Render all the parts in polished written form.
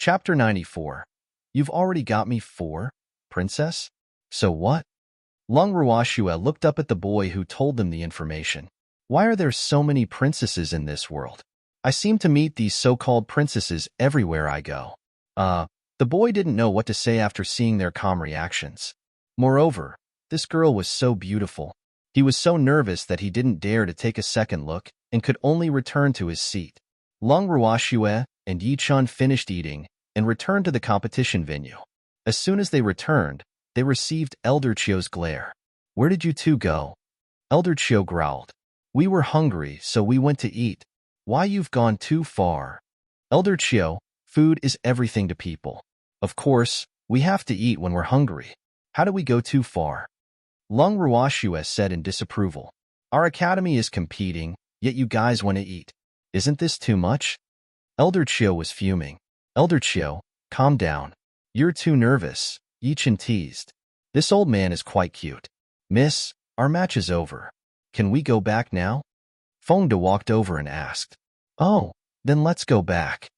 Chapter 94. You've already got me 4, princess? So what? Lung Ruoxue looked up at the boy who told them the information. Why are there so many princesses in this world? I seem to meet these so-called princesses everywhere I go. The boy didn't know what to say after seeing their calm reactions. Moreover, this girl was so beautiful. He was so nervous that he didn't dare to take a second look and could only return to his seat. Lung Ruoxue and Yi Chun finished eating and returned to the competition venue. As soon as they returned, they received Elder Chio's glare. "Where did you two go?" Elder Chio growled. "We were hungry, so we went to eat." "Why, you've gone too far." Elder Chio, food is everything to people. Of course, we have to eat when we're hungry. How do we go too far? Lung Ruoxue said in disapproval. "Our academy is competing, yet you guys want to eat. Isn't this too much?" Elder Chio was fuming. "Elder Chio, calm down. You're too nervous," Yi Chen teased. "This old man is quite cute." "Miss, our match is over. Can we go back now?" Feng De walked over and asked. "Oh, then let's go back."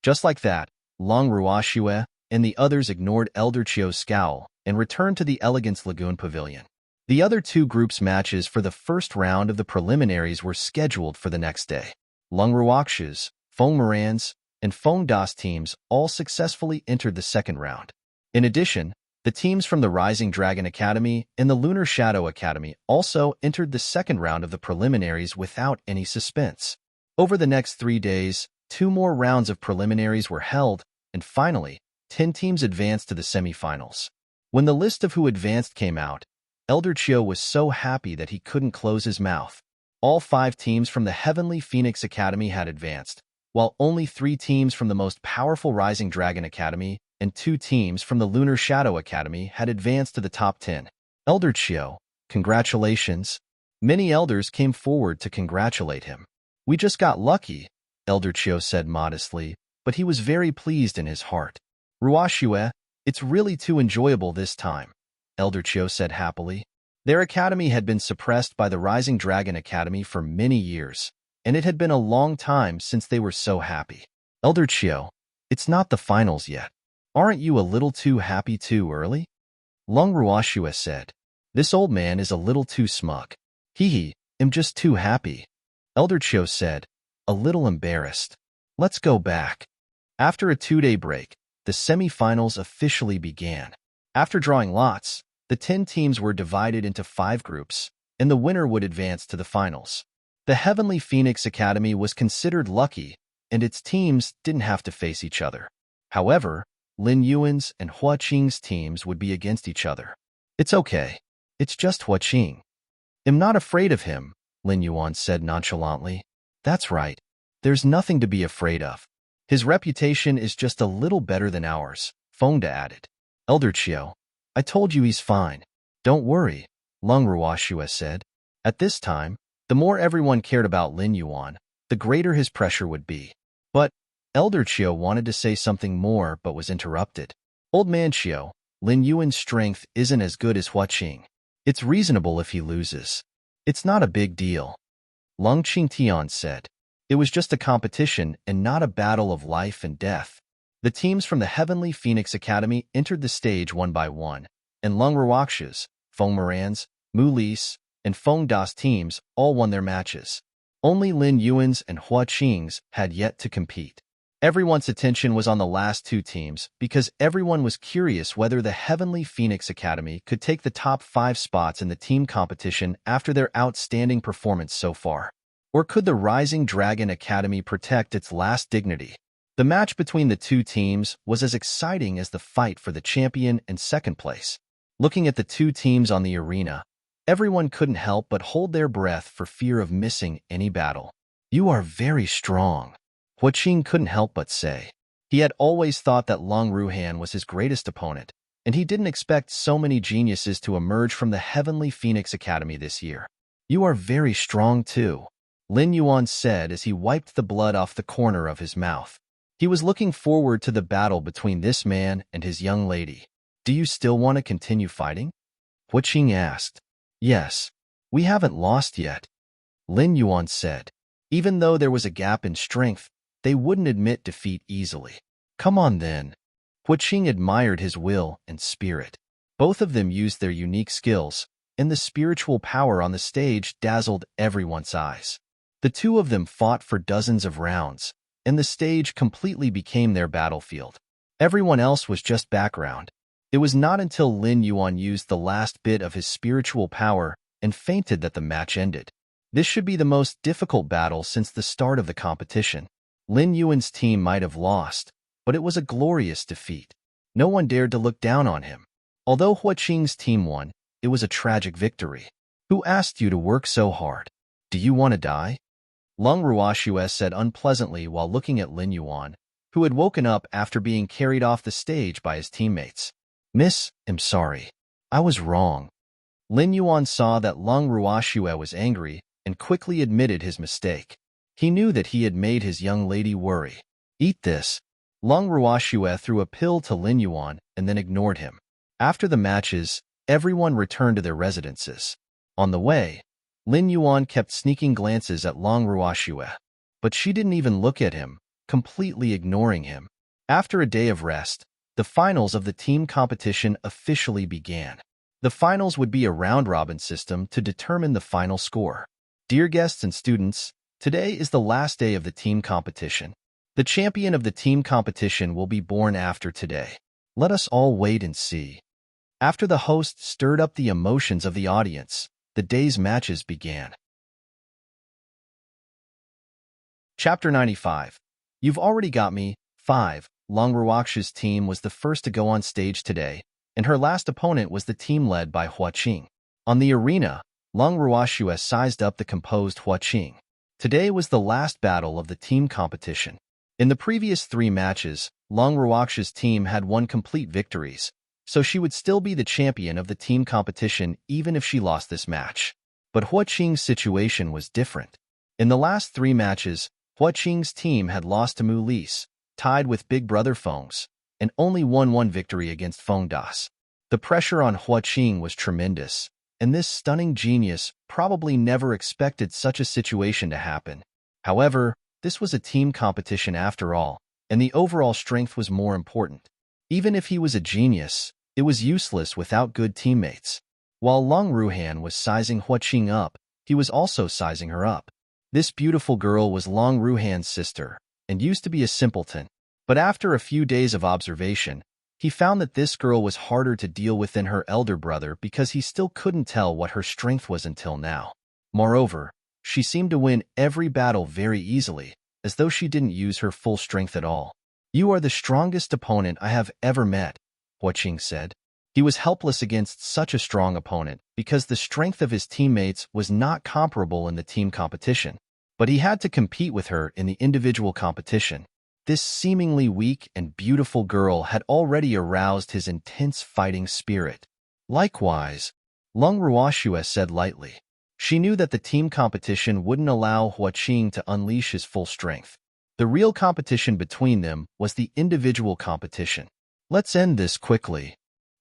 Just like that, Lung Ruoxue and the others ignored Elder Chio's scowl and returned to the Elegance Lagoon Pavilion. The other 2 groups' matches for the first round of the preliminaries were scheduled for the next day. Lung Ruoxue's, Feng Moran's, and Feng Das teams all successfully entered the second round. In addition, the teams from the Rising Dragon Academy and the Lunar Shadow Academy also entered the second round of the preliminaries without any suspense. Over the next 3 days, 2 more rounds of preliminaries were held, and finally, 10 teams advanced to the semifinals. When the list of who advanced came out, Elder Chio was so happy that he couldn't close his mouth. All 5 teams from the Heavenly Phoenix Academy had advanced, while only 3 teams from the most powerful Rising Dragon Academy and 2 teams from the Lunar Shadow Academy had advanced to the top 10. "Elder Chio, congratulations." Many elders came forward to congratulate him. "We just got lucky," Elder Chio said modestly, but he was very pleased in his heart. "Ruoxue, it's really too enjoyable this time," Elder Chio said happily. Their academy had been suppressed by the Rising Dragon Academy for many years, and it had been a long time since they were so happy. "Elder Chio, it's not the finals yet. Aren't you a little too happy too early?" Lung Ruoxue said. "This old man is a little too smug. I'm just too happy." Elder Chio said, a little embarrassed. "Let's go back." After a 2-day break, the semi-finals officially began. After drawing lots, the 10 teams were divided into 5 groups, and the winner would advance to the finals. The Heavenly Phoenix Academy was considered lucky, and its teams didn't have to face each other. However, Lin Yuan's and Hua Qing's teams would be against each other. "It's okay. It's just Hua Qing." "I'm not afraid of him," Lin Yuan said nonchalantly. "That's right. There's nothing to be afraid of. His reputation is just a little better than ours," Feng De added. "Elder Chio, I told you he's fine. Don't worry," Lung Ruoxue said. At this time, the more everyone cared about Lin Yuan, the greater his pressure would be. But Elder Chio wanted to say something more but was interrupted. "Old man Chio, Lin Yuan's strength isn't as good as Hua Qing. It's reasonable if he loses. It's not a big deal," Lung Qingtian said. "It was just a competition and not a battle of life and death." The teams from the Heavenly Phoenix Academy entered the stage one by one, and Lung Ruoxue's, Feng Moran's, Mu Li's, and Feng Das teams all won their matches. Only Lin Yuan's and Hua Qing's had yet to compete. Everyone's attention was on the last 2 teams because everyone was curious whether the Heavenly Phoenix Academy could take the top 5 spots in the team competition after their outstanding performance so far. Or could the Rising Dragon Academy protect its last dignity? The match between the 2 teams was as exciting as the fight for the champion and second place. Looking at the 2 teams on the arena, everyone couldn't help but hold their breath for fear of missing any battle. "You are very strong," Hua Qing couldn't help but say. He had always thought that Lung Ruhan was his greatest opponent, and he didn't expect so many geniuses to emerge from the Heavenly Phoenix Academy this year. "You are very strong too," Lin Yuan said as he wiped the blood off the corner of his mouth. He was looking forward to the battle between this man and his young lady. "Do you still want to continue fighting?" Hua Qing asked. "Yes. We haven't lost yet," Lin Yuan said. Even though there was a gap in strength, they wouldn't admit defeat easily. Come on then. Huaqing admired his will and spirit. Both of them used their unique skills, and the spiritual power on the stage dazzled everyone's eyes. The two of them fought for dozens of rounds, and the stage completely became their battlefield. Everyone else was just background. It was not until Lin Yuan used the last bit of his spiritual power and fainted that the match ended. This should be the most difficult battle since the start of the competition. Lin Yuan's team might have lost, but it was a glorious defeat. No one dared to look down on him. Although Huaqing's team won, it was a tragic victory. Who asked you to work so hard? Do you want to die? Lung Ruoxue said unpleasantly while looking at Lin Yuan, who had woken up after being carried off the stage by his teammates. Miss, I'm sorry. I was wrong. Lin Yuan saw that Lung Ruoxue was angry and quickly admitted his mistake. He knew that he had made his young lady worry. Eat this. Lung Ruoxue threw a pill to Lin Yuan and then ignored him. After the matches, everyone returned to their residences. On the way, Lin Yuan kept sneaking glances at Lung Ruoxue, but she didn't even look at him, completely ignoring him. After a day of rest, the finals of the team competition officially began. The finals would be a round-robin system to determine the final score. Dear guests and students, today is the last day of the team competition. The champion of the team competition will be born after today. Let us all wait and see. After the host stirred up the emotions of the audience, the day's matches began. Chapter 95. You've already got me. 5. Lung Ruoxue's team was the first to go on stage today, and her last opponent was the team led by Huaqing. On the arena, Lung Ruoxue sized up the composed Huaqing. Today was the last battle of the team competition. In the previous 3 matches, Lung Ruoxue's team had won complete victories, so she would still be the champion of the team competition even if she lost this match. But Huaqing's situation was different. In the last 3 matches, Huaqing's team had lost to Mu Lise, tied with Big Brother Feng's, and only won 1 victory against Feng Das. The pressure on Huaqing was tremendous, and this stunning genius probably never expected such a situation to happen. However, this was a team competition after all, and the overall strength was more important. Even if he was a genius, it was useless without good teammates. While Lung Ruhan was sizing Huaqing up, he was also sizing her up. This beautiful girl was Lung Ruhan's sister, and used to be a simpleton. But after a few days of observation, he found that this girl was harder to deal with than her elder brother because he still couldn't tell what her strength was until now. Moreover, she seemed to win every battle very easily, as though she didn't use her full strength at all. You are the strongest opponent I have ever met, Huaqing said. He was helpless against such a strong opponent because the strength of his teammates was not comparable in the team competition, but he had to compete with her in the individual competition. This seemingly weak and beautiful girl had already aroused his intense fighting spirit. Likewise, Lung Ruoxue said lightly. She knew that the team competition wouldn't allow Huaqing to unleash his full strength. The real competition between them was the individual competition. Let's end this quickly,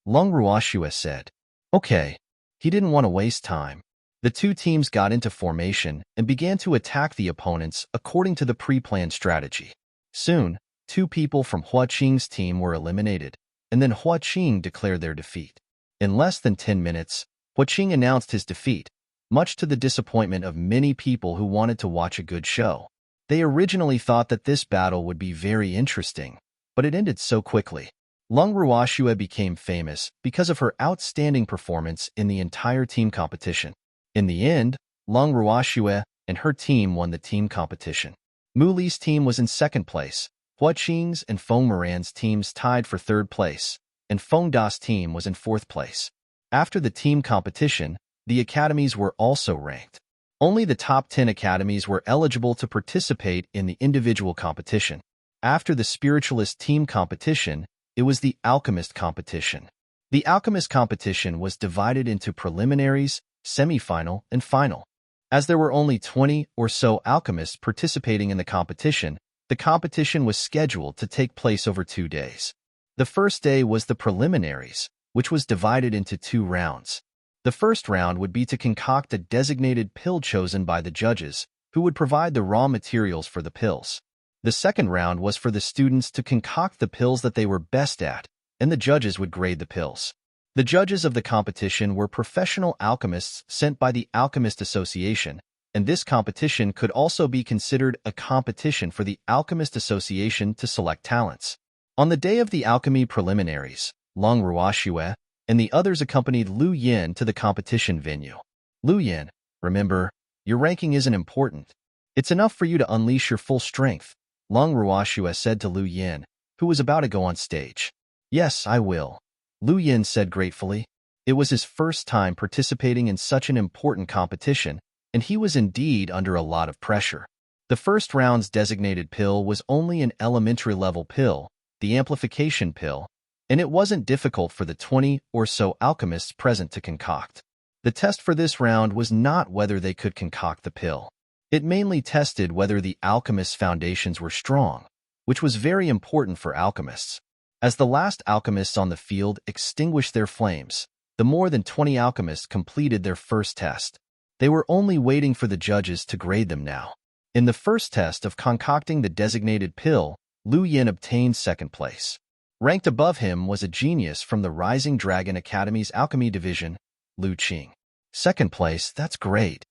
Lung Ruoxue said. Okay. He didn't want to waste time. The 2 teams got into formation and began to attack the opponents according to the pre-planned strategy. Soon, 2 people from Huaqing's team were eliminated, and then Huaqing declared their defeat. In less than 10 minutes, Huaqing announced his defeat, much to the disappointment of many people who wanted to watch a good show. They originally thought that this battle would be very interesting, but it ended so quickly. Lung Ruoxue became famous because of her outstanding performance in the entire team competition. In the end, Lung Ruoxue and her team won the team competition. Mu Li's team was in 2nd place, Huaqing's and Feng Moran's teams tied for 3rd place, and Feng Das' team was in 4th place. After the team competition, the academies were also ranked. Only the top 10 academies were eligible to participate in the individual competition. After the spiritualist team competition, it was the alchemist competition. The alchemist competition was divided into preliminaries, semi-final, and final. As there were only 20 or so alchemists participating in the competition was scheduled to take place over 2 days. The first day was the preliminaries, which was divided into 2 rounds. The first round would be to concoct a designated pill chosen by the judges, who would provide the raw materials for the pills. The second round was for the students to concoct the pills that they were best at, and the judges would grade the pills. The judges of the competition were professional alchemists sent by the Alchemist Association, and this competition could also be considered a competition for the Alchemist Association to select talents. On the day of the alchemy preliminaries, Long Ruoxue and the others accompanied Lu Yin to the competition venue. Lu Yin, remember, your ranking isn't important. It's enough for you to unleash your full strength, Long Ruoxue said to Lu Yin, who was about to go on stage. Yes, I will, Lu Yin said gratefully. It was his first time participating in such an important competition, and he was indeed under a lot of pressure. The first round's designated pill was only an elementary-level pill, the amplification pill, and it wasn't difficult for the 20 or so alchemists present to concoct. The test for this round was not whether they could concoct the pill. It mainly tested whether the alchemist's foundations were strong, which was very important for alchemists. As the last alchemists on the field extinguished their flames, the more than 20 alchemists completed their first test. They were only waiting for the judges to grade them now. In the first test of concocting the designated pill, Lu Yin obtained second place. Ranked above him was a genius from the Rising Dragon Academy's Alchemy Division, Lu Qing. Second place, that's great,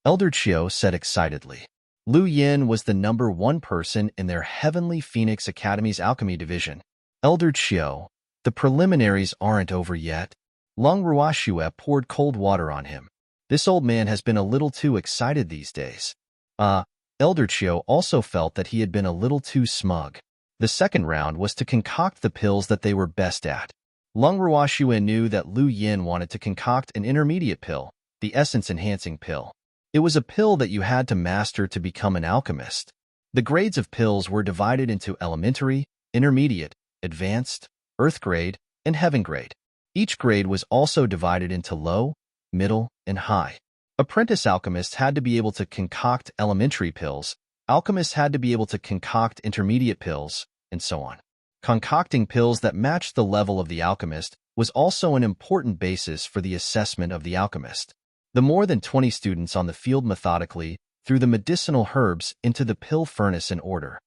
Elder Chiu said excitedly. Lu Yin was the number one person in their Heavenly Phoenix Academy's Alchemy Division. Elder Chiu, the preliminaries aren't over yet. Long Ruoxue poured cold water on him. This old man has been a little too excited these days. Elder Chiu also felt that he had been a little too smug. The second round was to concoct the pills that they were best at. Long Ruoxue knew that Lu Yin wanted to concoct an intermediate pill, the essence-enhancing pill. It was a pill that you had to master to become an alchemist. The grades of pills were divided into elementary, intermediate, advanced, earth grade, and heaven grade. Each grade was also divided into low, middle, and high. Apprentice alchemists had to be able to concoct elementary pills, alchemists had to be able to concoct intermediate pills, and so on. Concocting pills that matched the level of the alchemist was also an important basis for the assessment of the alchemist. The more than 20 students on the field methodically threw the medicinal herbs into the pill furnace in order.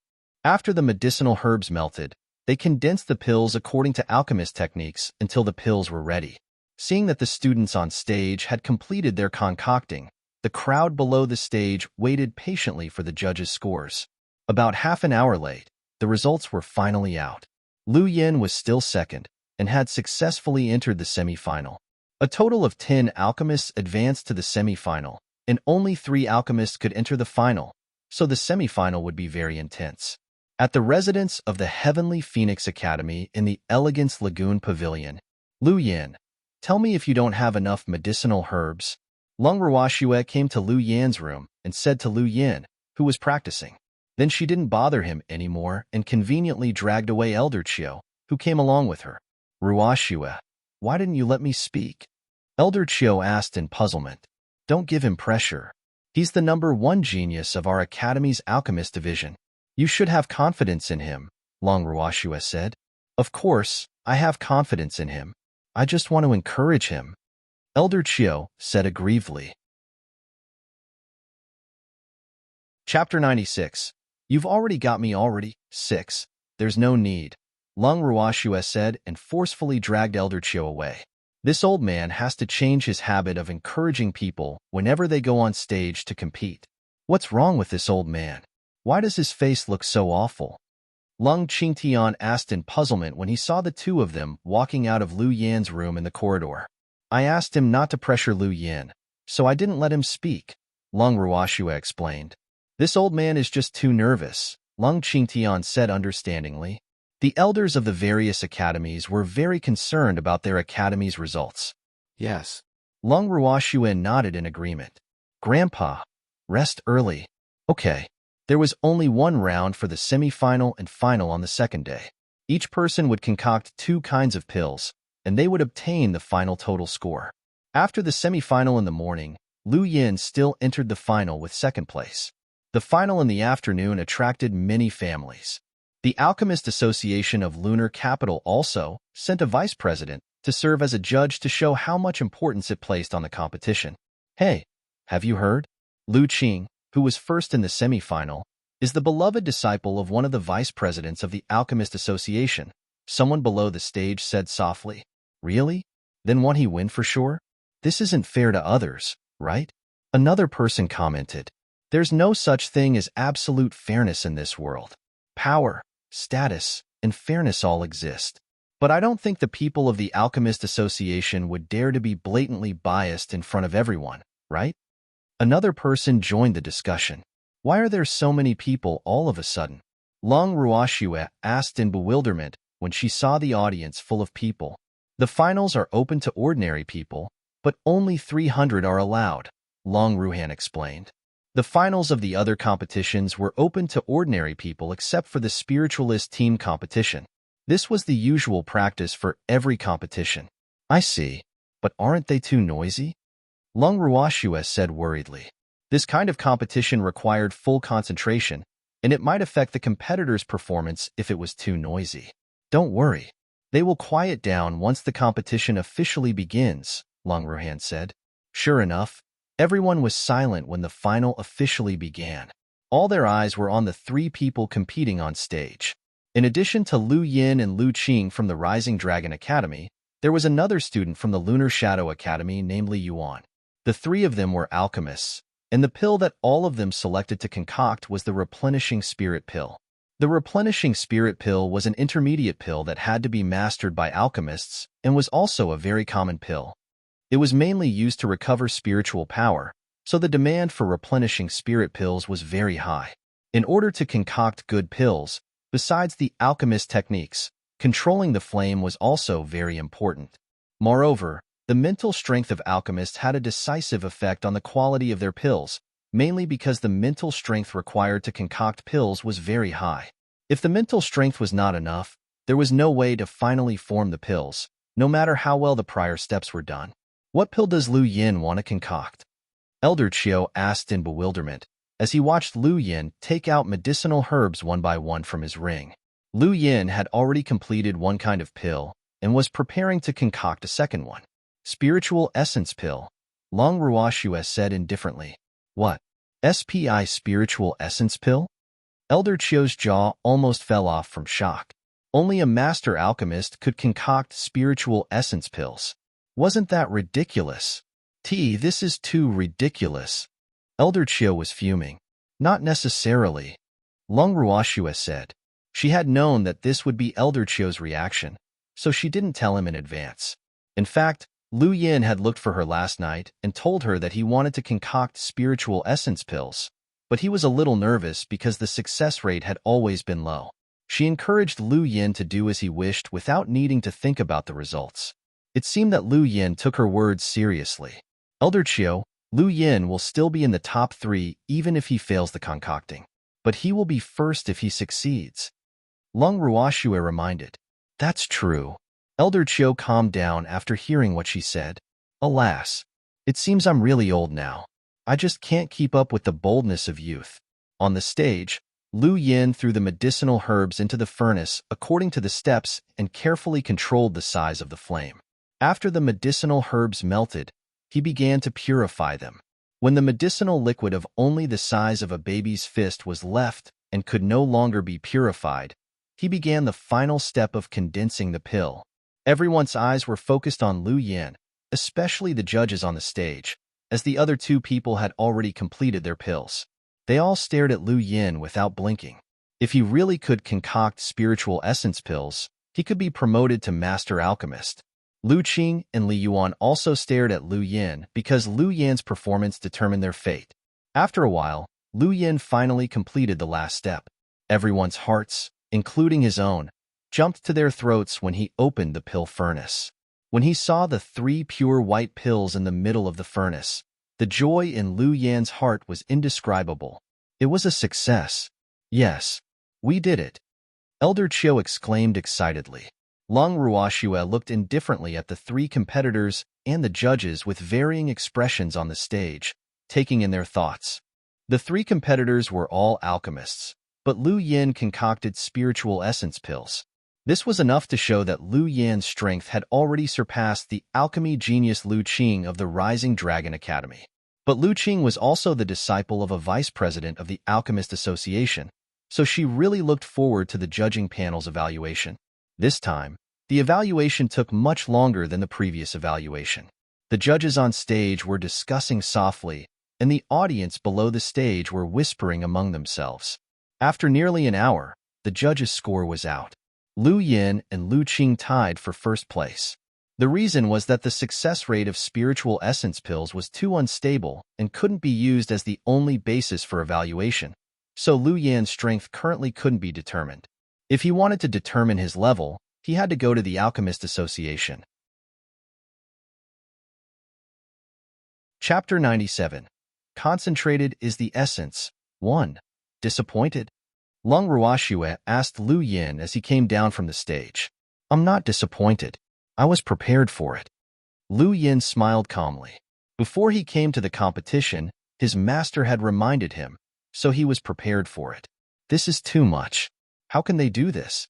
After the medicinal herbs melted, they condensed the pills according to alchemist techniques until the pills were ready. Seeing that the students on stage had completed their concocting, the crowd below the stage waited patiently for the judges' scores. About half an hour late, the results were finally out. Lu Yin was still second and had successfully entered the semi-final. A total of 10 alchemists advanced to the semi-final, and only 3 alchemists could enter the final, so the semi-final would be very intense. At the residence of the Heavenly Phoenix Academy in the Elegance Lagoon Pavilion, Lu Yin, tell me if you don't have enough medicinal herbs. Long Ruoxue came to Lu Yin's room and said to Lu Yin, who was practicing. Then she didn't bother him anymore and conveniently dragged away Elder Chiu, who came along with her. Ruoxue, why didn't you let me speak? Elder Chiu asked in puzzlement. Don't give him pressure. He's the number one genius of our Academy's Alchemist Division. You should have confidence in him, Long Ruoxue said. Of course, I have confidence in him. I just want to encourage him, Elder Chiu said aggrievedly. Chapter 96. You've already got me already. 6. There's no need, Long Ruoxue said and forcefully dragged Elder Chiu away. This old man has to change his habit of encouraging people whenever they go on stage to compete. What's wrong with this old man? Why does his face look so awful? Lung Qingtian asked in puzzlement when he saw the two of them walking out of Lu Yin's room in the corridor. I asked him not to pressure Lu Yin, so I didn't let him speak, Long Ruoxue explained. This old man is just too nervous, Lung Qingtian said understandingly. The elders of the various academies were very concerned about their academy's results. Yes. Lung Ruoxue nodded in agreement. Grandpa, rest early. Okay. There was only one round for the semi-final and final on the second day. Each person would concoct 2 kinds of pills, and they would obtain the final total score. After the semi-final in the morning, Lu Yin still entered the final with second place. The final in the afternoon attracted many families. The Alchemist Association of Lunar Capital also sent a vice president to serve as a judge to show how much importance it placed on the competition. Hey, have you heard? Lu Qing, who was first in the semi-final, is the beloved disciple of one of the vice presidents of the Alchemist Association. Someone below the stage said softly. Really? Then won't he win for sure? This isn't fair to others, right? Another person commented. There's no such thing as absolute fairness in this world. Power, status, and fairness all exist. But I don't think the people of the Alchemist Association would dare to be blatantly biased in front of everyone, right? Another person joined the discussion. Why are there so many people all of a sudden? Long Ruoxue asked in bewilderment when she saw the audience full of people. The finals are open to ordinary people, but only 300 are allowed, Long Ruhan explained. The finals of the other competitions were open to ordinary people except for the spiritualist team competition. This was the usual practice for every competition. I see, but aren't they too noisy? Long Ruoxue said worriedly. This kind of competition required full concentration, and it might affect the competitor's performance if it was too noisy. Don't worry. They will quiet down once the competition officially begins, Long Ruhan said. Sure enough, everyone was silent when the final officially began. All their eyes were on the three people competing on stage. In addition to Lu Yin and Lu Qing from the Rising Dragon Academy, there was another student from the Lunar Shadow Academy named Li Yuan. The three of them were alchemists, and the pill that all of them selected to concoct was the Replenishing Spirit Pill. The Replenishing Spirit Pill was an intermediate pill that had to be mastered by alchemists and was also a very common pill. It was mainly used to recover spiritual power, so the demand for replenishing spirit pills was very high. In order to concoct good pills, besides the alchemist techniques, controlling the flame was also very important. Moreover, the mental strength of alchemists had a decisive effect on the quality of their pills, mainly because the mental strength required to concoct pills was very high. If the mental strength was not enough, there was no way to finally form the pills, no matter how well the prior steps were done. What pill does Lu Yin want to concoct? Elder Chiu asked in bewilderment, as he watched Lu Yin take out medicinal herbs one by one from his ring. Lu Yin had already completed one kind of pill and was preparing to concoct a second one. Spiritual Essence Pill, Long Ruoxue said indifferently. What? SPI Spiritual Essence Pill? Elder Chiu's jaw almost fell off from shock. Only a master alchemist could concoct spiritual essence pills. Wasn't that ridiculous? This is too ridiculous. Elder Chiu was fuming. Not necessarily, Long Ruoxue said. She had known that this would be Elder Chiu's reaction, so she didn't tell him in advance. In fact, Lu Yin had looked for her last night and told her that he wanted to concoct spiritual essence pills, but he was a little nervous because the success rate had always been low. She encouraged Lu Yin to do as he wished without needing to think about the results. It seemed that Lu Yin took her words seriously. Elder Chiu, Lu Yin will still be in the top 3 even if he fails the concocting, but he will be first if he succeeds. Long Ruoxue reminded. That's true. Elder Chiu calmed down after hearing what she said. Alas, it seems I'm really old now. I just can't keep up with the boldness of youth. On the stage, Lu Yin threw the medicinal herbs into the furnace according to the steps and carefully controlled the size of the flame. After the medicinal herbs melted, he began to purify them. When the medicinal liquid of only the size of a baby's fist was left and could no longer be purified, he began the final step of condensing the pill. Everyone's eyes were focused on Lu Yin, especially the judges on the stage, as the other 2 people had already completed their pills. They all stared at Lu Yin without blinking. If he really could concoct spiritual essence pills, he could be promoted to Master Alchemist. Lu Qing and Li Yuan also stared at Lu Yin because Lu Yin's performance determined their fate. After a while, Lu Yin finally completed the last step. Everyone's hearts, including his own, jumped to their throats when he opened the pill furnace. When he saw the 3 pure white pills in the middle of the furnace, the joy in Lu Yin's heart was indescribable. It was a success. Yes, we did it. Elder Chiu exclaimed excitedly. Long Ruoxue looked indifferently at the 3 competitors and the judges with varying expressions on the stage, taking in their thoughts. The 3 competitors were all alchemists, but Lu Yin concocted spiritual essence pills. This was enough to show that Lu Yin's strength had already surpassed the alchemy genius Lu Qing of the Rising Dragon Academy. But Lu Qing was also the disciple of a vice president of the Alchemist Association, so she really looked forward to the judging panel's evaluation. This time, the evaluation took much longer than the previous evaluation. The judges on stage were discussing softly, and the audience below the stage were whispering among themselves. After nearly an hour, the judges' score was out. Lu Yin and Lu Qing tied for first place. The reason was that the success rate of spiritual essence pills was too unstable and couldn't be used as the only basis for evaluation, so Lu Yan's strength currently couldn't be determined. If he wanted to determine his level, he had to go to the Alchemist Association. Chapter 97. Concentrated is the essence. 1. Disappointed? Lung Ruoxue asked Lu Yin as he came down from the stage. I'm not disappointed. I was prepared for it. Lu Yin smiled calmly. Before he came to the competition, his master had reminded him, so he was prepared for it. This is too much. How can they do this?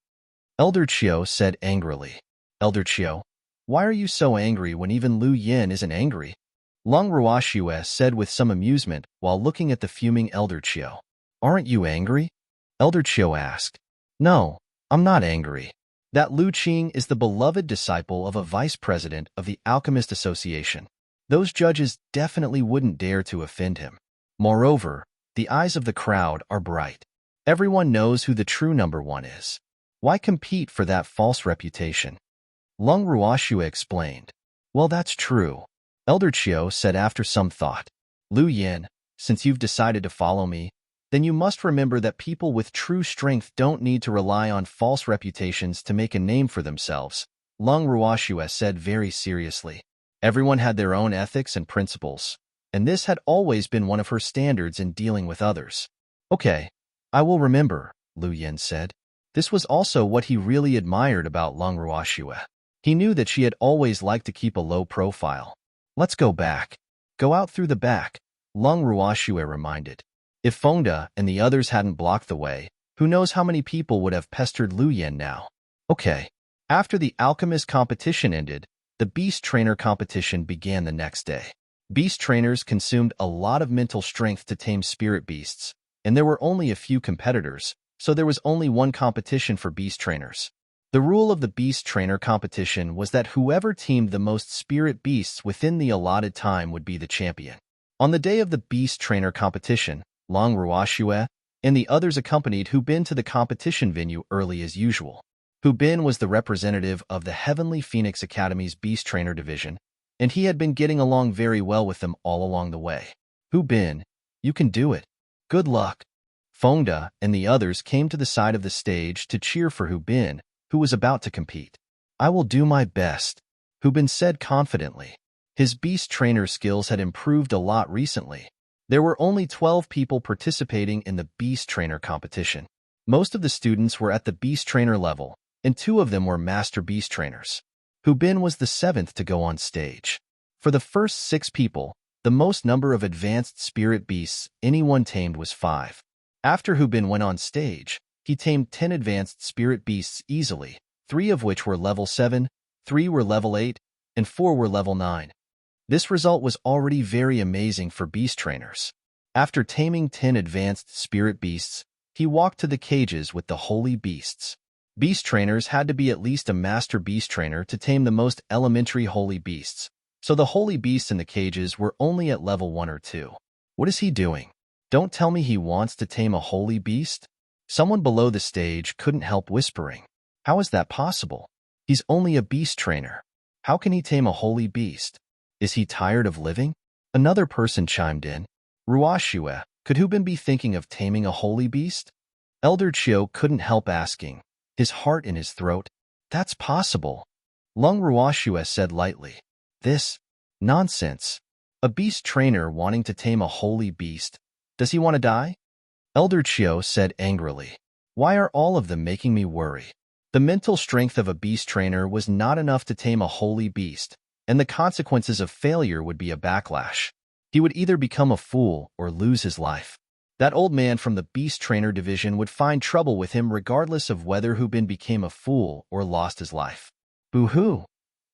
Elder Qiu said angrily. Elder Qiu, why are you so angry when even Lu Yin isn't angry? Lung Ruoxue said with some amusement while looking at the fuming Elder Qiu. Aren't you angry? Elder Qiu asked. No, I'm not angry. That Lu Qing is the beloved disciple of a vice president of the Alchemist Association. Those judges definitely wouldn't dare to offend him. Moreover, the eyes of the crowd are bright. Everyone knows who the true number one is. Why compete for that false reputation? Lung Ruoxue explained. Well, that's true. Elder Qiu said after some thought. Lu Yin, since you've decided to follow me, then you must remember that people with true strength don't need to rely on false reputations to make a name for themselves, Lung Ruoxue said very seriously. Everyone had their own ethics and principles, and this had always been one of her standards in dealing with others. Okay, I will remember, Lu Yin said. This was also what he really admired about Lung Ruoxue. He knew that she had always liked to keep a low profile. Let's go back. Go out through the back, Lung Ruoxue reminded. If Fengda and the others hadn't blocked the way, who knows how many people would have pestered Lu Yin now. Okay. After the alchemist competition ended, the beast trainer competition began the next day. Beast trainers consumed a lot of mental strength to tame spirit beasts, and there were only a few competitors, so there was only one competition for beast trainers. The rule of the beast trainer competition was that whoever teamed the most spirit beasts within the allotted time would be the champion. On the day of the beast trainer competition, Lung Ruoxue and the others accompanied Hu Bin to the competition venue early as usual. Hu Bin was the representative of the Heavenly Phoenix Academy's Beast Trainer Division, and he had been getting along very well with them all along the way. Hu Bin, you can do it. Good luck. Fengda and the others came to the side of the stage to cheer for Hu Bin, who was about to compete. I will do my best, Hu Bin said confidently. His beast trainer skills had improved a lot recently. There were only 12 people participating in the beast trainer competition. Most of the students were at the beast trainer level, and 2 of them were master beast trainers. Hu Bin was the 7th to go on stage. For the first 6 people, the most number of advanced spirit beasts anyone tamed was 5. After Hu Bin went on stage, he tamed 10 advanced spirit beasts easily, 3 of which were level 7, 3 were level 8, and 4 were level 9. This result was already very amazing for beast trainers. After taming 10 advanced spirit beasts, he walked to the cages with the holy beasts. Beast trainers had to be at least a master beast trainer to tame the most elementary holy beasts, so the holy beasts in the cages were only at level 1 or 2. What is he doing? Don't tell me he wants to tame a holy beast? Someone below the stage couldn't help whispering. How is that possible? He's only a beast trainer. How can he tame a holy beast? Is he tired of living? Another person chimed in. Ruoxue, could Hu Bin be thinking of taming a holy beast? Elder Qiu couldn't help asking, his heart in his throat. That's possible. Lung Ruoxue said lightly. This? Nonsense. A beast trainer wanting to tame a holy beast. Does he want to die? Elder Qiu said angrily. Why are all of them making me worry? The mental strength of a beast trainer was not enough to tame a holy beast, and the consequences of failure would be a backlash. He would either become a fool or lose his life. That old man from the beast trainer division would find trouble with him regardless of whether Hu Bin became a fool or lost his life. Boo-hoo!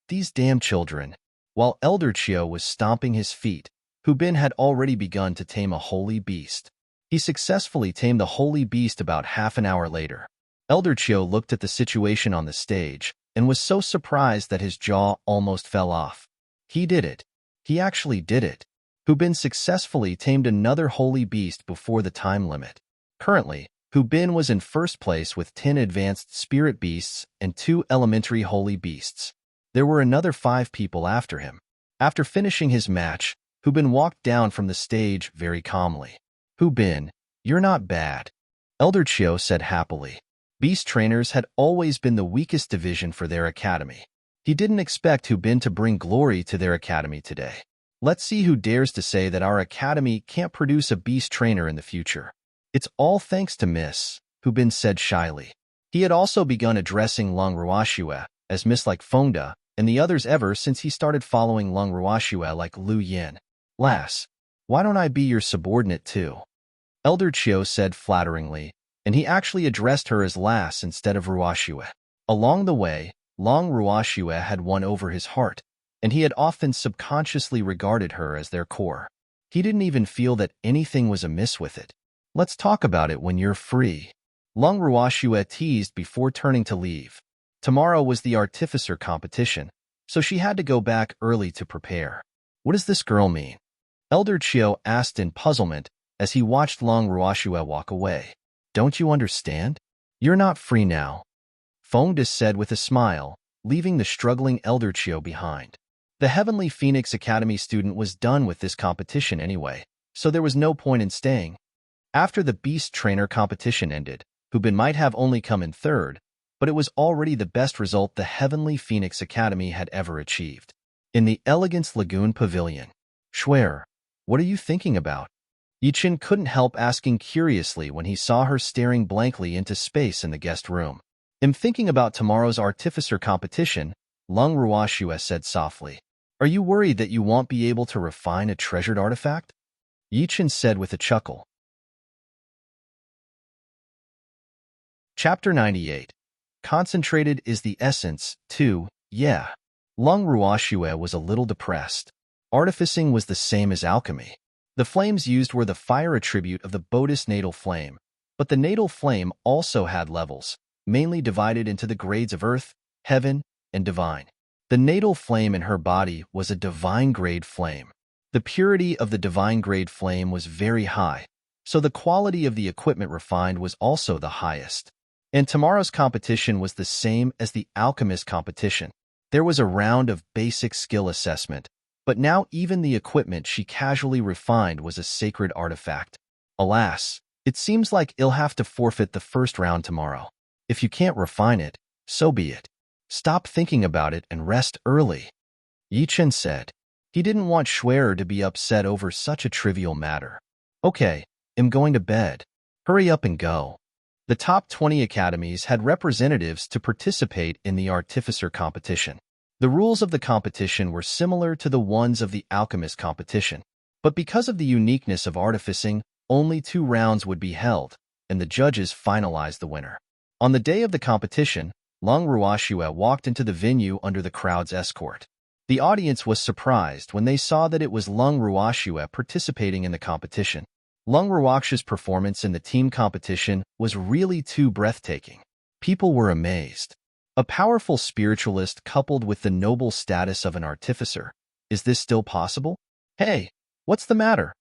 These damn children. While Elder Qiu was stomping his feet, Hu Bin had already begun to tame a holy beast. He successfully tamed the holy beast about half an hour later. Elder Chiu looked at the situation on the stage and was so surprised that his jaw almost fell off. He did it. He actually did it. Hu Bin successfully tamed another holy beast before the time limit. Currently, Hu Bin was in first place with 10 advanced spirit beasts and 2 elementary holy beasts. There were another 5 people after him. After finishing his match, Hu Bin walked down from the stage very calmly. Hu Bin, you're not bad, Elder Chiu said happily. Beast trainers had always been the weakest division for their academy. He didn't expect Hu Bin to bring glory to their academy today. Let's see who dares to say that our academy can't produce a beast trainer in the future. It's all thanks to Miss, Hu Bin said shyly. He had also begun addressing Long Ruoxue as Miss like Fengda and the others ever since he started following Long Ruoxue like Lu Yin. Lass, why don't I be your subordinate too? Elder Chiu said flatteringly, and he actually addressed her as Lass instead of Ruoxue. Along the way, Long Ruoxue had won over his heart, and he had often subconsciously regarded her as their core. He didn't even feel that anything was amiss with it. Let's talk about it when you're free. Long Ruoxue teased before turning to leave. Tomorrow was the artificer competition, so she had to go back early to prepare. What does this girl mean? Elder Chiu asked in puzzlement as he watched Long Ruoxue walk away. Don't you understand? You're not free now, Fengda said with a smile, leaving the struggling Elder Chiu behind. The Heavenly Phoenix Academy student was done with this competition anyway, so there was no point in staying. After the Beast Trainer competition ended, Hu Bin might have only come in third, but it was already the best result the Heavenly Phoenix Academy had ever achieved. In the Elegance Lagoon Pavilion, Shuer, what are you thinking about? Yichin couldn't help asking curiously when he saw her staring blankly into space in the guest room. I'm thinking about tomorrow's artificer competition, Long Ruoxue said softly. Are you worried that you won't be able to refine a treasured artifact? Yichin said with a chuckle. Chapter 98. Concentrated is the essence, too, yeah. Long Ruoxue was a little depressed. Artificing was the same as alchemy. The flames used were the fire attribute of the Bodis natal flame, but the natal flame also had levels, mainly divided into the grades of earth, heaven, and divine. The natal flame in her body was a divine grade flame. The purity of the divine grade flame was very high, so the quality of the equipment refined was also the highest. And tomorrow's competition was the same as the alchemist competition. There was a round of basic skill assessment, but now even the equipment she casually refined was a sacred artifact. Alas, it seems like you'll have to forfeit the first round tomorrow. If you can't refine it, so be it. Stop thinking about it and rest early, Yichin said. He didn't want Shuer to be upset over such a trivial matter. Okay, I'm going to bed. Hurry up and go. The top 20 academies had representatives to participate in the artificer competition. The rules of the competition were similar to the ones of the alchemist competition, but because of the uniqueness of artificing, only 2 rounds would be held, and the judges finalized the winner. On the day of the competition, Long Ruoxue walked into the venue under the crowd's escort. The audience was surprised when they saw that it was Long Ruoxue participating in the competition. Long Ruoxue's performance in the team competition was really too breathtaking. People were amazed. A powerful spiritualist coupled with the noble status of an artificer. Is this still possible? Hey, what's the matter?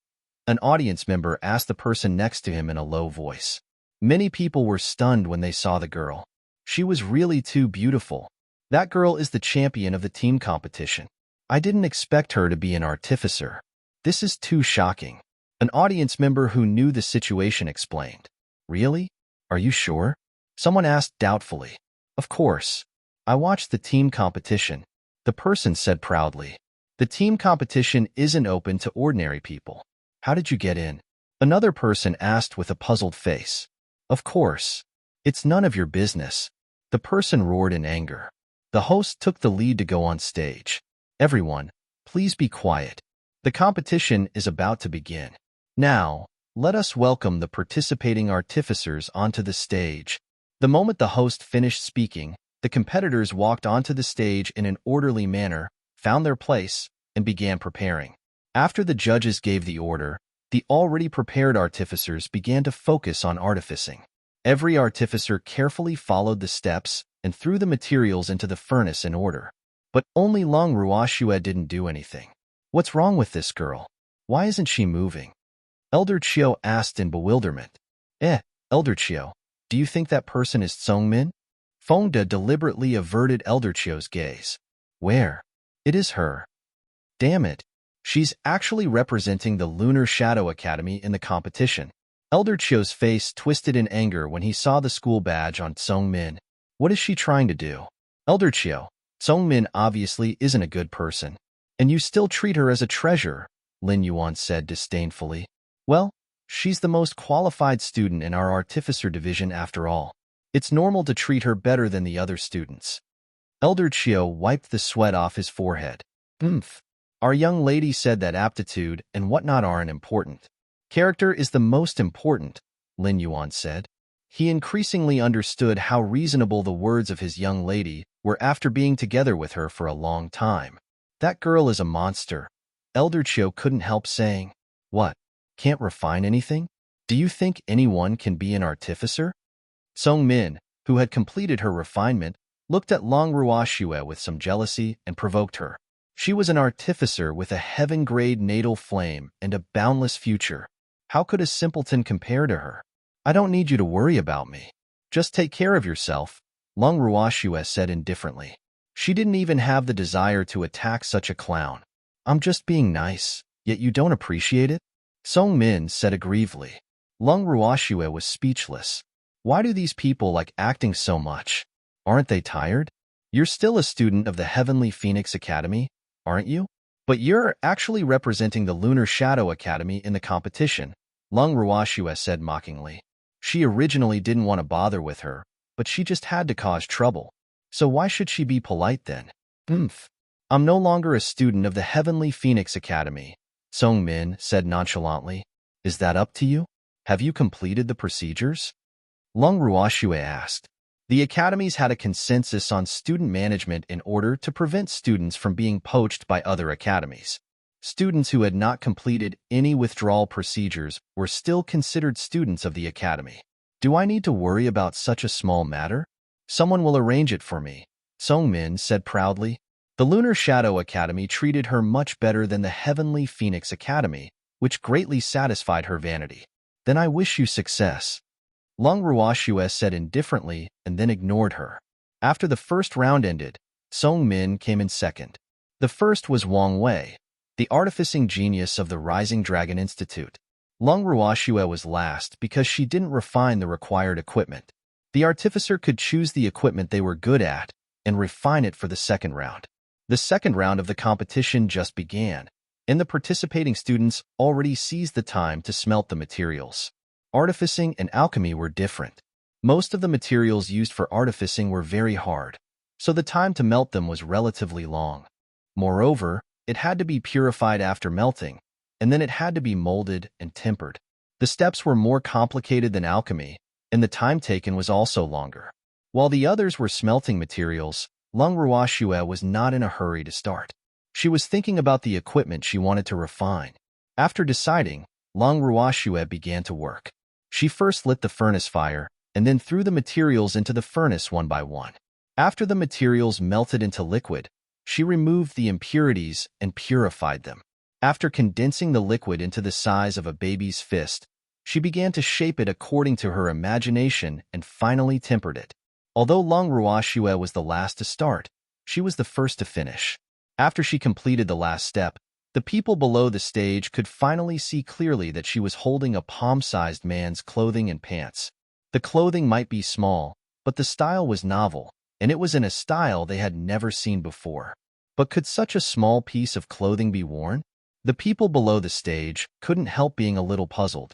An audience member asked the person next to him in a low voice. Many people were stunned when they saw the girl. She was really too beautiful. That girl is the champion of the team competition. I didn't expect her to be an artificer. This is too shocking. An audience member who knew the situation explained. Really? Are you sure? Someone asked doubtfully. Of course. I watched the team competition, the person said proudly. The team competition isn't open to ordinary people. How did you get in? Another person asked with a puzzled face. Of course. It's none of your business. The person roared in anger. The host took the lead to go on stage. Everyone, please be quiet. The competition is about to begin. Now, let us welcome the participating artificers onto the stage. The moment the host finished speaking, the competitors walked onto the stage in an orderly manner, found their place, and began preparing. After the judges gave the order, the already prepared artificers began to focus on artificing. Every artificer carefully followed the steps and threw the materials into the furnace in order. But only Long Ruoxue didn't do anything. What's wrong with this girl? Why isn't she moving? Elder Chiu asked in bewilderment. Elder Chiu, do you think that person is Tsongmin? Fengde deliberately averted Elder Chiu's gaze. Where? It is her. Damn it. She's actually representing the Lunar Shadow Academy in the competition. Elder Chiu's face twisted in anger when he saw the school badge on Tsongmin. What is she trying to do? Elder Chiu, Tsongmin obviously isn't a good person. And you still treat her as a treasure, Lin Yuan said disdainfully. Well, she's the most qualified student in our artificer division after all. It's normal to treat her better than the other students. Elder Chiu wiped the sweat off his forehead. Our young lady said that aptitude and whatnot aren't important. Character is the most important, Lin Yuan said. He increasingly understood how reasonable the words of his young lady were after being together with her for a long time. That girl is a monster. Elder Chiu couldn't help saying. What? Can't refine anything? Do you think anyone can be an artificer? Tsongmin, who had completed her refinement, looked at Long Ruoxue with some jealousy and provoked her. She was an artificer with a heaven-grade natal flame and a boundless future. How could a simpleton compare to her? I don't need you to worry about me. Just take care of yourself, Long Ruoxue said indifferently. She didn't even have the desire to attack such a clown. I'm just being nice, yet you don't appreciate it? Tsongmin said aggrievedly. Long Ruoxue was speechless. Why do these people like acting so much? Aren't they tired? You're still a student of the Heavenly Phoenix Academy, aren't you? But you're actually representing the Lunar Shadow Academy in the competition, Long Ruoxue said mockingly. She originally didn't want to bother with her, but she just had to cause trouble. So why should she be polite then? I'm no longer a student of the Heavenly Phoenix Academy, Tsongmin said nonchalantly. Is that up to you? Have you completed the procedures? Long Ruoxue asked. The academies had a consensus on student management in order to prevent students from being poached by other academies. Students who had not completed any withdrawal procedures were still considered students of the academy. Do I need to worry about such a small matter? Someone will arrange it for me, Tsongmin said proudly. The Lunar Shadow Academy treated her much better than the Heavenly Phoenix Academy, which greatly satisfied her vanity. Then I wish you success. Long Ruoxue said indifferently and then ignored her. After the first round ended, Tsongmin came in second. The first was Wang Wei, the artificing genius of the Rising Dragon Institute. Long Ruoxue was last because she didn't refine the required equipment. The artificer could choose the equipment they were good at and refine it for the second round. The second round of the competition just began, and the participating students already seized the time to smelt the materials. Artificing and alchemy were different. Most of the materials used for artificing were very hard, so the time to melt them was relatively long. Moreover, it had to be purified after melting, and then it had to be molded and tempered. The steps were more complicated than alchemy, and the time taken was also longer. While the others were smelting materials, Long Ruoxue was not in a hurry to start. She was thinking about the equipment she wanted to refine. After deciding, Long Ruoxue began to work. She first lit the furnace fire, and then threw the materials into the furnace one by one. After the materials melted into liquid, she removed the impurities and purified them. After condensing the liquid into the size of a baby's fist, she began to shape it according to her imagination and finally tempered it. Although Long Ruoxue was the last to start, she was the first to finish. After she completed the last step, the people below the stage could finally see clearly that she was holding a palm-sized man's clothing and pants. The clothing might be small, but the style was novel, and it was in a style they had never seen before. But could such a small piece of clothing be worn? The people below the stage couldn't help being a little puzzled.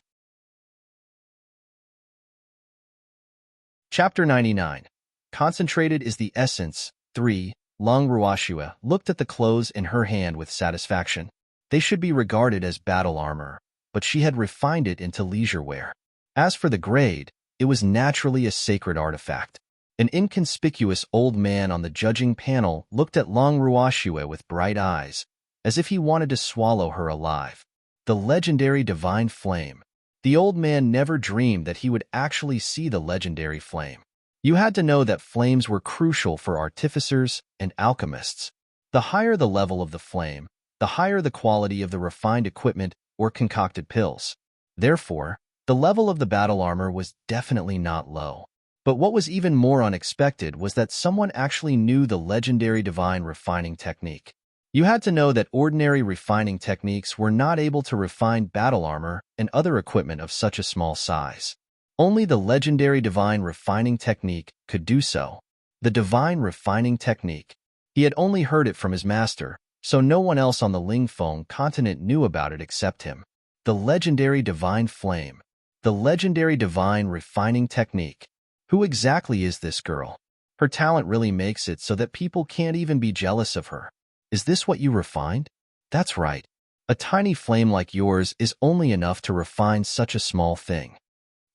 Chapter 99. Concentrated is the essence. 3. Long Ruoxue looked at the clothes in her hand with satisfaction. They should be regarded as battle armor, but she had refined it into leisure wear. As for the grade, it was naturally a sacred artifact. An inconspicuous old man on the judging panel looked at Long Ruoxue with bright eyes. as if he wanted to swallow her alive. The legendary divine flame. The old man never dreamed that he would actually see the legendary flame. You had to know that flames were crucial for artificers and alchemists. The higher the level of the flame, the higher the quality of the refined equipment or concocted pills. Therefore, the level of the battle armor was definitely not low. But what was even more unexpected was that someone actually knew the legendary divine refining technique. You had to know that ordinary refining techniques were not able to refine battle armor and other equipment of such a small size. Only the legendary divine refining technique could do so. The divine refining technique. He had only heard it from his master, so no one else on the Lingfeng continent knew about it except him. The legendary divine flame. The legendary divine refining technique. Who exactly is this girl? Her talent really makes it so that people can't even be jealous of her. Is this what you refined? That's right. A tiny flame like yours is only enough to refine such a small thing.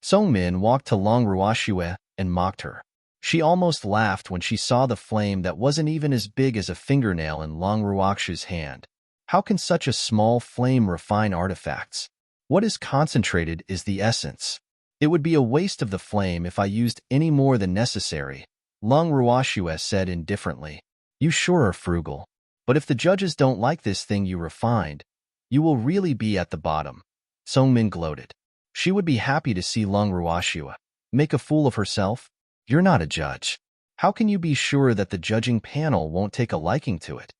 Song Min walked to Long Ruoxue and mocked her. She almost laughed when she saw the flame that wasn't even as big as a fingernail in Long Ruoxue's hand. How can such a small flame refine artifacts? What is concentrated is the essence. It would be a waste of the flame if I used any more than necessary, Long Ruoxue said indifferently. You sure are frugal. But if the judges don't like this thing you refined, you will really be at the bottom. Song Min gloated. She would be happy to see Long Ruoxue make a fool of herself. You're not a judge. How can you be sure that the judging panel won't take a liking to it?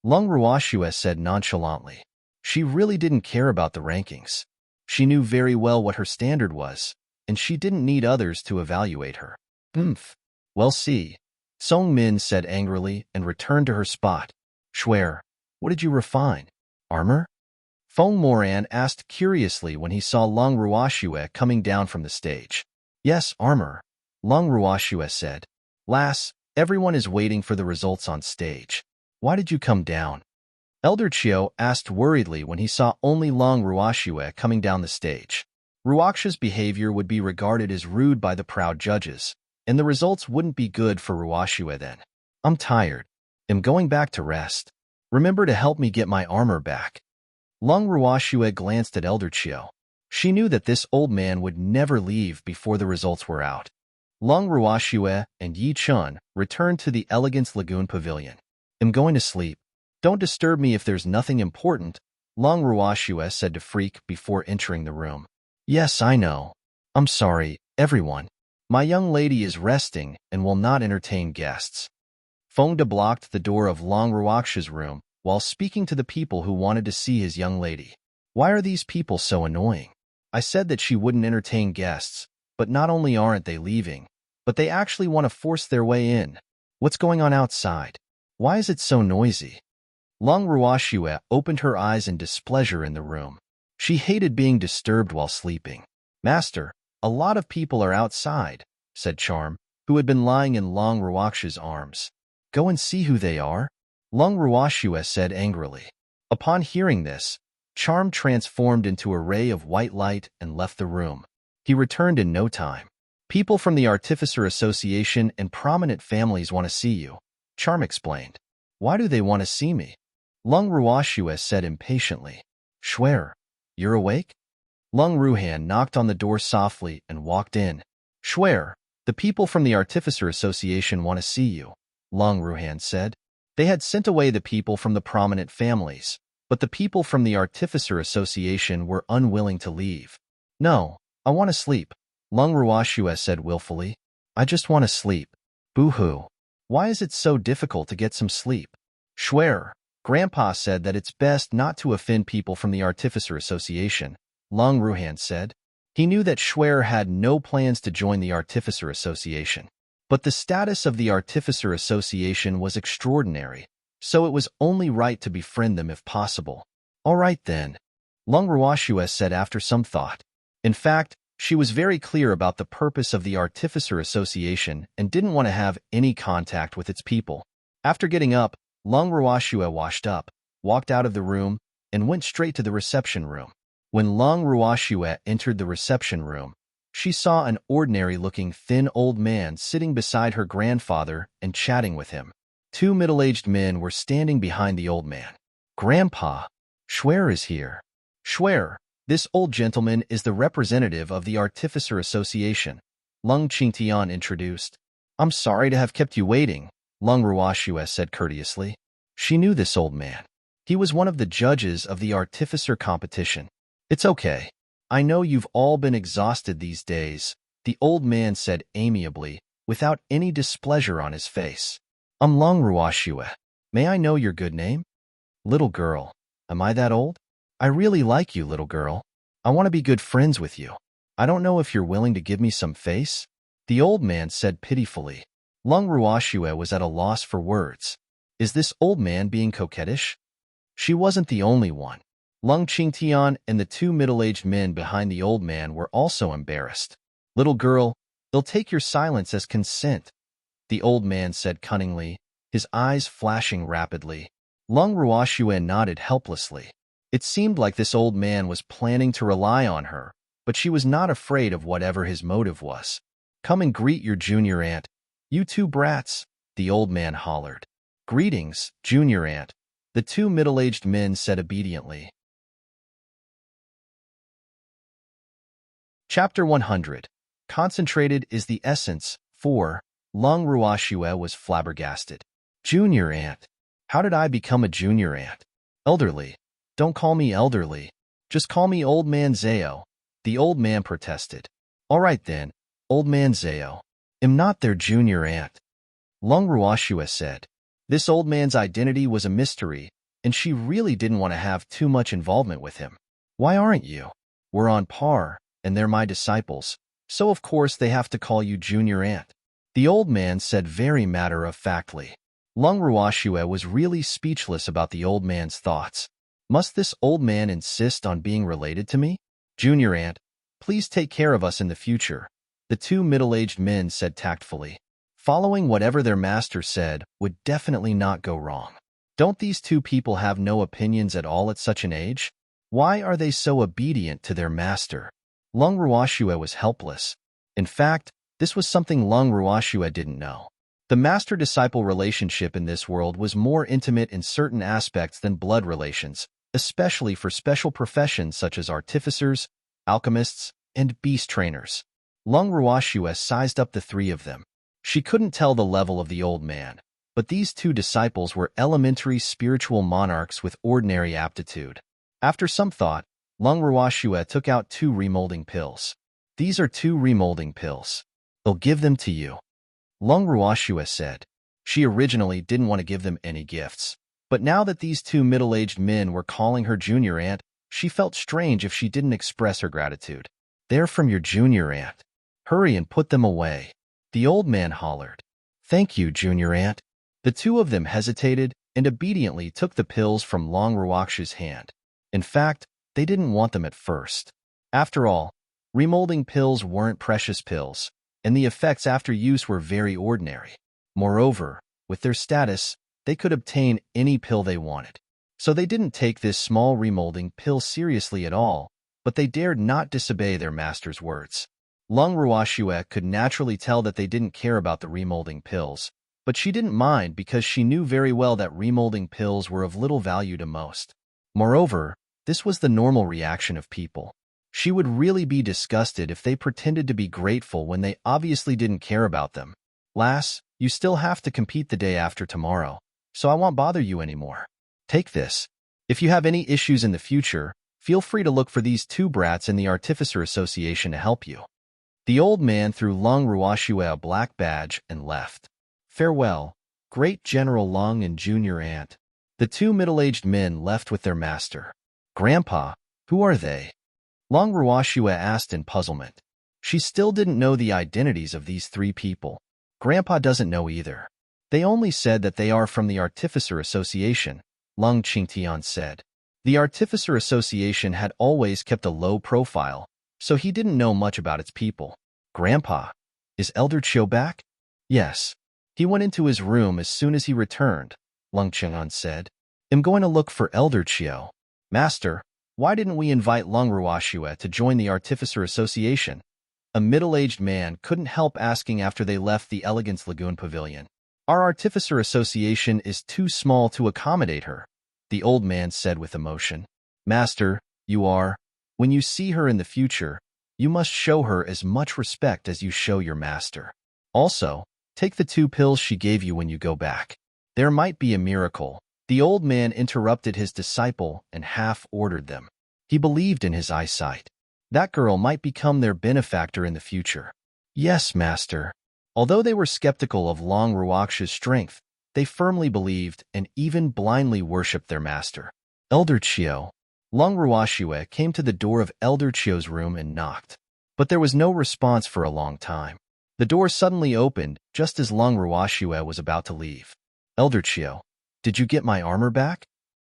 Long Ruoxue said nonchalantly. She really didn't care about the rankings. She knew very well what her standard was, and she didn't need others to evaluate her. Well, see, Song Min said angrily and returned to her spot. Shuer, what did you refine? Armor? Feng Moran asked curiously when he saw Long Ruoxue coming down from the stage. Yes, armor, Long Ruoxue said. Lass, everyone is waiting for the results on stage. Why did you come down? Elder Chiu asked worriedly when he saw only Long Ruoxue coming down the stage. Ruoxue's behavior would be regarded as rude by the proud judges, and the results wouldn't be good for Ruoxue then. I'm tired. I'm going back to rest. Remember to help me get my armor back. Long Ruoxue glanced at Elder Chiu. She knew that this old man would never leave before the results were out. Long Ruoxue and Yi Chun returned to the Elegance Lagoon Pavilion. I'm going to sleep. Don't disturb me if there's nothing important, Long Ruoxue said to Freak before entering the room. Yes, I know. I'm sorry, everyone. My young lady is resting and will not entertain guests. Feng De blocked the door of Long Ruoxue's room while speaking to the people who wanted to see his young lady. Why are these people so annoying? I said that she wouldn't entertain guests, but not only aren't they leaving, but they actually want to force their way in. What's going on outside? Why is it so noisy? Long Ruoxue opened her eyes in displeasure in the room. She hated being disturbed while sleeping. Master, a lot of people are outside, said Charm, who had been lying in Long Ruoxue's arms. Go and see who they are, Long Ruoxue said angrily. Upon hearing this, Charm transformed into a ray of white light and left the room. He returned in no time. People from the Artificer Association and prominent families want to see you, Charm explained. Why do they want to see me? Long Ruoxue said impatiently. Shuer, you're awake? Lung Ruhan knocked on the door softly and walked in. Shuer, the people from the Artificer Association want to see you, Lung Ruhan said. They had sent away the people from the prominent families, but the people from the Artificer Association were unwilling to leave. No, I want to sleep, Lung Ruoxue said willfully. I just want to sleep. Boo-hoo. Why is it so difficult to get some sleep? Shuer, Grandpa said that it's best not to offend people from the Artificer Association, Lung Ruhan said. He knew that Shuer had no plans to join the Artificer Association. But the status of the Artificer Association was extraordinary, so it was only right to befriend them if possible. All right then, Lung Ruoxue said after some thought. In fact, she was very clear about the purpose of the Artificer Association and didn't want to have any contact with its people. After getting up, Lung Ruoxue washed up, walked out of the room, and went straight to the reception room. When Lung Ruoxue entered the reception room, she saw an ordinary-looking thin old man sitting beside her grandfather and chatting with him. Two middle-aged men were standing behind the old man. Grandpa, Schwer is here. Schwer, this old gentleman is the representative of the Artificer Association, Lung Qingtian introduced. I'm sorry to have kept you waiting, Lung Ruoxue said courteously. She knew this old man. He was one of the judges of the Artificer competition. It's okay. I know you've all been exhausted these days, the old man said amiably, without any displeasure on his face. I'm Lung Ruoxue. May I know your good name? Little girl. Am I that old? I really like you, little girl. I want to be good friends with you. I don't know if you're willing to give me some face? The old man said pitifully. Lung Ruoxue was at a loss for words. Is this old man being coquettish? She wasn't the only one. Lung Qingtian and the two middle-aged men behind the old man were also embarrassed. Little girl, they'll take your silence as consent, the old man said cunningly, his eyes flashing rapidly. Lung Ruoxue nodded helplessly. It seemed like this old man was planning to rely on her, but she was not afraid of whatever his motive was. Come and greet your junior aunt. You two brats, the old man hollered. Greetings, junior aunt, the two middle-aged men said obediently. Chapter 100. Concentrated is the essence. 4. Lung Ruoxue was flabbergasted. Junior aunt. How did I become a junior aunt? Elderly. Don't call me elderly. Just call me Old Man Zao, the old man protested. All right then, Old Man Zao. I'm not their junior aunt. Lung Ruoxue said. This old man's identity was a mystery, and she really didn't want to have too much involvement with him. Why aren't you? We're on par, and they're my disciples, so of course they have to call you junior aunt. The old man said very matter-of-factly. Lung Ruoxue was really speechless about the old man's thoughts. Must this old man insist on being related to me? Junior aunt, please take care of us in the future, the two middle-aged men said tactfully. Following whatever their master said would definitely not go wrong. Don't these two people have no opinions at all at such an age? Why are they so obedient to their master? Lung Ruoxue was helpless. In fact, this was something Lung Ruoxue didn't know. The master-disciple relationship in this world was more intimate in certain aspects than blood relations, especially for special professions such as artificers, alchemists, and beast trainers. Lung Ruoxue sized up the three of them. She couldn't tell the level of the old man, but these two disciples were elementary spiritual monarchs with ordinary aptitude. After some thought, Lung Ruoxue took out 2 remolding pills. These are 2 remolding pills. They'll give them to you. Lung Ruoxue said. She originally didn't want to give them any gifts, but now that these 2 middle-aged men were calling her junior aunt, she felt strange if she didn't express her gratitude. They're from your junior aunt. Hurry and put them away. The old man hollered. Thank you, junior aunt. The two of them hesitated and obediently took the pills from Lung Ruoxue's hand. In fact, they didn't want them at first. After all, remolding pills weren't precious pills, and the effects after use were very ordinary. Moreover, with their status, they could obtain any pill they wanted. So they didn't take this small remolding pill seriously at all, but they dared not disobey their master's words. Lung Ruoxue could naturally tell that they didn't care about the remolding pills, but she didn't mind because she knew very well that remolding pills were of little value to most. Moreover, this was the normal reaction of people. She would really be disgusted if they pretended to be grateful when they obviously didn't care about them. Lass, you still have to compete the day after tomorrow, so I won't bother you anymore. Take this. If you have any issues in the future, feel free to look for these 2 brats in the Artificer Association to help you. The old man threw Lung Ruoxue a black badge and left. Farewell, great General Lung and junior aunt. The 2 middle-aged men left with their master. Grandpa, who are they? Lung Ruoxue asked in puzzlement. She still didn't know the identities of these 3 people. Grandpa doesn't know either. They only said that they are from the Artificer Association, Lung Qingtian said. The Artificer Association had always kept a low profile, so he didn't know much about its people. Grandpa, is Elder Chiu back? Yes. He went into his room as soon as he returned, Lung Qingtian said. I'm going to look for Elder Chiu. Master, why didn't we invite Lung Ruoxue to join the Artificer Association? A middle-aged man couldn't help asking after they left the Elegance Lagoon Pavilion. Our Artificer Association is too small to accommodate her, the old man said with emotion. Master, when you see her in the future, you must show her as much respect as you show your master. Also, take the 2 pills she gave you when you go back. There might be a miracle. The old man interrupted his disciple and half-ordered them. He believed in his eyesight. That girl might become their benefactor in the future. Yes, master. Although they were skeptical of Long Ruox's strength, they firmly believed and even blindly worshipped their master. Elder Chiu. Long Ruoxue came to the door of Elder Chiu's room and knocked. But there was no response for a long time. The door suddenly opened just as Long Ruoxue was about to leave. Elder Chiu, did you get my armor back?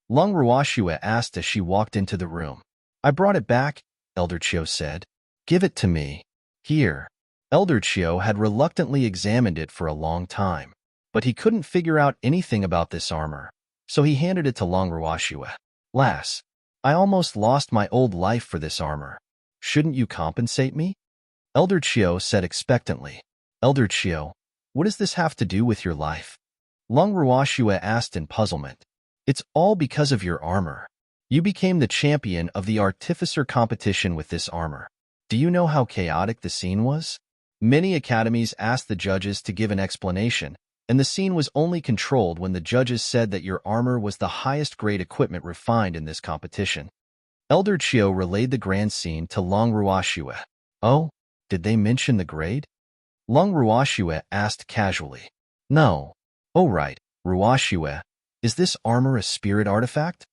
Long Ruoxue asked as she walked into the room. I brought it back, Elder Chiu said. Give it to me. Here. Elder Chiu had reluctantly examined it for a long time, but he couldn't figure out anything about this armor, so he handed it to Long Ruoxue. Lass, I almost lost my old life for this armor. Shouldn't you compensate me? Elder Chiu said expectantly. Elder Chiu, what does this have to do with your life? Long Ruoxue asked in puzzlement. It's all because of your armor. You became the champion of the artificer competition with this armor. Do you know how chaotic the scene was? Many academies asked the judges to give an explanation, and the scene was only controlled when the judges said that your armor was the highest grade equipment refined in this competition. Elder Chiu relayed the grand scene to Long Ruoxue. Oh, did they mention the grade? Long Ruoxue asked casually. No. Oh right, Ruoxue, is this armor a spirit artifact?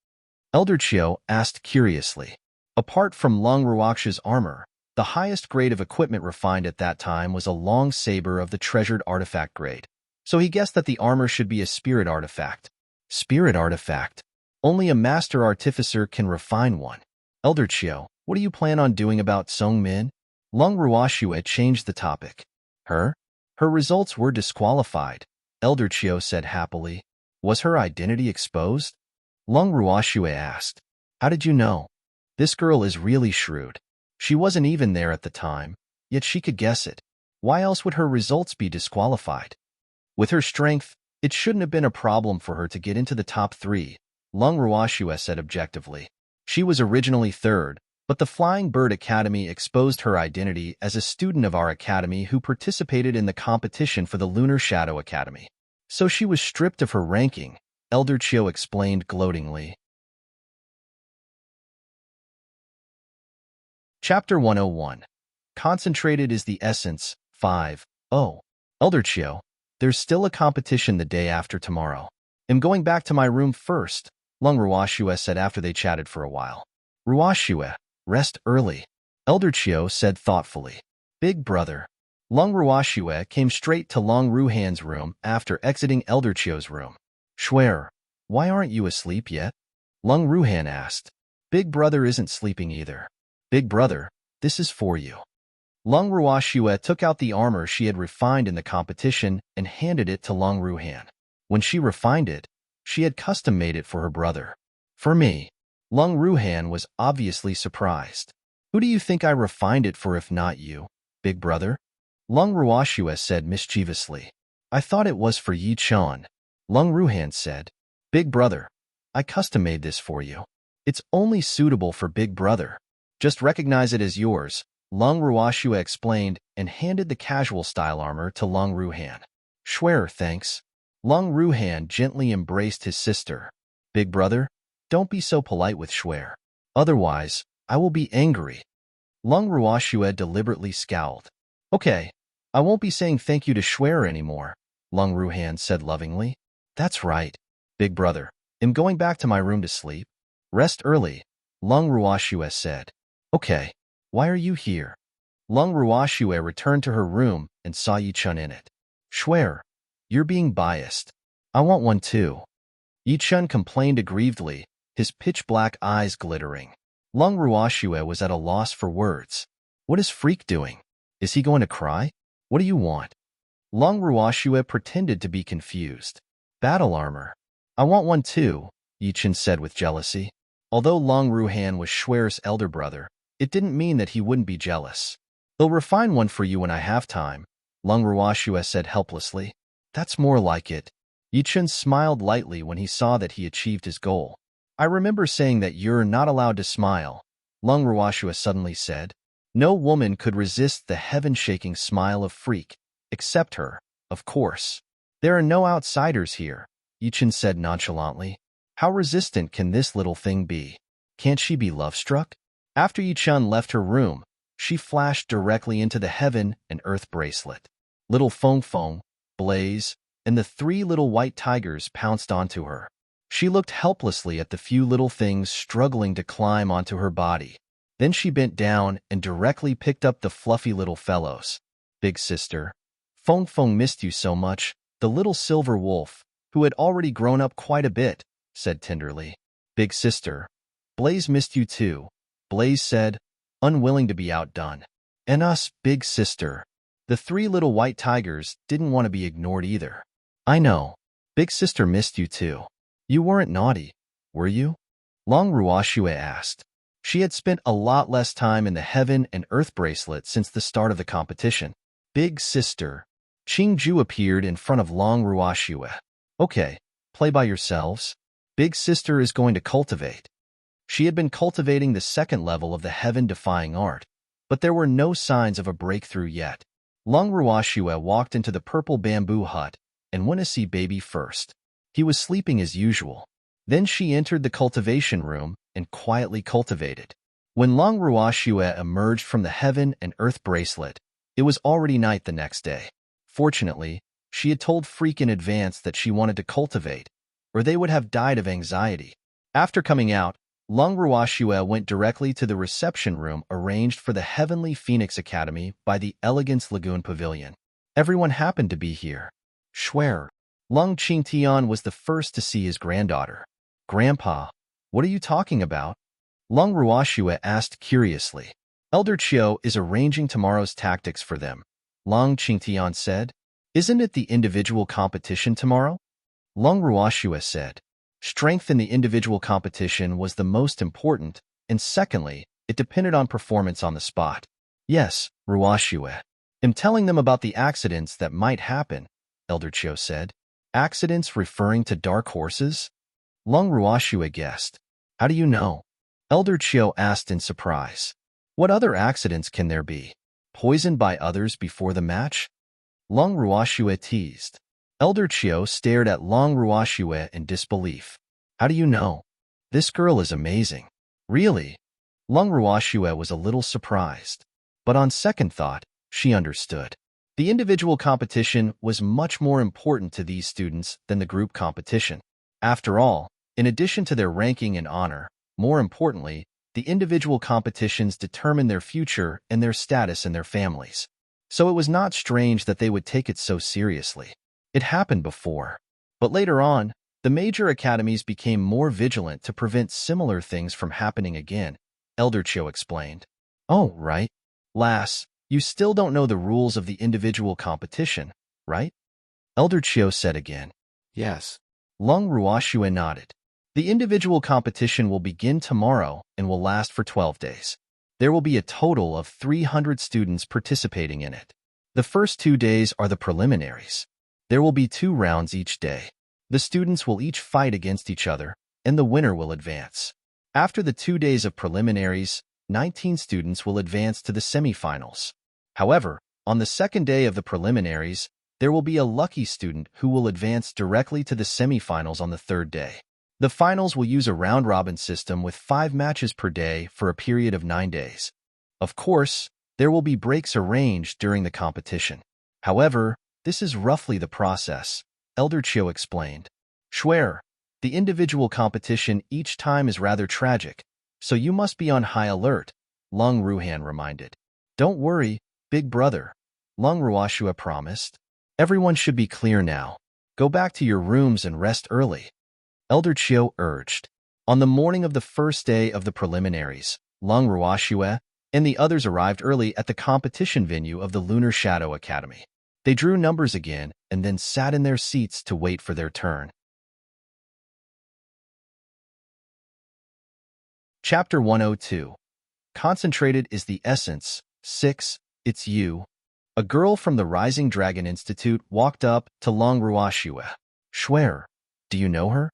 Elder Chiu asked curiously. Apart from Long Ruox's armor, the highest grade of equipment refined at that time was a long saber of the treasured artifact grade. So he guessed that the armor should be a spirit artifact. Spirit artifact? Only a master artificer can refine one. Elder Chiu, what do you plan on doing about Song Min? Long Ruoxue changed the topic. Her results were disqualified, Elder Chiu said happily. Was her identity exposed? Long Ruoxue asked. How did you know? This girl is really shrewd. She wasn't even there at the time, yet she could guess it. Why else would her results be disqualified? With her strength, it shouldn't have been a problem for her to get into the top 3, Long Ruoxue said objectively. She was originally 3rd, but the Flying Bird Academy exposed her identity as a student of our academy who participated in the competition for the Lunar Shadow Academy. So she was stripped of her ranking, Elder Chiu explained gloatingly. Chapter 101. Concentrated is the essence. 5. Oh. Elder Chiu, there's still a competition the day after tomorrow. I'm going back to my room first, Long Ruoxue said after they chatted for a while. Ruoxue, rest early, Elder Chiu said thoughtfully. Big brother. Long Ruoxue came straight to Long Ruhan's room after exiting Elder Chiu's room. Schwer, why aren't you asleep yet? Long Ruhan asked. Big brother isn't sleeping either. Big brother, this is for you. Long Ruoxue took out the armor she had refined in the competition and handed it to Long Ruhan. When she refined it, she had custom-made it for her brother. For me. Long Ruhan was obviously surprised. Who do you think I refined it for if not you, big brother? Long Ruoxue said mischievously. I thought it was for Yi Chan. Long Ruhan said. Big brother, I custom-made this for you. It's only suitable for big brother. Just recognize it as yours, Long Ruoxue explained and handed the casual-style armor to Long Ruhan. Schwer, thanks. Long Ruhan gently embraced his sister. Big brother, don't be so polite with Schwer. Otherwise, I will be angry. Long Ruoxue deliberately scowled. Okay, I won't be saying thank you to Schwer anymore, Long Ruhan said lovingly. That's right, big brother. I'm going back to my room to sleep. Rest early, Long Ruoxue said. Okay, why are you here? Long Ruoxue returned to her room and saw Yi Chun in it. Schwer, you're being biased. I want one too. Yi Chun complained aggrievedly, his pitch-black eyes glittering. Long Ruoxue was at a loss for words. What is Freak doing? Is he going to cry? What do you want? Long Ruoxue pretended to be confused. Battle armor. I want one too, Yi Chun said with jealousy. Although Long Ruhan was Schwer's elder brother, it didn't mean that he wouldn't be jealous. They'll refine one for you when I have time, Long Ruoxue said helplessly. That's more like it. Yi Chun smiled lightly when he saw that he achieved his goal. I remember saying that you're not allowed to smile, Long Ruashua suddenly said. No woman could resist the heaven-shaking smile of Freak, except her, of course. There are no outsiders here, Yichin said nonchalantly. How resistant can this little thing be? Can't she be love-struck? After Yichin left her room, she flashed directly into the heaven and earth bracelet. Little Feng Feng, Blaze, and the 3 little white tigers pounced onto her. She looked helplessly at the few little things struggling to climb onto her body. Then she bent down and directly picked up the fluffy little fellows. Big sister, Feng Feng missed you so much, the little silver wolf, who had already grown up quite a bit, said tenderly. Big sister, Blaze missed you too, Blaze said, unwilling to be outdone. And us, big sister. The 3 little white tigers didn't want to be ignored either. I know. Big sister missed you too. You weren't naughty, were you? Long Ruashue asked. She had spent a lot less time in the heaven and earth bracelet since the start of the competition. Big sister. Qingju appeared in front of Long Ruashue. Okay, play by yourselves. Big sister is going to cultivate. She had been cultivating the 2nd level of the heaven-defying art, but there were no signs of a breakthrough yet. Long Ruashue walked into the purple bamboo hut and went to see baby first. He was sleeping as usual. Then she entered the cultivation room and quietly cultivated. When Long Ruashue emerged from the heaven and earth bracelet, it was already night the next day. Fortunately, she had told Freak in advance that she wanted to cultivate, or they would have died of anxiety. After coming out, Long Ruashue went directly to the reception room arranged for the Heavenly Phoenix Academy by the Elegance Lagoon Pavilion. Everyone happened to be here. Schwer. Long Qingtian was the first to see his granddaughter. Grandpa, what are you talking about? Long Ruashue asked curiously. Elder Qiu is arranging tomorrow's tactics for them, Long Qingtian said. Isn't it the individual competition tomorrow? Long Ruashue said. Strength in the individual competition was the most important, and secondly, it depended on performance on the spot. Yes, Ruashue. I'm telling them about the accidents that might happen, Elder Qiu said. Accidents referring to dark horses? Long Ruashue guessed. How do you know? Elder Qiu asked in surprise. What other accidents can there be? Poisoned by others before the match? Long Ruashue teased. Elder Qiu stared at Long Ruashue in disbelief. How do you know? This girl is amazing. Really? Long Ruashue was a little surprised. But on second thought, she understood. The individual competition was much more important to these students than the group competition. After all, in addition to their ranking and honor, more importantly, the individual competitions determine their future and their status in their families. So it was not strange that they would take it so seriously. It happened before. But later on, the major academies became more vigilant to prevent similar things from happening again, Elder Qiu explained. Oh, right. Lass, you still don't know the rules of the individual competition, right? Elder Qiu said again. Yes. Long Ruashue nodded. The individual competition will begin tomorrow and will last for 12 days. There will be a total of 300 students participating in it. The first 2 days are the preliminaries. There will be 2 rounds each day. The students will each fight against each other, and the winner will advance. After the 2 days of preliminaries, 19 students will advance to the semifinals. However, on the 2nd day of the preliminaries, there will be a lucky student who will advance directly to the semifinals on the 3rd day. The finals will use a round-robin system with 5 matches per day for a period of 9 days. Of course, there will be breaks arranged during the competition. However, this is roughly the process, Elder Qiu explained. Schwer, the individual competition each time is rather tragic, so you must be on high alert, Long Ruhan reminded. Don't worry, big brother, Long Ruashue promised. Everyone should be clear now. Go back to your rooms and rest early. Elder Qiu urged. On the morning of the first day of the preliminaries, Long Ruashue and the others arrived early at the competition venue of the Lunar Shadow Academy. They drew numbers again and then sat in their seats to wait for their turn. Chapter 102. Concentrated is the essence. 6. It's you. A girl from the Rising Dragon Institute walked up to Long Ruashue. Schwer, do you know her?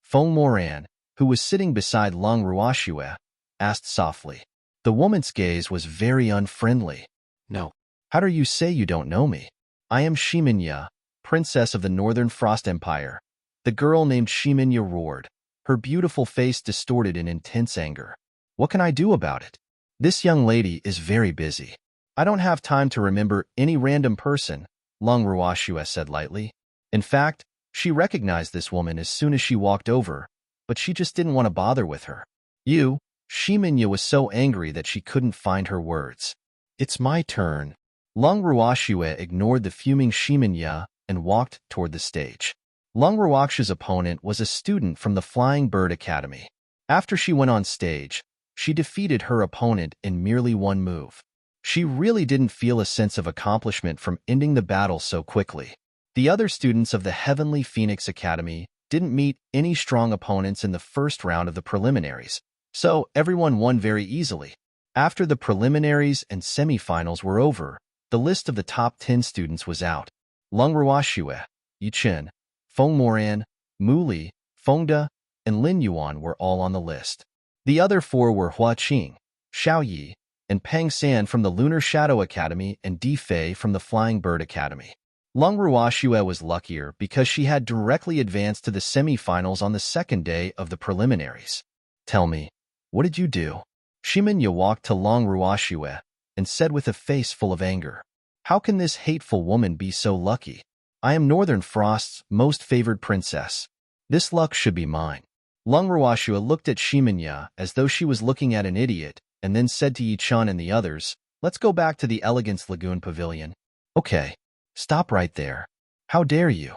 Feng Moran, who was sitting beside Long Ruoxue, asked softly. The woman's gaze was very unfriendly. No. How dare you say you don't know me? I am Shiminya, princess of the Northern Frost Empire. The girl named Shiminya roared, her beautiful face distorted in intense anger. What can I do about it? This young lady is very busy. I don't have time to remember any random person, Long Ruoxue said lightly. In fact, she recognized this woman as soon as she walked over, but she just didn't want to bother with her. Shiminya was so angry that she couldn't find her words. It's my turn. Long Ruoxue ignored the fuming Shiminya and walked toward the stage. Long Ruoxue's opponent was a student from the Flying Bird Academy. After she went on stage, she defeated her opponent in merely one move. She really didn't feel a sense of accomplishment from ending the battle so quickly. The other students of the Heavenly Phoenix Academy didn't meet any strong opponents in the first round of the preliminaries, so everyone won very easily. After the preliminaries and semifinals were over, the list of the top 10 students was out. Long Ruoxue, Yichen, Feng Moran, Mu Li, Feng De, and Lin Yuan were all on the list. The other four were Hua Qing, Xiao Yi, and Peng San from the Lunar Shadow Academy and Di Fei from the Flying Bird Academy. Long Ruoxue was luckier because she had directly advanced to the semifinals on the second day of the preliminaries. Tell me, what did you do? Shiminya walked to Long Ruoxue and said with a face full of anger, How can this hateful woman be so lucky? I am Northern Frost's most favored princess. This luck should be mine. Long Ruoxue looked at Shiminya as though she was looking at an idiot and then said to Yichun and the others, Let's go back to the Elegance Lagoon Pavilion. Okay, stop right there. How dare you?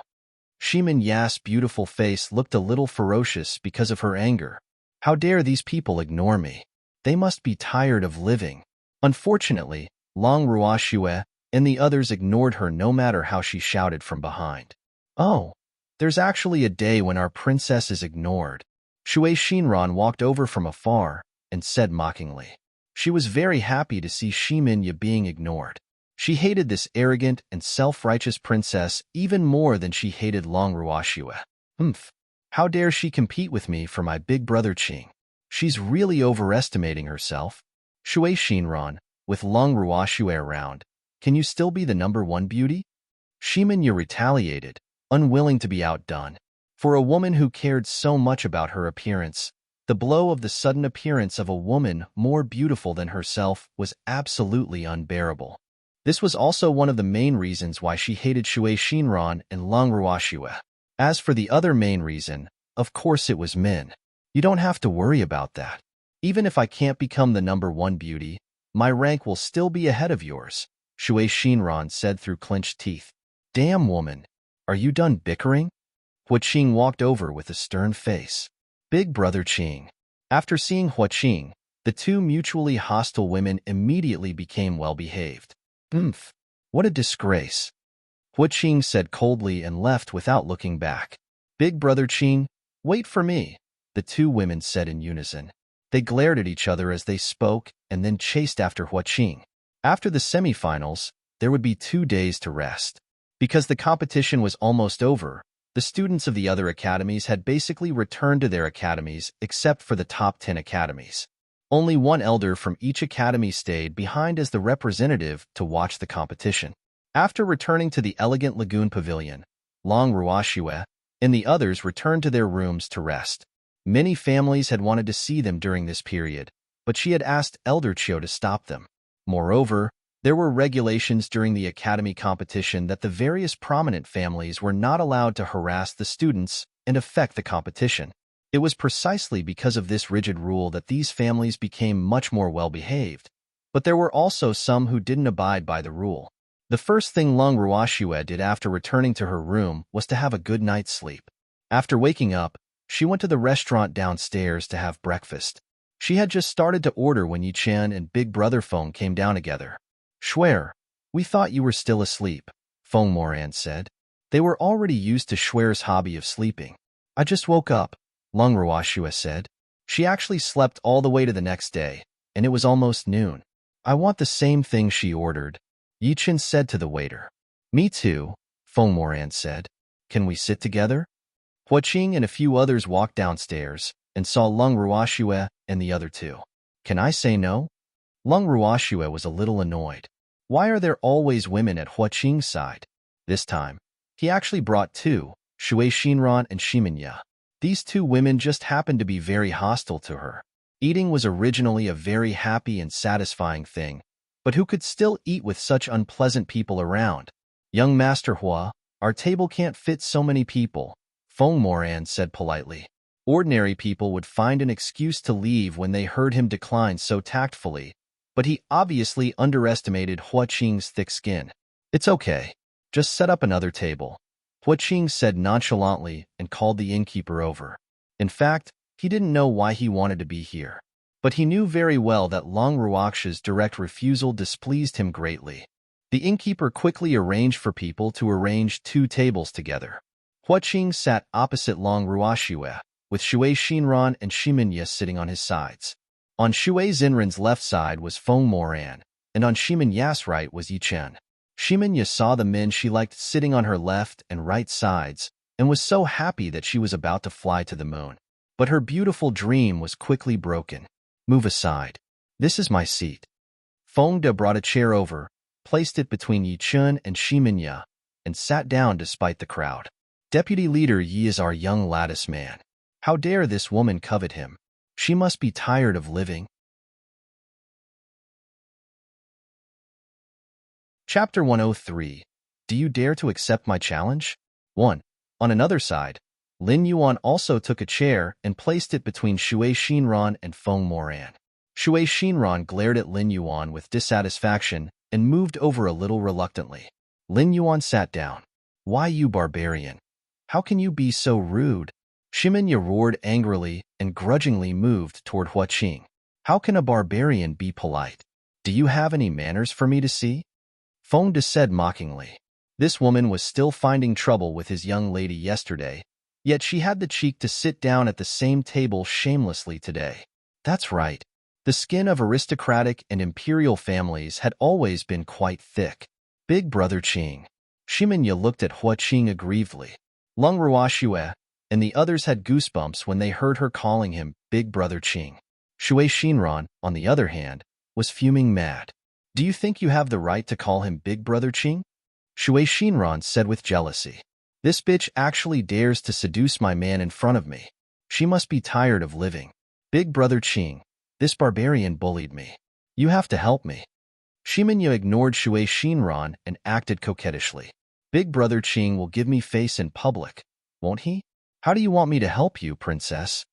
Shiminya's beautiful face looked a little ferocious because of her anger. How dare these people ignore me? They must be tired of living. Unfortunately, Long Ruoxue and the others ignored her no matter how she shouted from behind. Oh, there's actually a day when our princess is ignored. Shui Shinran walked over from afar and said mockingly. She was very happy to see Shiminya being ignored. She hated this arrogant and self-righteous princess even more than she hated Long Ruoxue. How dare she compete with me for my big brother Qing? She's really overestimating herself. Shui Shinran, with Long Ruoxue around, can you still be the #1 beauty? Shiminya retaliated, unwilling to be outdone. For a woman who cared so much about her appearance, the blow of the sudden appearance of a woman more beautiful than herself was absolutely unbearable. This was also one of the main reasons why she hated Shui Shinran and Long Ruoxue. As for the other main reason, of course it was men. You don't have to worry about that. Even if I can't become the #1 beauty, my rank will still be ahead of yours, Shui Shinran said through clenched teeth. Damn woman, are you done bickering? Hua Qing walked over with a stern face. Big brother Qing. After seeing Hua Qing, the two mutually hostile women immediately became well-behaved. What a disgrace. Hua Qing said coldly and left without looking back. Big brother Qing, wait for me, the two women said in unison. They glared at each other as they spoke and then chased after Hua Qing. After the semifinals, there would be 2 days to rest. Because the competition was almost over, the students of the other academies had basically returned to their academies except for the top 10 academies. Only one elder from each academy stayed behind as the representative to watch the competition. After returning to the Elegant Lagoon Pavilion, Long Ruoxue and the others returned to their rooms to rest. Many families had wanted to see them during this period, but she had asked Elder Chiu to stop them. Moreover, there were regulations during the academy competition that the various prominent families were not allowed to harass the students and affect the competition. It was precisely because of this rigid rule that these families became much more well-behaved, but there were also some who didn't abide by the rule. The first thing Long Ruoxue did after returning to her room was to have a good night's sleep. After waking up, she went to the restaurant downstairs to have breakfast. She had just started to order when Yichen and Big Brother Feng came down together. Schwer, we thought you were still asleep, Feng Moran said. They were already used to Schwer's hobby of sleeping. I just woke up, Long Ruoxue said. She actually slept all the way to the next day, and it was almost noon. I want the same thing she ordered, Yichen said to the waiter. Me too, Feng Moran said. Can we sit together? Hua Qing and a few others walked downstairs, and saw Lung Ruoxue and the other two. Can I say no? Lung Ruoxue was a little annoyed. Why are there always women at Hua Qing's side? This time, he actually brought two, Shui Xinran and Ximinya. These two women just happened to be very hostile to her. Eating was originally a very happy and satisfying thing, but who could still eat with such unpleasant people around? Young Master Hua, our table can't fit so many people, Feng Moran said politely. Ordinary people would find an excuse to leave when they heard him decline so tactfully, but he obviously underestimated Hua Qing's thick skin. It's okay. Just set up another table, Hua Qing said nonchalantly and called the innkeeper over. In fact, he didn't know why he wanted to be here, but he knew very well that Long Ruoxue's direct refusal displeased him greatly. The innkeeper quickly arranged for people to arrange two tables together. Hua Qing sat opposite Long Ruoxue, with Shui Xinran and Ximinya sitting on his sides. On Shui Xinran's left side was Feng Moran, and on Ximinya's right was Yi Chen. Ximinya saw the men she liked sitting on her left and right sides, and was so happy that she was about to fly to the moon. But her beautiful dream was quickly broken. Move aside. This is my seat. Feng De brought a chair over, placed it between Yi Chen and Ximinya, and sat down despite the crowd. Deputy Leader Yi is our young lattice man. How dare this woman covet him? She must be tired of living. Chapter 103. Do you dare to accept my challenge? 1. On another side, Lin Yuan also took a chair and placed it between Shui Xinran and Feng Moran. Shui Xinran glared at Lin Yuan with dissatisfaction and moved over a little reluctantly. Lin Yuan sat down. Why, you barbarian? How can you be so rude? Ximinya roared angrily and grudgingly moved toward Hua Qing. How can a barbarian be polite? Do you have any manners for me to see? Feng De said mockingly. This woman was still finding trouble with his young lady yesterday, yet she had the cheek to sit down at the same table shamelessly today. That's right. The skin of aristocratic and imperial families had always been quite thick. Big Brother Qing. Ximinya looked at Hua Qing aggrievedly. Lung Ruoxue and the others had goosebumps when they heard her calling him Big Brother Qing. Shui Xinran, on the other hand, was fuming mad. Do you think you have the right to call him Big Brother Qing? Shui Xinran said with jealousy. This bitch actually dares to seduce my man in front of me. She must be tired of living. Big Brother Qing, this barbarian bullied me. You have to help me. Ximinya ignored Shui Xinran and acted coquettishly. Big Brother Qing will give me face in public, won't he? How do you want me to help you, princess?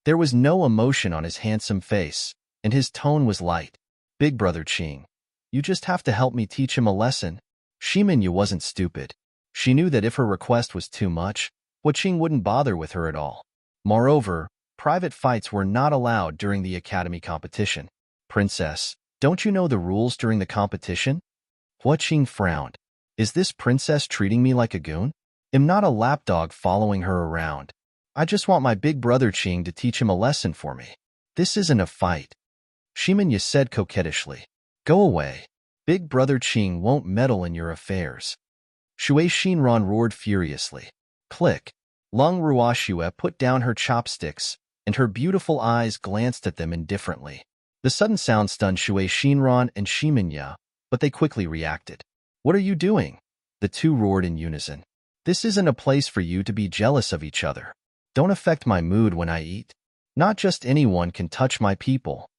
There was no emotion on his handsome face, and his tone was light. Big Brother Qing, you just have to help me teach him a lesson. Ximinya wasn't stupid. She knew that if her request was too much, Hua Qing wouldn't bother with her at all. Moreover, private fights were not allowed during the academy competition. Princess, don't you know the rules during the competition? Hua Qing frowned. Is this princess treating me like a goon? I'm not a lapdog following her around. I just want my big brother Qing to teach him a lesson for me. This isn't a fight. Ximinya said coquettishly. Go away. Big Brother Qing won't meddle in your affairs. Shui Xinran roared furiously. Click. Lung Ruoxue put down her chopsticks, and her beautiful eyes glanced at them indifferently. The sudden sound stunned Shui Xinran and Ximinya, but they quickly reacted. What are you doing? The two roared in unison. This isn't a place for you to be jealous of each other. Don't affect my mood when I eat. Not just anyone can touch my people.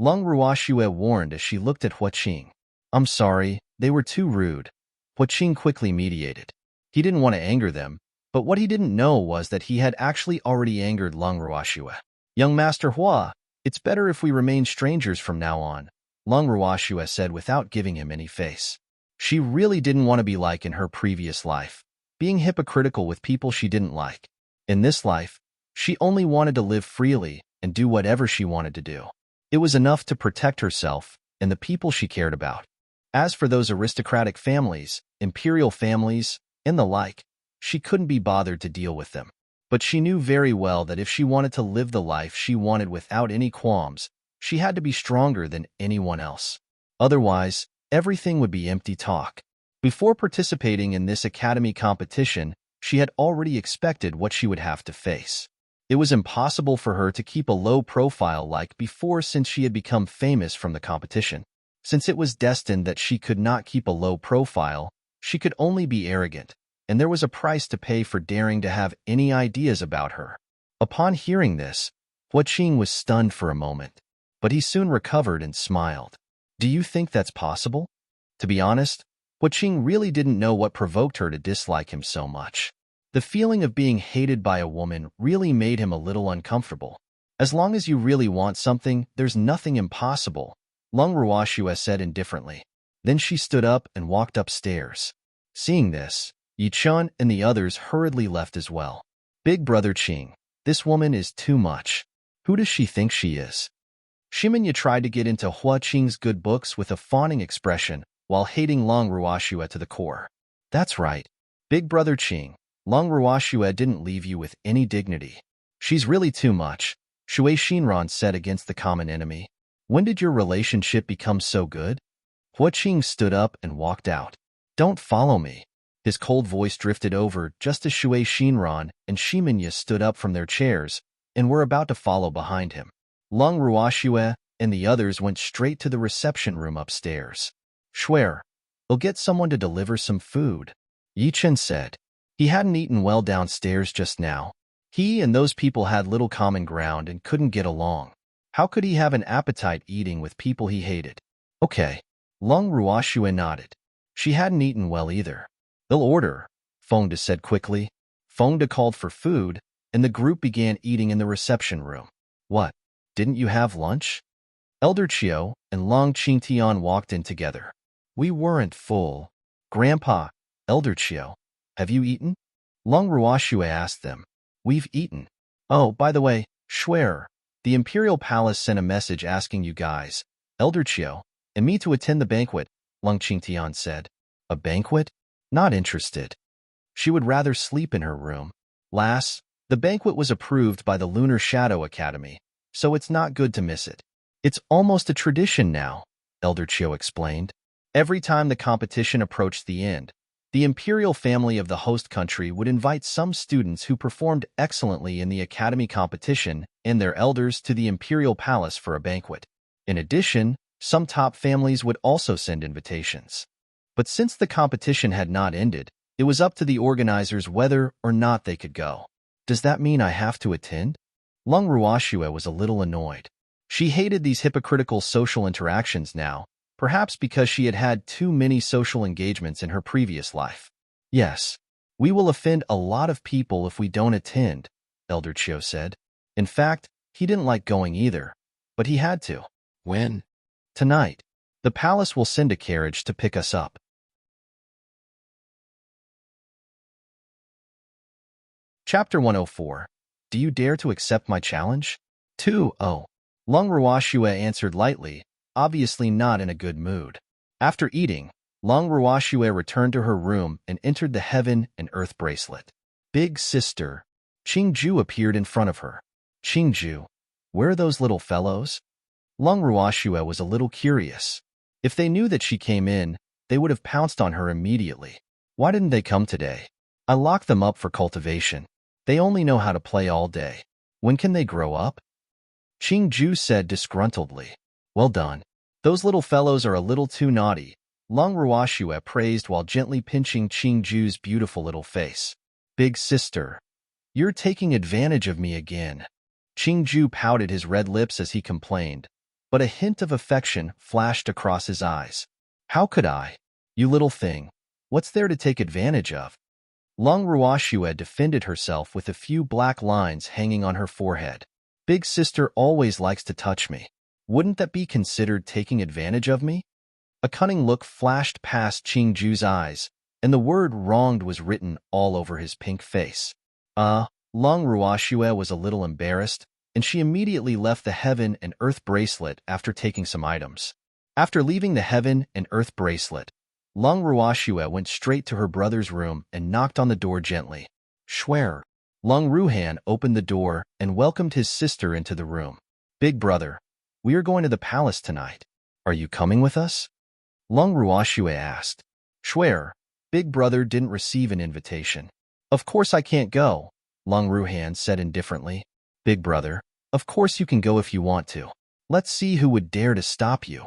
Lung Ruoxue warned as she looked at Hua Qing. I'm sorry, they were too rude. Hua Qing quickly mediated. He didn't want to anger them, but what he didn't know was that he had actually already angered Lung Ruoxue. Young Master Hua, it's better if we remain strangers from now on, Lung Ruoxue said without giving him any face. She really didn't want to be like in her previous life, being hypocritical with people she didn't like. In this life, she only wanted to live freely and do whatever she wanted to do. It was enough to protect herself and the people she cared about. As for those aristocratic families, imperial families, and the like, she couldn't be bothered to deal with them. But she knew very well that if she wanted to live the life she wanted without any qualms, she had to be stronger than anyone else. Otherwise, everything would be empty talk. Before participating in this academy competition, she had already expected what she would have to face. It was impossible for her to keep a low profile like before since she had become famous from the competition. Since it was destined that she could not keep a low profile, she could only be arrogant, and there was a price to pay for daring to have any ideas about her. Upon hearing this, Hua Qing was stunned for a moment, but he soon recovered and smiled. Do you think that's possible? To be honest, Hua Qing really didn't know what provoked her to dislike him so much. The feeling of being hated by a woman really made him a little uncomfortable. As long as you really want something, there's nothing impossible, Lung Ruoxue said indifferently. Then she stood up and walked upstairs. Seeing this, Yi Chun and the others hurriedly left as well. Big brother Qing, this woman is too much. Who does she think she is? Shimenya tried to get into Hua Qing's good books with a fawning expression while hating Long Ruoxue to the core. That's right. Big brother Qing, Long Ruoxue didn't leave you with any dignity. She's really too much, Shui Shinran said against the common enemy. When did your relationship become so good? Hua Qing stood up and walked out. Don't follow me. His cold voice drifted over just as Shui Shinran and Shimenya stood up from their chairs and were about to follow behind him. Long Ruoxue and the others went straight to the reception room upstairs. Shuer, we'll get someone to deliver some food, Yi Chen said. He hadn't eaten well downstairs just now. He and those people had little common ground and couldn't get along. How could he have an appetite eating with people he hated? Okay. Long Ruoxue nodded. She hadn't eaten well either. They'll order, Feng De said quickly. Feng De called for food, and the group began eating in the reception room. What? Didn't you have lunch? Elder Chiu and Long Qingtian walked in together. We weren't full. Grandpa, Elder Chiu, have you eaten? Long Ruoxue asked them. We've eaten. Oh, by the way, Shuer, the Imperial Palace sent a message asking you guys, Elder Chiu, and me to attend the banquet, Long Qingtian said. A banquet? Not interested. She would rather sleep in her room. Lass, the banquet was approved by the Lunar Shadow Academy, so it's not good to miss it. It's almost a tradition now, Elder Chiu explained. Every time the competition approached the end, the imperial family of the host country would invite some students who performed excellently in the academy competition and their elders to the imperial palace for a banquet. In addition, some top families would also send invitations. But since the competition had not ended, it was up to the organizers whether or not they could go. Does that mean I have to attend? Lung Ruoxue was a little annoyed. She hated these hypocritical social interactions now, perhaps because she had had too many social engagements in her previous life. Yes, we will offend a lot of people if we don't attend, Elder Chiu said. In fact, he didn't like going either, but he had to. When? Tonight. The palace will send a carriage to pick us up. Chapter 104. Do you dare to accept my challenge? 2-0. Lung Ruoxue answered lightly, obviously not in a good mood. After eating, Lung Ruoxue returned to her room and entered the Heaven and Earth bracelet. Big sister. Qingju appeared in front of her. Qingju, where are those little fellows? Lung Ruoxue was a little curious. If they knew that she came in, they would have pounced on her immediately. Why didn't they come today? I locked them up for cultivation. They only know how to play all day. When can they grow up? Qingju said disgruntledly. Well done. Those little fellows are a little too naughty, Lung Ruoxue praised while gently pinching Qingju's beautiful little face. Big sister, you're taking advantage of me again. Qingju pouted his red lips as he complained, but a hint of affection flashed across his eyes. How could I? You little thing. What's there to take advantage of? Lung Ruoxue defended herself with a few black lines hanging on her forehead. Big sister always likes to touch me. Wouldn't that be considered taking advantage of me? A cunning look flashed past Qingju's eyes, and the word wronged was written all over his pink face. Lung Ruoxue was a little embarrassed, and she immediately left the Heaven and Earth bracelet after taking some items. After leaving the Heaven and Earth bracelet, Lung Ruoxue went straight to her brother's room and knocked on the door gently. Shuer. Lung Ruhan opened the door and welcomed his sister into the room. Big brother, we are going to the palace tonight. Are you coming with us? Lung Ruoxue asked. Shuer. Big brother didn't receive an invitation. Of course I can't go, Lung Ruhan said indifferently. Big brother, of course you can go if you want to. Let's see who would dare to stop you.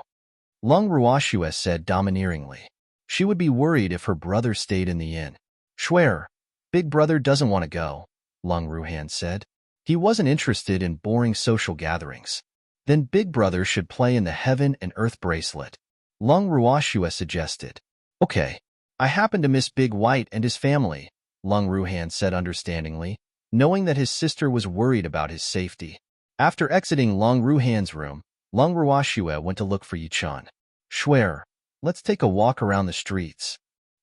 Lung Ruoxue said domineeringly. She would be worried if her brother stayed in the inn. Swear, Big brother doesn't want to go, Lung Ruhan said. He wasn't interested in boring social gatherings. Then Big brother should play in the heaven and earth bracelet. Lung Ruoxue suggested. Okay, I happen to miss Big White and his family, Lung Ruhan said understandingly, knowing that his sister was worried about his safety. After exiting Lung Ruhan's room, Lung Ruoxue went to look for Yichun. Swear, let's take a walk around the streets,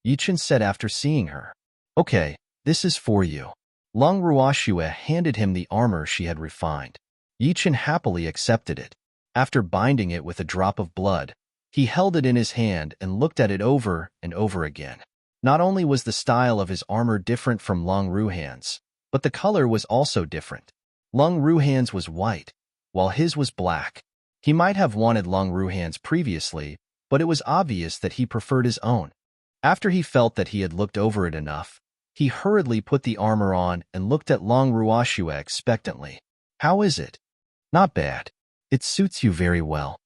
Yichun said after seeing her. Okay, this is for you. Lung Ruoxue handed him the armor she had refined. Yichun happily accepted it. After binding it with a drop of blood, he held it in his hand and looked at it over and over again. Not only was the style of his armor different from Lung Ruhan's, but the color was also different. Lung Ruhan's was white, while his was black. He might have wanted Lung Ruhan's previously, but it was obvious that he preferred his own. After he felt that he had looked over it enough, he hurriedly put the armor on and looked at Lung Ruoxue expectantly. How is it? Not bad. It suits you very well.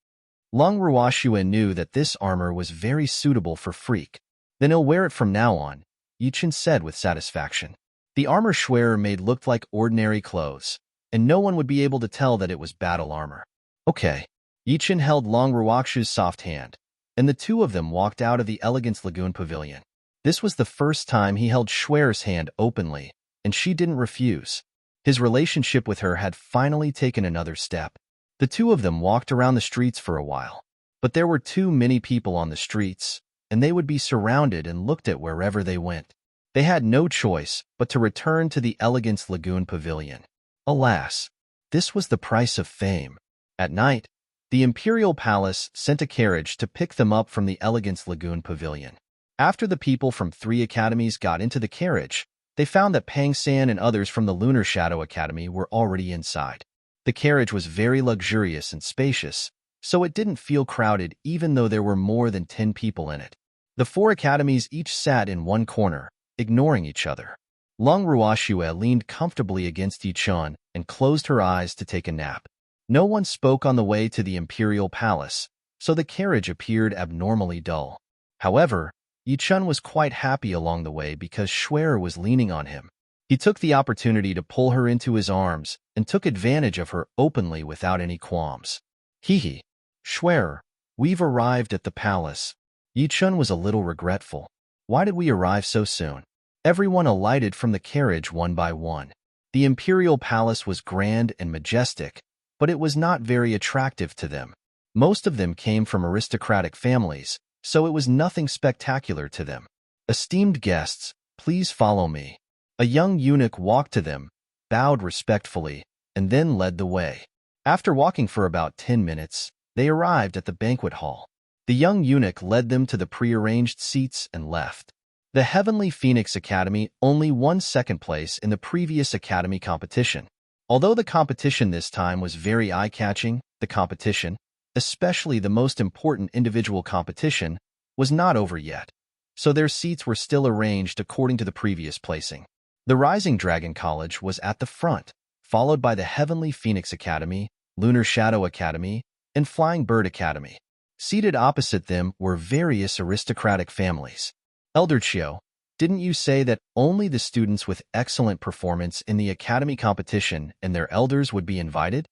Lung Ruoxue knew that this armor was very suitable for Freak. Then he'll wear it from now on, Yichun said with satisfaction. The armor Schwerer made looked like ordinary clothes, and no one would be able to tell that it was battle armor. Okay. Yichun held Lung Ruoxue's soft hand, and the two of them walked out of the Elegance Lagoon Pavilion. This was the first time he held Schwerer's hand openly, and she didn't refuse. His relationship with her had finally taken another step. The two of them walked around the streets for a while, but there were too many people on the streets, and they would be surrounded and looked at wherever they went. They had no choice but to return to the Elegance Lagoon Pavilion. Alas, this was the price of fame. At night, the Imperial Palace sent a carriage to pick them up from the Elegance Lagoon Pavilion. After the people from 3 academies got into the carriage, they found that Pang San and others from the Lunar Shadow Academy were already inside. The carriage was very luxurious and spacious, so it didn't feel crowded even though there were more than 10 people in it. The 4 academies each sat in one corner, ignoring each other. Lung Ruoxue leaned comfortably against Yichun and closed her eyes to take a nap. No one spoke on the way to the Imperial Palace, so the carriage appeared abnormally dull. However, Yichun was quite happy along the way because Schwerer was leaning on him. He took the opportunity to pull her into his arms and took advantage of her openly without any qualms. Hee. Schwerer, we've arrived at the palace. Yichun was a little regretful. Why did we arrive so soon? Everyone alighted from the carriage one by one. The Imperial Palace was grand and majestic, but it was not very attractive to them. Most of them came from aristocratic families, so it was nothing spectacular to them. Esteemed guests, please follow me. A young eunuch walked to them, bowed respectfully, and then led the way. After walking for about 10 minutes, they arrived at the banquet hall. The young eunuch led them to the prearranged seats and left. The Heavenly Phoenix Academy only won second place in the previous academy competition. Although the competition this time was very eye-catching, the competition, especially the most important individual competition, was not over yet, so their seats were still arranged according to the previous placing. The Rising Dragon College was at the front, followed by the Heavenly Phoenix Academy, Lunar Shadow Academy, and Flying Bird Academy. Seated opposite them were various aristocratic families. Elder Chio, didn't you say that only the students with excellent performance in the academy competition and their elders would be invited?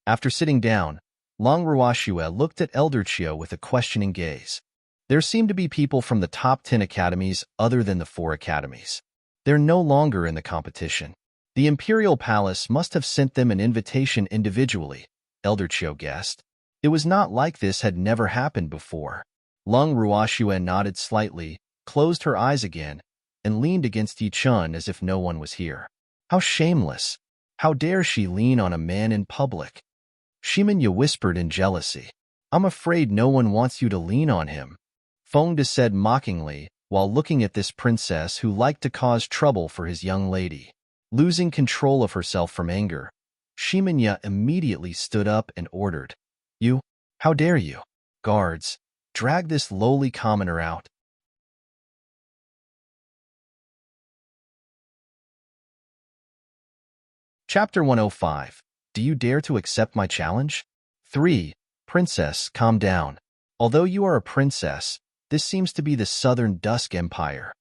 After sitting down, Lung Ruoxue looked at Elder Chio with a questioning gaze. There seemed to be people from the top 10 academies other than the 4 academies. They're no longer in the competition. The Imperial Palace must have sent them an invitation individually, Elder Chio guessed. It was not like this had never happened before. Lung Ruoxue nodded slightly, closed her eyes again, and leaned against Yichun as if no one was here. How shameless! How dare she lean on a man in public? Shimanya whispered in jealousy. I'm afraid no one wants you to lean on him, Fengde said mockingly, while looking at this princess who liked to cause trouble for his young lady. Losing control of herself from anger, Shimanya immediately stood up and ordered, You, how dare you? Guards, drag this lowly commoner out. Chapter 105. Do you dare to accept my challenge? 3. Princess, calm down. Although you are a princess, this seems to be the Southern Dusk Empire.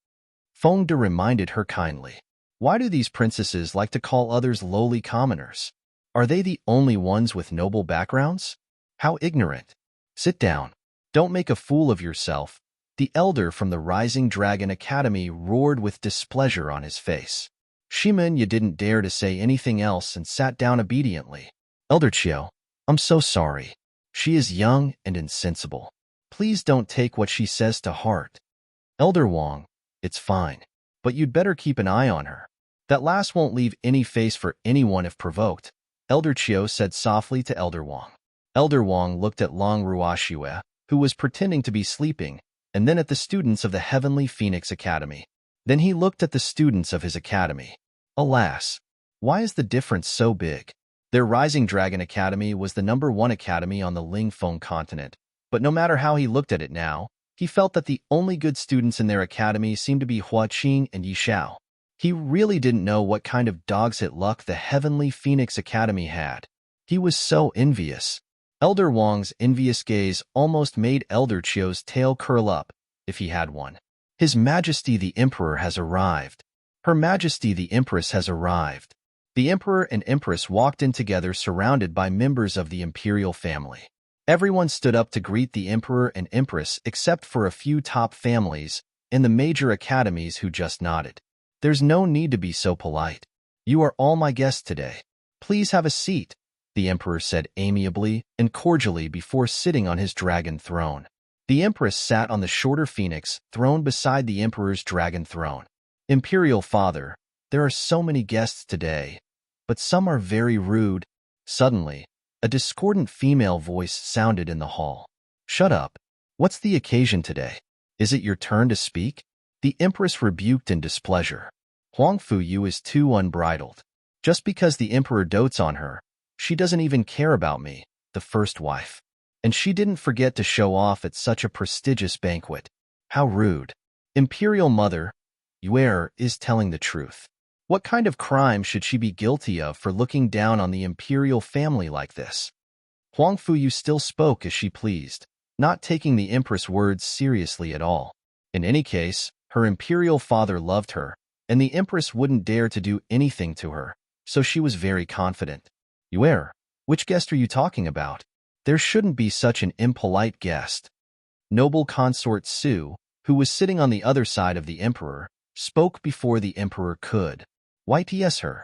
Feng De reminded her kindly. Why do these princesses like to call others lowly commoners? Are they the only ones with noble backgrounds? How ignorant. Sit down. Don't make a fool of yourself. The elder from the Rising Dragon Academy roared with displeasure on his face. Shimen didn't dare to say anything else and sat down obediently. Elder Chiu, I'm so sorry. She is young and insensible. Please don't take what she says to heart. Elder Wang, it's fine, but you'd better keep an eye on her. That lass won't leave any face for anyone if provoked, Elder Chiu said softly to Elder Wang. Elder Wang looked at Long Ruoxue, who was pretending to be sleeping, and then at the students of the Heavenly Phoenix Academy. Then he looked at the students of his academy. Alas, why is the difference so big? Their Rising Dragon Academy was the #1 academy on the Lingfeng continent, but no matter how he looked at it now, he felt that the only good students in their academy seemed to be Hua Qing and Yi Xiao. He really didn't know what kind of dog's-it luck the Heavenly Phoenix Academy had. He was so envious. Elder Wang's envious gaze almost made Elder Chiu's tail curl up, if he had one. His Majesty the Emperor has arrived. Her Majesty the Empress has arrived. The Emperor and Empress walked in together surrounded by members of the imperial family. Everyone stood up to greet the Emperor and Empress except for a few top families and the major academies who just nodded. There's no need to be so polite. You are all my guests today. Please have a seat, the Emperor said amiably and cordially before sitting on his dragon throne. The Empress sat on the shorter phoenix throne beside the Emperor's dragon throne. Imperial Father, there are so many guests today, but some are very rude. Suddenly, a discordant female voice sounded in the hall. Shut up. What's the occasion today? Is it your turn to speak? The Empress rebuked in displeasure. Huang Fuyu is too unbridled. Just because the Emperor dotes on her, she doesn't even care about me, the first wife. And she didn't forget to show off at such a prestigious banquet. How rude. Imperial Mother, Yuer is telling the truth. What kind of crime should she be guilty of for looking down on the imperial family like this? Huang Fuyu still spoke as she pleased, not taking the Empress' words seriously at all. In any case, her imperial father loved her, and the Empress wouldn't dare to do anything to her, so she was very confident. Yuer, which guest are you talking about? There shouldn't be such an impolite guest. Noble consort Su, who was sitting on the other side of the Emperor, spoke before the Emperor could. Yes, her.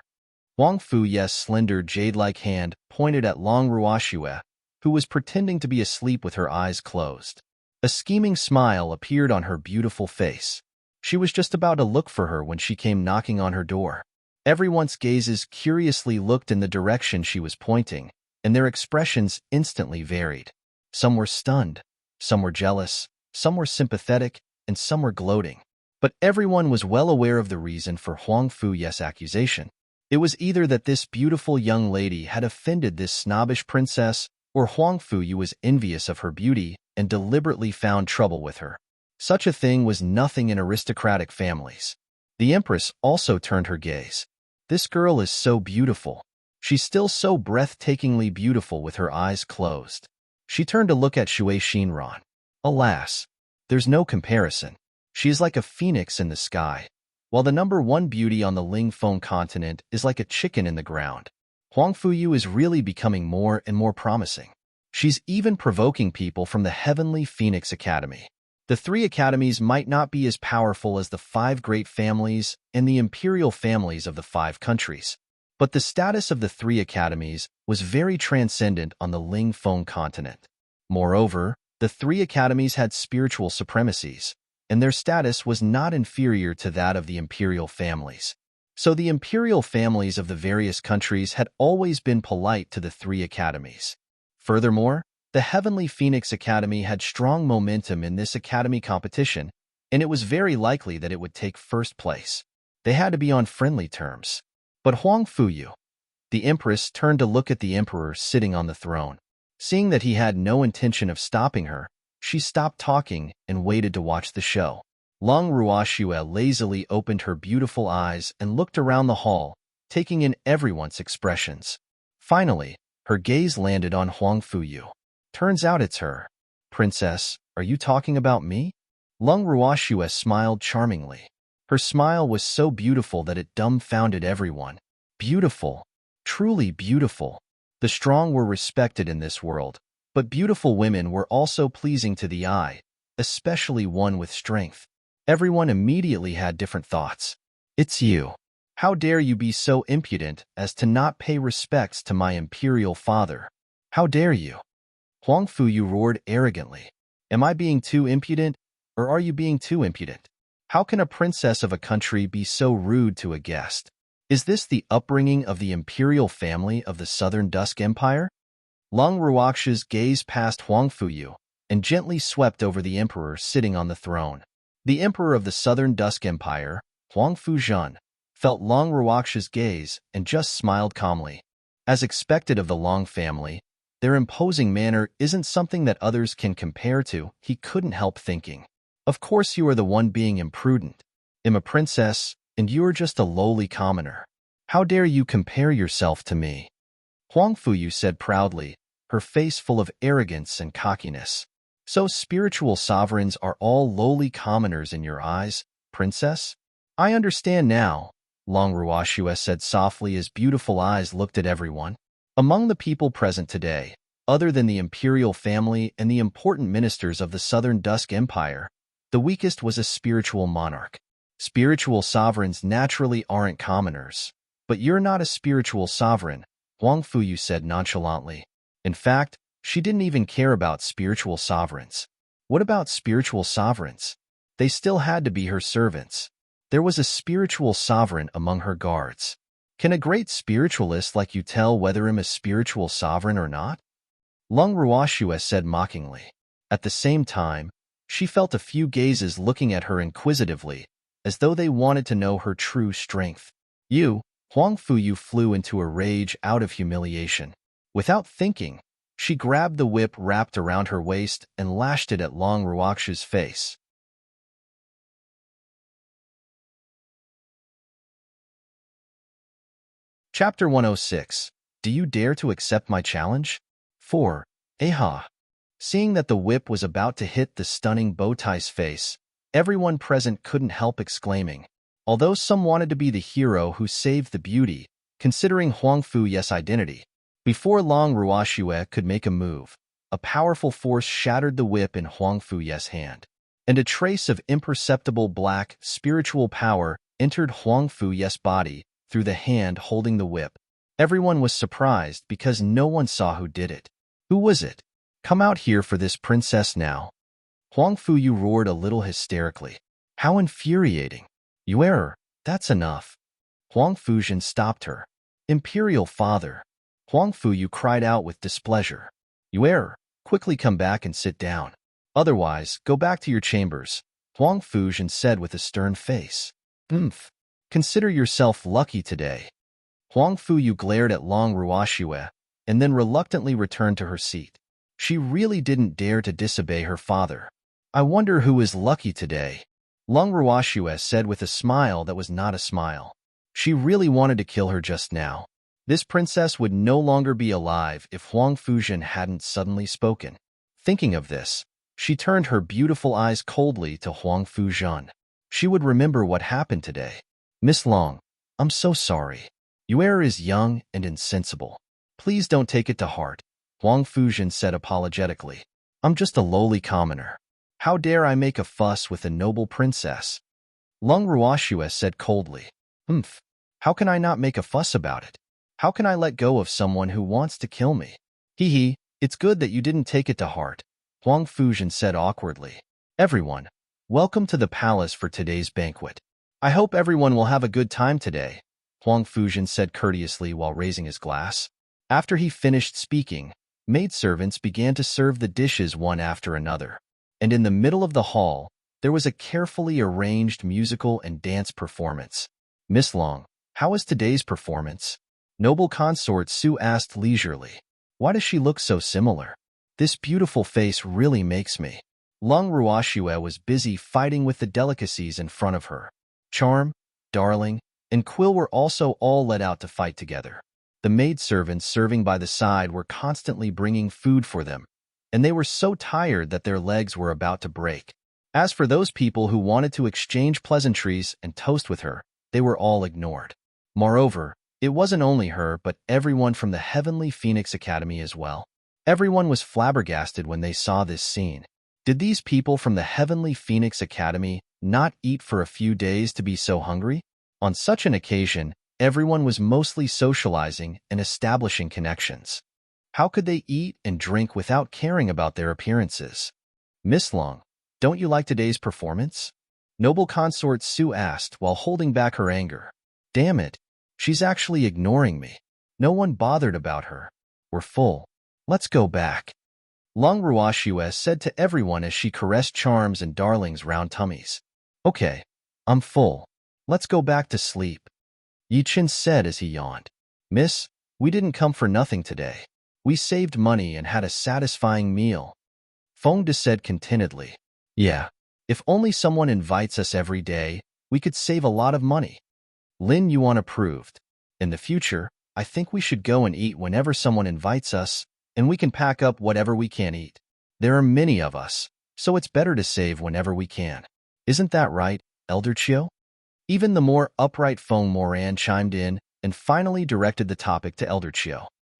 Huang Fuyu's slender jade-like hand pointed at Long Ruoxue, who was pretending to be asleep with her eyes closed. A scheming smile appeared on her beautiful face. She was just about to look for her when she came knocking on her door. Everyone's gazes curiously looked in the direction she was pointing, and their expressions instantly varied. Some were stunned, some were jealous, some were sympathetic, and some were gloating. But everyone was well aware of the reason for Huang Fuyu's accusation. It was either that this beautiful young lady had offended this snobbish princess, or Huang Fuyu was envious of her beauty and deliberately found trouble with her. Such a thing was nothing in aristocratic families. The Empress also turned her gaze. This girl is so beautiful. She's still so breathtakingly beautiful with her eyes closed. She turned to look at Shui Shinran. Alas, there's no comparison. She is like a phoenix in the sky, while the #1 beauty on the Lingfeng continent is like a chicken in the ground. Huang Fuyu is really becoming more and more promising. She's even provoking people from the Heavenly Phoenix Academy. The 3 academies might not be as powerful as the 5 great families and the imperial families of the 5 countries, but the status of the 3 academies was very transcendent on the Lingfeng continent. Moreover, the 3 academies had spiritual supremacies, and their status was not inferior to that of the imperial families. So the imperial families of the various countries had always been polite to the 3 academies. Furthermore, the Heavenly Phoenix Academy had strong momentum in this academy competition, and it was very likely that it would take first place. They had to be on friendly terms. But Huang Fuyu, the Empress, turned to look at the Emperor sitting on the throne. Seeing that he had no intention of stopping her, she stopped talking and waited to watch the show. Long Ruoxue lazily opened her beautiful eyes and looked around the hall, taking in everyone's expressions. Finally, her gaze landed on Huang Fuyu. Turns out it's her. Princess, are you talking about me? Lung Ruoxue smiled charmingly. Her smile was so beautiful that it dumbfounded everyone. Beautiful. Truly beautiful. The strong were respected in this world, but beautiful women were also pleasing to the eye, especially one with strength. Everyone immediately had different thoughts. It's you. How dare you be so impudent as to not pay respects to my imperial father? How dare you? Huang Fuyu roared arrogantly. Am I being too impudent, or are you being too impudent? How can a princess of a country be so rude to a guest? Is this the upbringing of the imperial family of the Southern Dusk Empire? Lung Ruoxue's gaze passed Huang Fuyu and gently swept over the emperor sitting on the throne. The emperor of the Southern Dusk Empire, Huang Fuzhan, felt Lung Ruoxue's gaze and just smiled calmly. As expected of the Long family, their imposing manner isn't something that others can compare to, he couldn't help thinking. Of course you are the one being imprudent. I'm a princess, and you are just a lowly commoner. How dare you compare yourself to me? Huang Fuyu said proudly, her face full of arrogance and cockiness. So spiritual sovereigns are all lowly commoners in your eyes, princess? I understand now, Lung Ruoxue said softly as beautiful eyes looked at everyone. Among the people present today, other than the imperial family and the important ministers of the Southern Dusk Empire, the weakest was a spiritual monarch. Spiritual sovereigns naturally aren't commoners. But you're not a spiritual sovereign, Huang Fuyu said nonchalantly. In fact, she didn't even care about spiritual sovereigns. What about spiritual sovereigns? They still had to be her servants. There was a spiritual sovereign among her guards. Can a great spiritualist like you tell whether I'm a spiritual sovereign or not? Lung Ruoxue said mockingly. At the same time, she felt a few gazes looking at her inquisitively, as though they wanted to know her true strength. You, Huang Fuyu flew into a rage out of humiliation. Without thinking, she grabbed the whip wrapped around her waist and lashed it at Lung Ruoxue's face. Chapter 106. Do you dare to accept my challenge? 4. Aha. Seeing that the whip was about to hit the stunning Bowtie's face, everyone present couldn't help exclaiming. Although some wanted to be the hero who saved the beauty, considering Huang Fuyu's identity, before Lung Ruoxue could make a move, a powerful force shattered the whip in Huang Fuyu's hand, and a trace of imperceptible black, spiritual power entered Huang Fuyu's body through the hand holding the whip. Everyone was surprised because no one saw who did it. Who was it? Come out here for this princess now. Huang Fuyu roared a little hysterically. How infuriating. You error, that's enough. Huang Fuzhan stopped her. Imperial father. Huang Fuyu cried out with displeasure. You error, quickly come back and sit down. Otherwise, go back to your chambers, Huang Fuzhan said with a stern face. Consider yourself lucky today. Huang Fuyu glared at Lung Ruoxue and then reluctantly returned to her seat. She really didn't dare to disobey her father. I wonder who is lucky today, Lung Ruoxue said with a smile that was not a smile. She really wanted to kill her just now. This princess would no longer be alive if Huang Fuzhan hadn't suddenly spoken. Thinking of this, she turned her beautiful eyes coldly to Huang Fuzhan. She would remember what happened today. Miss Long, I'm so sorry. Yuer is young and insensible. Please don't take it to heart, Huang Fuzhan said apologetically. I'm just a lowly commoner. How dare I make a fuss with a noble princess? Lung Ruoxue said coldly. How can I not make a fuss about it? How can I let go of someone who wants to kill me? It's good that you didn't take it to heart, Huang Fuzhan said awkwardly. Everyone, welcome to the palace for today's banquet. I hope everyone will have a good time today, Huang Fuzhan said courteously while raising his glass. After he finished speaking, maidservants began to serve the dishes one after another, and in the middle of the hall, there was a carefully arranged musical and dance performance. Miss Long, how was today's performance? Noble consort Su asked leisurely. Why does she look so similar? This beautiful face really makes me. Lung Ruoxue was busy fighting with the delicacies in front of her. Charm, Darling, and Quill were also all let out to fight together. The maidservants serving by the side were constantly bringing food for them, and they were so tired that their legs were about to break. As for those people who wanted to exchange pleasantries and toast with her, they were all ignored. Moreover, it wasn't only her but everyone from the Heavenly Phoenix Academy as well. Everyone was flabbergasted when they saw this scene. Did these people from the Heavenly Phoenix Academy not eat for a few days to be so hungry? On such an occasion, everyone was mostly socializing and establishing connections. How could they eat and drink without caring about their appearances? Miss Long, don't you like today's performance? Noble Consort Sue asked while holding back her anger. Damn it, she's actually ignoring me. No one bothered about her. We're full. Let's go back. Long Ruashue said to everyone as she caressed Charms and Darling's round tummies. Okay, I'm full. Let's go back to sleep. Yi Chin said as he yawned. Miss, we didn't come for nothing today. We saved money and had a satisfying meal. Feng De said contentedly. Yeah, if only someone invites us every day, we could save a lot of money. Lin Yuan approved. In the future, I think we should go and eat whenever someone invites us, and we can pack up whatever we can eat. There are many of us, so it's better to save whenever we can. Isn't that right, Elder Chiu? Even the more upright Feng Moran chimed in and finally directed the topic to Elder Chiu.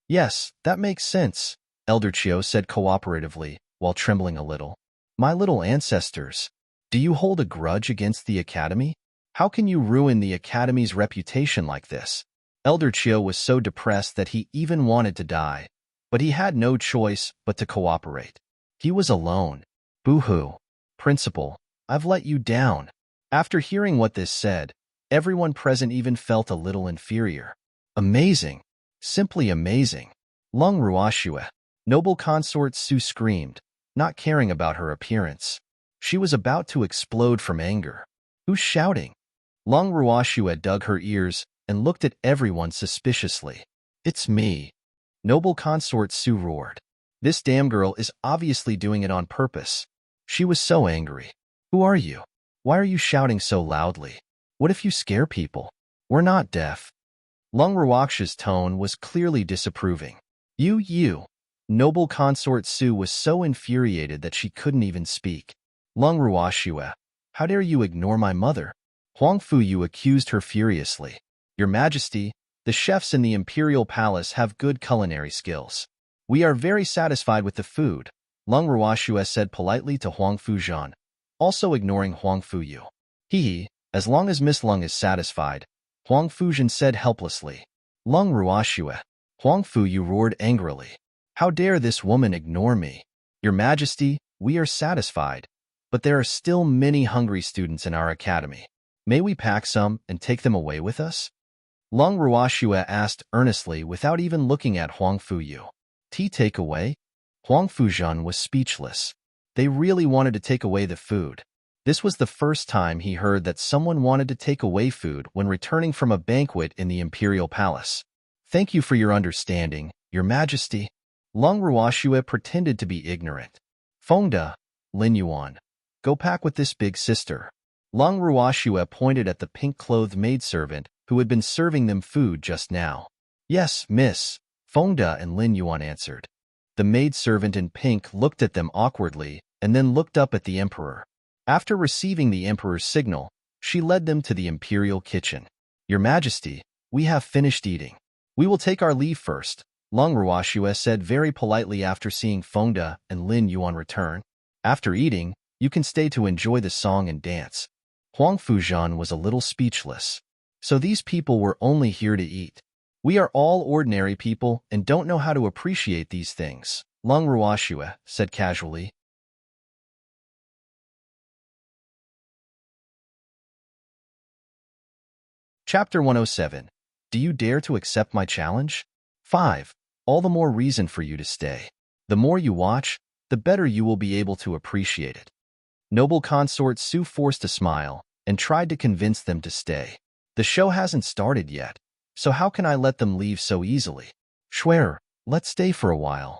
Yes, that makes sense, Elder Chiu said cooperatively, while trembling a little. My little ancestors, do you hold a grudge against the Academy? How can you ruin the Academy's reputation like this? Elder Chiu was so depressed that he even wanted to die, but he had no choice but to cooperate. He was alone. Boo-hoo. Principal, I've let you down. After hearing what this said, everyone present even felt a little inferior. Amazing. Simply amazing. Lung Ruashue. Noble Consort Sue screamed, not caring about her appearance. She was about to explode from anger. Who's shouting? Lung Ruashue dug her ears and looked at everyone suspiciously. It's me. Noble Consort Sue roared. This damn girl is obviously doing it on purpose. She was so angry. Who are you? Why are you shouting so loudly? What if you scare people? We're not deaf. Lung Ruaksha's tone was clearly disapproving. You. Noble Consort Sue was so infuriated that she couldn't even speak. Lung Ruashue, how dare you ignore my mother? Huang Fuyu accused her furiously. Your Majesty, the chefs in the Imperial Palace have good culinary skills. We are very satisfied with the food, Lung Ruashue said politely to Huang Fujian, also ignoring Huang Fuyu. As long as Miss Lung is satisfied, Huang Fujian said helplessly. Lung Ruashue. Huang Fuyu roared angrily. How dare this woman ignore me? Your Majesty, we are satisfied, but there are still many hungry students in our academy. May we pack some and take them away with us? Lung Ruashue asked earnestly without even looking at Huang Fuyu. Tea take away? Huang Fujian was speechless. They really wanted to take away the food. This was the first time he heard that someone wanted to take away food when returning from a banquet in the Imperial Palace. Thank you for your understanding, Your Majesty. Lung Ruashue pretended to be ignorant. Fengda, Lin Yuan, go pack with this big sister. Lung Ruashue pointed at the pink-clothed maidservant who had been serving them food just now. Yes, miss, Fengda and Lin Yuan answered. The maidservant in pink looked at them awkwardly and then looked up at the emperor. After receiving the emperor's signal, she led them to the imperial kitchen. Your Majesty, we have finished eating. We will take our leave first, Lung Ruashue said very politely after seeing Fengda and Lin Yuan return. After eating, you can stay to enjoy the song and dance. Huang Fujian was a little speechless. So these people were only here to eat. We are all ordinary people and don't know how to appreciate these things, Lung Ruashue said casually. Chapter 107. Do you dare to accept my challenge? 5. All the more reason for you to stay. The more you watch, the better you will be able to appreciate it. Noble Consort Sue forced a smile and tried to convince them to stay. The show hasn't started yet, so how can I let them leave so easily? Schwer, let's stay for a while.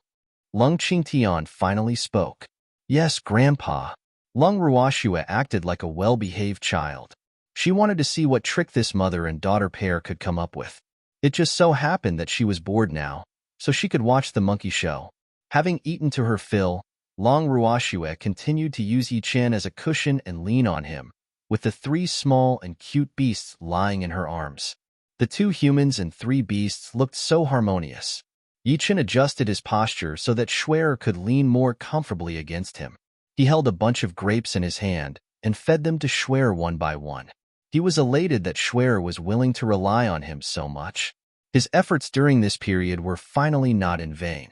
Lung Qingtian finally spoke. Yes, Grandpa. Lung Ruashue acted like a well-behaved child. She wanted to see what trick this mother and daughter pair could come up with. It just so happened that she was bored now, so she could watch the monkey show. Having eaten to her fill, Long Ruoxue continued to use Yi Chen as a cushion and lean on him, with the 3 small and cute beasts lying in her arms. The 2 humans and 3 beasts looked so harmonious. Yi Chen adjusted his posture so that Schwerer could lean more comfortably against him. He held a bunch of grapes in his hand and fed them to Schwerer one by one. He was elated that Schwerer was willing to rely on him so much. His efforts during this period were finally not in vain.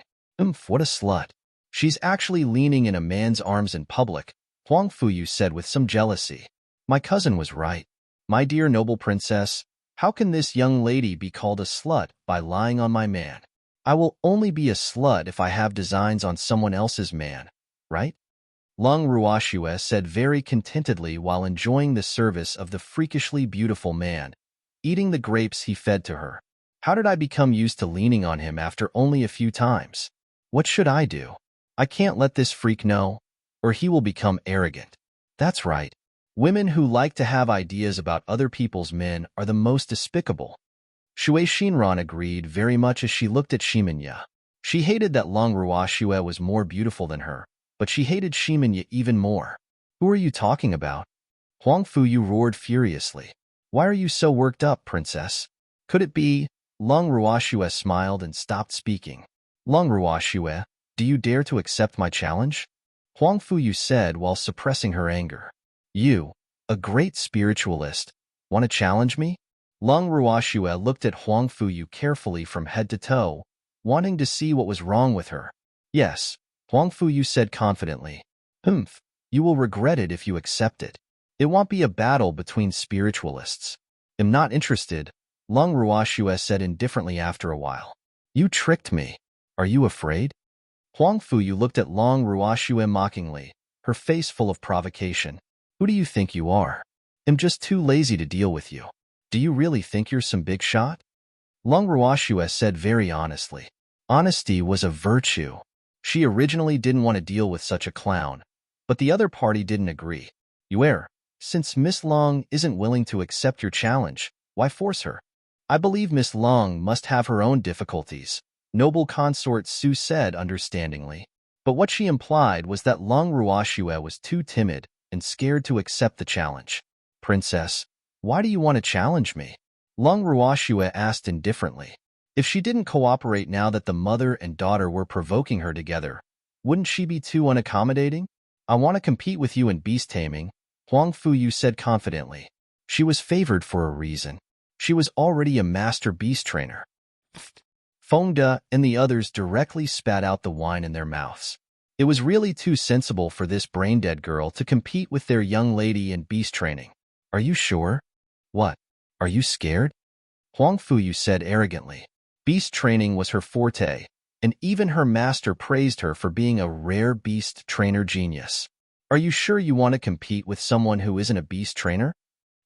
What a slut. She's actually leaning in a man's arms in public, Huang Fuyu said with some jealousy. My cousin was right. My dear noble princess, how can this young lady be called a slut by lying on my man? I will only be a slut if I have designs on someone else's man, right? Long Ruoxue said very contentedly while enjoying the service of the freakishly beautiful man, eating the grapes he fed to her. How did I become used to leaning on him after only a few times? What should I do? I can't let this freak know, or he will become arrogant. That's right. Women who like to have ideas about other people's men are the most despicable. Shui Xinran agreed very much as she looked at Ximenya. She hated that Long Ruoxue was more beautiful than her, but she hated Ximenya even more. Who are you talking about? Huang Fuyu roared furiously. Why are you so worked up, princess? Could it be? Long Ruoxue smiled and stopped speaking. Long Ruoxue, do you dare to accept my challenge? Huang Fuyu said while suppressing her anger. You, a great spiritualist, want to challenge me? Long Ruoxue looked at Huang Fuyu carefully from head to toe, wanting to see what was wrong with her. Yes, Huang Fuyu said confidently. You will regret it if you accept it. It won't be a battle between spiritualists. I'm not interested, Long Ruoxue said indifferently after a while. You tricked me. Are you afraid? Huang Fuyu looked at Long Ruoxue mockingly, her face full of provocation. Who do you think you are? I'm just too lazy to deal with you. Do you really think you're some big shot? Long Ruoxue said very honestly. Honesty was a virtue. She originally didn't want to deal with such a clown, but the other party didn't agree. Since Miss Long isn't willing to accept your challenge, why force her? I believe Miss Long must have her own difficulties, noble consort Su said understandingly. But what she implied was that Long Ruoxue was too timid and scared to accept the challenge. Princess, why do you want to challenge me? Long Ruoxue asked indifferently. If she didn't cooperate now that the mother and daughter were provoking her together, wouldn't she be too unaccommodating? I want to compete with you in beast taming, Huang Fuyu said confidently. She was favored for a reason. She was already a master beast trainer. Feng De and the others directly spat out the wine in their mouths. It was really too sensible for this brain-dead girl to compete with their young lady in beast training. Are you sure? What? Are you scared? Huang Fuyu said arrogantly. Beast training was her forte, and even her master praised her for being a rare beast trainer genius. Are you sure you want to compete with someone who isn't a beast trainer?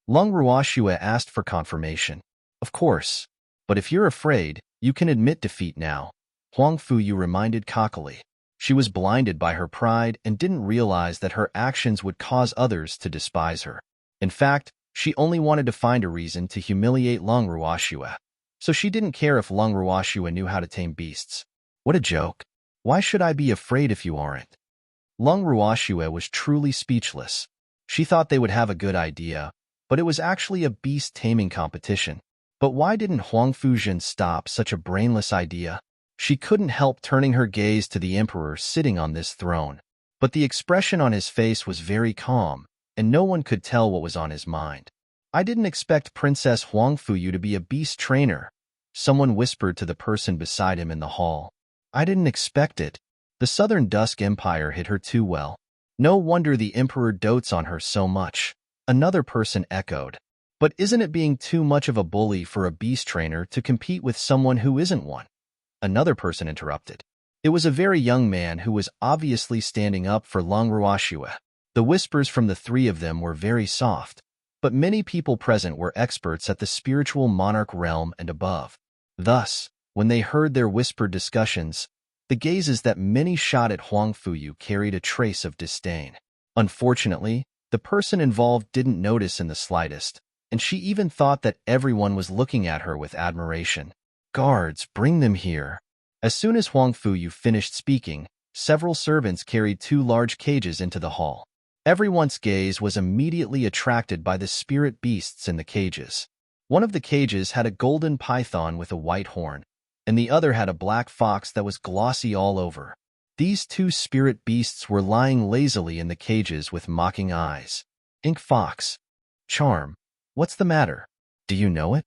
Long Ruoxue asked for confirmation. Of course. But if you're afraid, you can admit defeat now, Huang Fuyu reminded cockily. She was blinded by her pride and didn't realize that her actions would cause others to despise her. In fact, she only wanted to find a reason to humiliate Long Ruoxue. So she didn't care if Long Ruoxue knew how to tame beasts. What a joke. Why should I be afraid if you aren't? Long Ruoxue was truly speechless. She thought they would have a good idea, but it was actually a beast taming competition. But why didn't Huang Fuzhen stop such a brainless idea? She couldn't help turning her gaze to the emperor sitting on this throne. But the expression on his face was very calm, and no one could tell what was on his mind. I didn't expect Princess Huang Fuyu to be a beast trainer, someone whispered to the person beside him in the hall. I didn't expect it. The Southern Dusk Empire hit her too well. No wonder the emperor dotes on her so much. Another person echoed. But isn't it being too much of a bully for a beast trainer to compete with someone who isn't one? Another person interrupted. It was a very young man who was obviously standing up for Long Ruoxue. The whispers from the 3 of them were very soft, but many people present were experts at the spiritual monarch realm and above. Thus, when they heard their whispered discussions, the gazes that many shot at Huang Fuyu carried a trace of disdain. Unfortunately, the person involved didn't notice in the slightest, and she even thought that everyone was looking at her with admiration. Guards, bring them here. As soon as Huang Fuyu finished speaking, several servants carried 2 large cages into the hall. Everyone's gaze was immediately attracted by the spirit beasts in the cages. One of the cages had a golden python with a white horn, and the other had a black fox that was glossy all over. These 2 spirit beasts were lying lazily in the cages with mocking eyes. Ink Fox. Charm, what's the matter? Do you know it?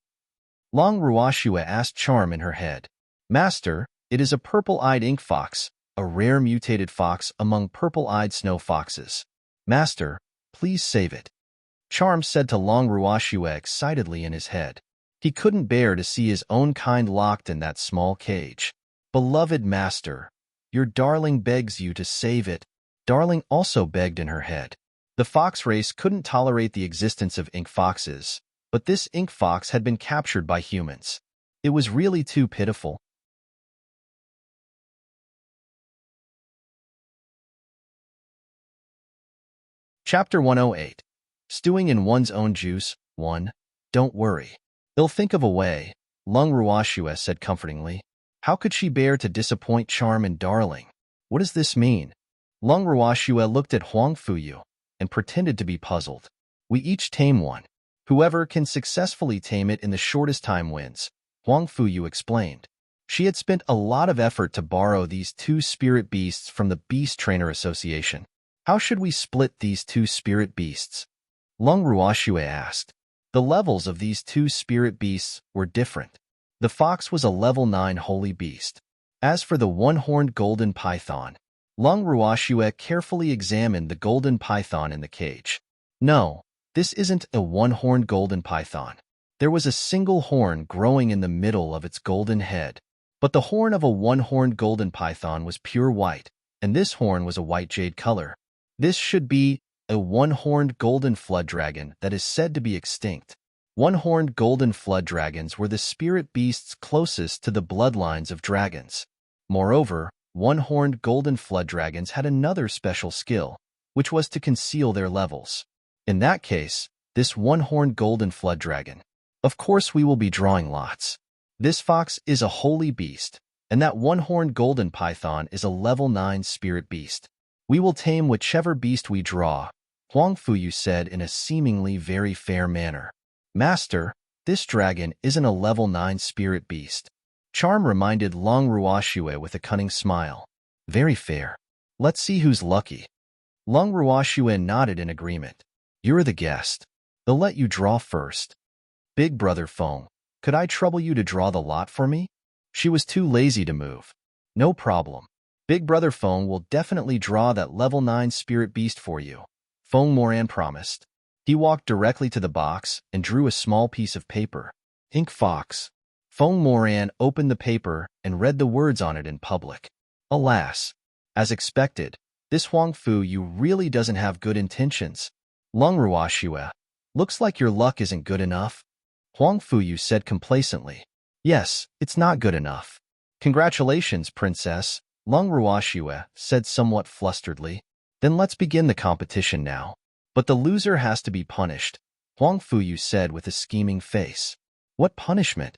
Long Ruoxue asked Charm in her head. Master, it is a purple-eyed ink fox, a rare mutated fox among purple-eyed snow foxes. Master, please save it. Charm said to Long Ruoxue excitedly in his head. He couldn't bear to see his own kind locked in that small cage. Beloved master, your darling begs you to save it. Darling also begged in her head. The fox race couldn't tolerate the existence of ink foxes, but this ink fox had been captured by humans. It was really too pitiful. Chapter 108. Stewing in One's Own Juice. 1. Don't worry. They'll think of a way, Long Ruoxue said comfortingly. How could she bear to disappoint Charm and Darling? What does this mean? Long Ruoxue looked at Huang Fuyu and pretended to be puzzled. We each tame one. Whoever can successfully tame it in the shortest time wins, Huang Fuyu explained. She had spent a lot of effort to borrow these 2 spirit beasts from the Beast Trainer Association. How should we split these 2 spirit beasts? Long Ruoxue asked. The levels of these 2 spirit beasts were different. The fox was a level 9 holy beast. As for the one-horned golden python, Long Ruoxue carefully examined the golden python in the cage. No, this isn't a one-horned golden python. There was a single horn growing in the middle of its golden head. But the horn of a one-horned golden python was pure white, and this horn was a white jade color. This should be a one-horned golden flood dragon that is said to be extinct. One-horned golden flood dragons were the spirit beasts closest to the bloodlines of dragons. Moreover, one-horned golden flood dragons had another special skill, which was to conceal their levels. In that case, this one-horned golden flood dragon. Of course we will be drawing lots. This fox is a holy beast, and that one-horned golden python is a level 9 spirit beast. We will tame whichever beast we draw, Huang Fuyu said in a seemingly very fair manner. Master, this dragon isn't a level 9 spirit beast. Charm reminded Long Ruoxue with a cunning smile. Very fair. Let's see who's lucky. Long Ruoxue nodded in agreement. You're the guest. They'll let you draw first. Big Brother Feng, could I trouble you to draw the lot for me? She was too lazy to move. No problem. Big Brother Feng will definitely draw that level 9 spirit beast for you, Feng Moran promised. He walked directly to the box and drew a small piece of paper. Ink Fox. Feng Moran opened the paper and read the words on it in public. Alas, as expected, this Huang Fuyu really doesn't have good intentions. Long Ruoxue, looks like your luck isn't good enough. Huang Fuyu said complacently. Yes, it's not good enough. Congratulations, Princess, Long Ruoxue said somewhat flusteredly. Then let's begin the competition now. But the loser has to be punished, Huang Fuyu said with a scheming face. What punishment?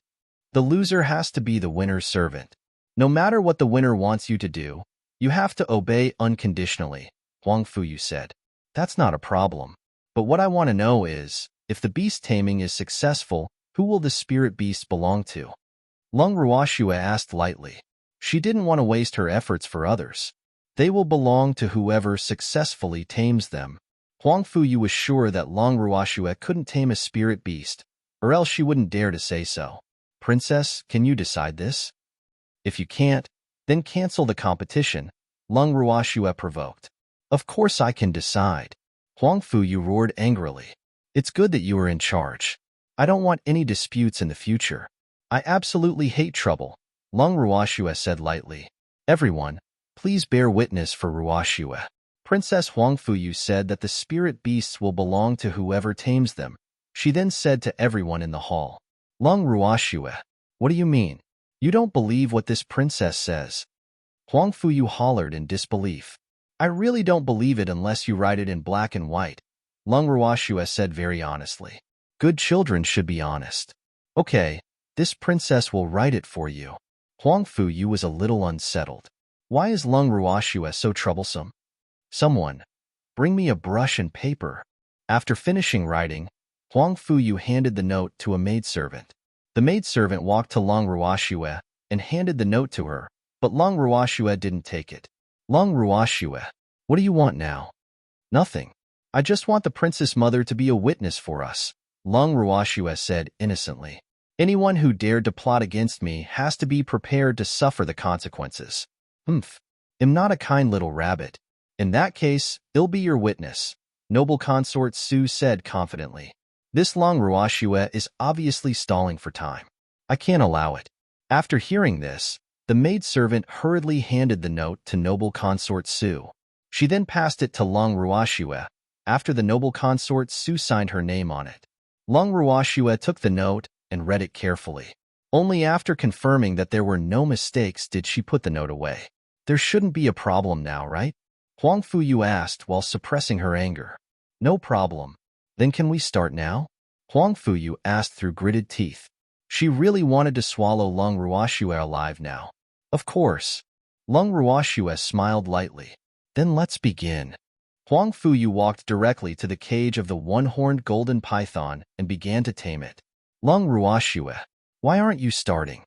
The loser has to be the winner's servant. No matter what the winner wants you to do, you have to obey unconditionally, Huang Fuyu said. That's not a problem. But what I want to know is, if the beast taming is successful, who will the spirit beast belong to? Long Ruoxue asked lightly. She didn't want to waste her efforts for others. They will belong to whoever successfully tames them. Huang Fuyu was sure that Long Ruoxue couldn't tame a spirit beast, or else she wouldn't dare to say so. Princess, can you decide this? If you can't, then cancel the competition, Long Ruoxue provoked. Of course I can decide. Huang Fuyu roared angrily. It's good that you are in charge. I don't want any disputes in the future. I absolutely hate trouble, Long Ruoxue said lightly. Everyone, please bear witness for Ruoxue. Princess Huang Fuyu said that the spirit beasts will belong to whoever tames them. She then said to everyone in the hall, Long Ruoxue, what do you mean? You don't believe what this princess says? Huang Fuyu hollered in disbelief. I really don't believe it unless you write it in black and white, Long Ruoxue said very honestly. Good children should be honest. Okay, this princess will write it for you. Huang Fu Yu was a little unsettled. Why is Lung Ruoxue so troublesome? Someone, bring me a brush and paper. After finishing writing, Huang Fu Yu handed the note to a maidservant. The maidservant walked to Lung Ruoxue and handed the note to her, but Lung Ruoxue didn't take it. Lung Ruoxue, what do you want now? Nothing. I just want the princess mother to be a witness for us, Lung Ruoxue said innocently. Anyone who dared to plot against me has to be prepared to suffer the consequences. Humph. Am not a kind little rabbit. In that case, I'll be your witness, noble consort Su said confidently. This Lung Ruoxue is obviously stalling for time. I can't allow it. After hearing this, the maidservant hurriedly handed the note to noble consort Su. She then passed it to Lung Ruoxue. After the noble consort Su signed her name on it. Lung Ruoxue took the note and read it carefully. Only after confirming that there were no mistakes did she put the note away. There shouldn't be a problem now, right? Huang Fu Yu asked while suppressing her anger. No problem. Then can we start now? Huang Fu Yu asked through gritted teeth. She really wanted to swallow Lung Ruoxue alive now. Of course. Lung Ruoxue smiled lightly. Then let's begin. Huang Fu Yu walked directly to the cage of the one-horned golden python and began to tame it. Lung Ruoxue, why aren't you starting?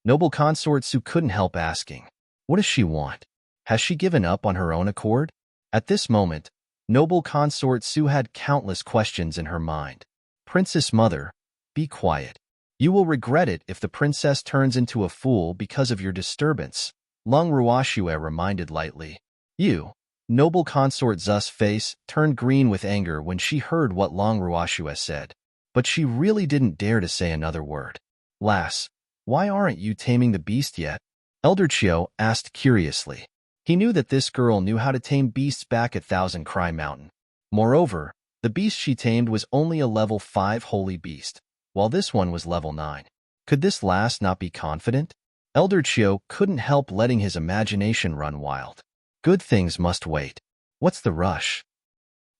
Noble consort Su couldn't help asking. What does she want? Has she given up on her own accord? At this moment, noble consort Su had countless questions in her mind. Princess Mother, be quiet. You will regret it if the princess turns into a fool because of your disturbance, Lung Ruoxue reminded lightly. You, noble consort Zu's face turned green with anger when she heard what Lung Ruoxue said, but she really didn't dare to say another word. Lass, why aren't you taming the beast yet? Elder Chiu asked curiously. He knew that this girl knew how to tame beasts back at Thousand Cry Mountain. Moreover, the beast she tamed was only a level 5 holy beast, while this one was level 9. Could this lass not be confident? Elder Chiu couldn't help letting his imagination run wild. Good things must wait. What's the rush?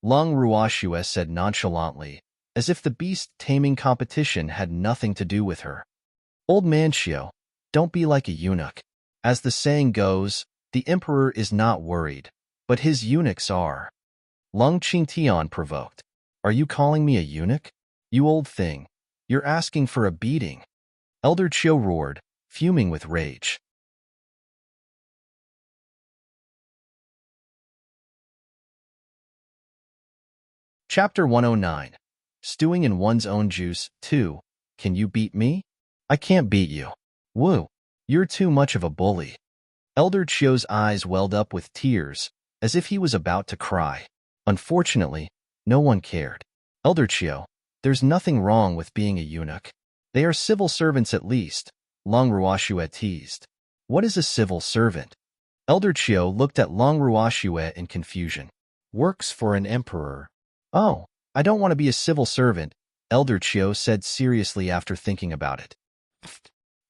Lung Ruoxue said nonchalantly, as if the beast taming competition had nothing to do with her. Old man Chiu, don't be like a eunuch. As the saying goes, the emperor is not worried, but his eunuchs are. Lung Qingtian provoked. Are you calling me a eunuch? You old thing. You're asking for a beating. Elder Chiu roared, fuming with rage. Chapter 109. Stewing in One's Own Juice, 2. Can you beat me? I can't beat you. Woo. You're too much of a bully. Elder Chiu's eyes welled up with tears, as if he was about to cry. Unfortunately, no one cared. Elder Chiu, there's nothing wrong with being a eunuch. They are civil servants at least, Lung Ruoxue teased. What is a civil servant? Elder Chiu looked at Lung Ruoxue in confusion. Works for an emperor. Oh, I don't want to be a civil servant, Elder Chiu said seriously after thinking about it.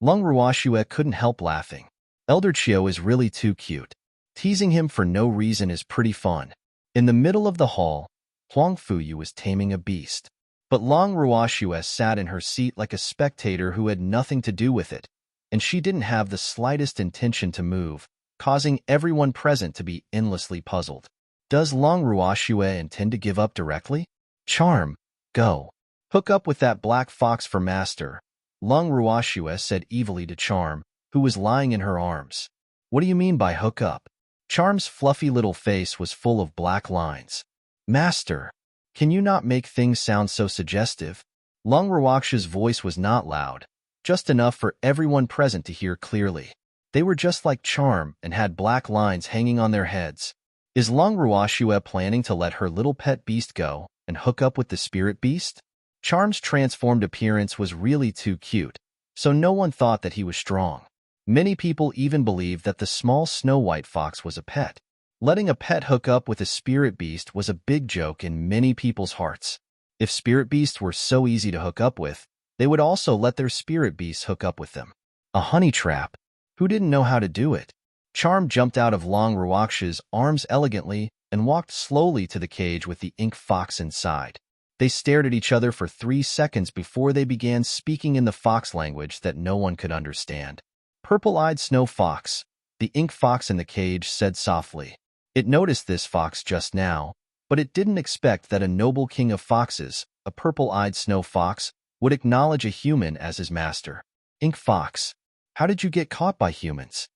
Lung Ruoxue couldn't help laughing. Elder Chiu is really too cute. Teasing him for no reason is pretty fun. In the middle of the hall, Huang Fu Yu was taming a beast. But Lung Ruoxue sat in her seat like a spectator who had nothing to do with it, and she didn't have the slightest intention to move, causing everyone present to be endlessly puzzled. Does Lung Ruoxue intend to give up directly? Charm, go. Hook up with that black fox for master, Lung Ruoxue said evilly to Charm, who was lying in her arms. What do you mean by hook up? Charm's fluffy little face was full of black lines. Master, can you not make things sound so suggestive? Lung Ruoxue's voice was not loud, just enough for everyone present to hear clearly. They were just like Charm and had black lines hanging on their heads. Is Lung Ruoxue planning to let her little pet beast go and hook up with the spirit beast? Charm's transformed appearance was really too cute, so no one thought that he was strong. Many people even believed that the small Snow White fox was a pet. Letting a pet hook up with a spirit beast was a big joke in many people's hearts. If spirit beasts were so easy to hook up with, they would also let their spirit beasts hook up with them. A honey trap? Who didn't know how to do it? Charm jumped out of Lung Ruoxue's arms elegantly and walked slowly to the cage with the ink fox inside. They stared at each other for 3 seconds before they began speaking in the fox language that no one could understand. Purple-eyed snow fox, the ink fox in the cage, said softly. It noticed this fox just now, but it didn't expect that a noble king of foxes, a purple-eyed snow fox, would acknowledge a human as his master. Ink fox, how did you get caught by humans?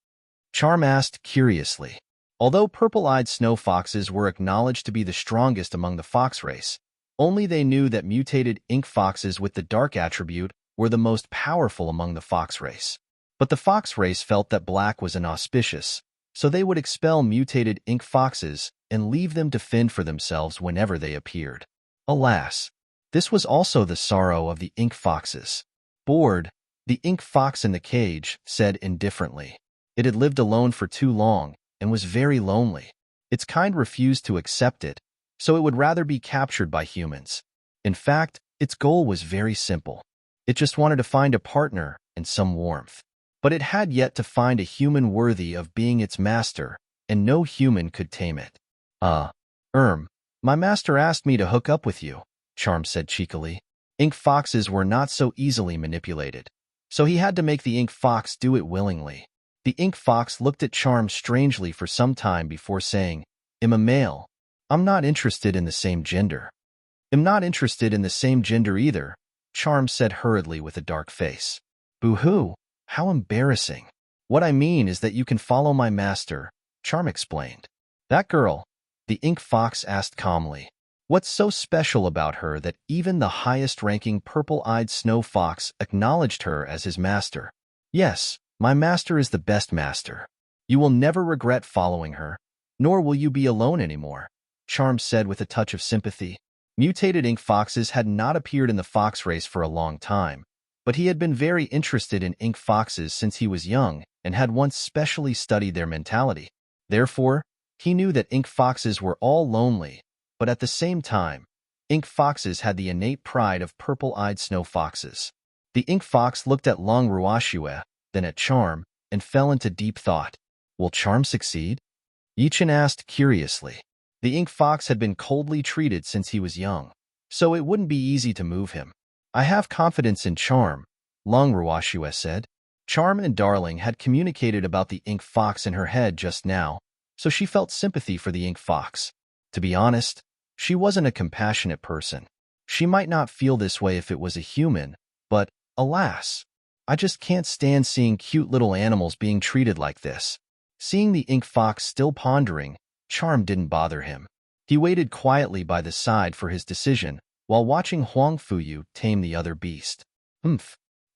Charm asked curiously. Although purple-eyed snow foxes were acknowledged to be the strongest among the fox race, only they knew that mutated ink foxes with the dark attribute were the most powerful among the fox race. But the fox race felt that black was inauspicious, so they would expel mutated ink foxes and leave them to fend for themselves whenever they appeared. Alas, this was also the sorrow of the ink foxes. Bored, the ink fox in the cage said indifferently. It had lived alone for too long and was very lonely. Its kind refused to accept it, so it would rather be captured by humans. In fact, its goal was very simple. It just wanted to find a partner and some warmth. But it had yet to find a human worthy of being its master, and no human could tame it. My master asked me to hook up with you, Charm said cheekily. Ink foxes were not so easily manipulated, so he had to make the ink fox do it willingly. The ink fox looked at Charm strangely for some time before saying, I'm a male. I'm not interested in the same gender. I'm not interested in the same gender either, Charm said hurriedly with a dark face. Boo-hoo, how embarrassing. What I mean is that you can follow my master, Charm explained. That girl, the ink fox asked calmly. What's so special about her that even the highest-ranking purple-eyed snow fox acknowledged her as his master? Yes, my master is the best master. You will never regret following her, nor will you be alone anymore, Charm said with a touch of sympathy. Mutated ink foxes had not appeared in the fox race for a long time, but he had been very interested in ink foxes since he was young and had once specially studied their mentality. Therefore, he knew that ink foxes were all lonely, but at the same time, ink foxes had the innate pride of purple-eyed snow foxes. The ink fox looked at Long Ruashue, then at Charm, and fell into deep thought. Will Charm succeed? Yichin asked curiously. The ink fox had been coldly treated since he was young, so it wouldn't be easy to move him. I have confidence in Charm, Long Ruashue said. Charm and Darling had communicated about the ink fox in her head just now, so she felt sympathy for the ink fox. To be honest, she wasn't a compassionate person. She might not feel this way if it was a human, but, alas, I just can't stand seeing cute little animals being treated like this. Seeing the ink fox still pondering, Charm didn't bother him. He waited quietly by the side for his decision, while watching Huang Fuyu tame the other beast.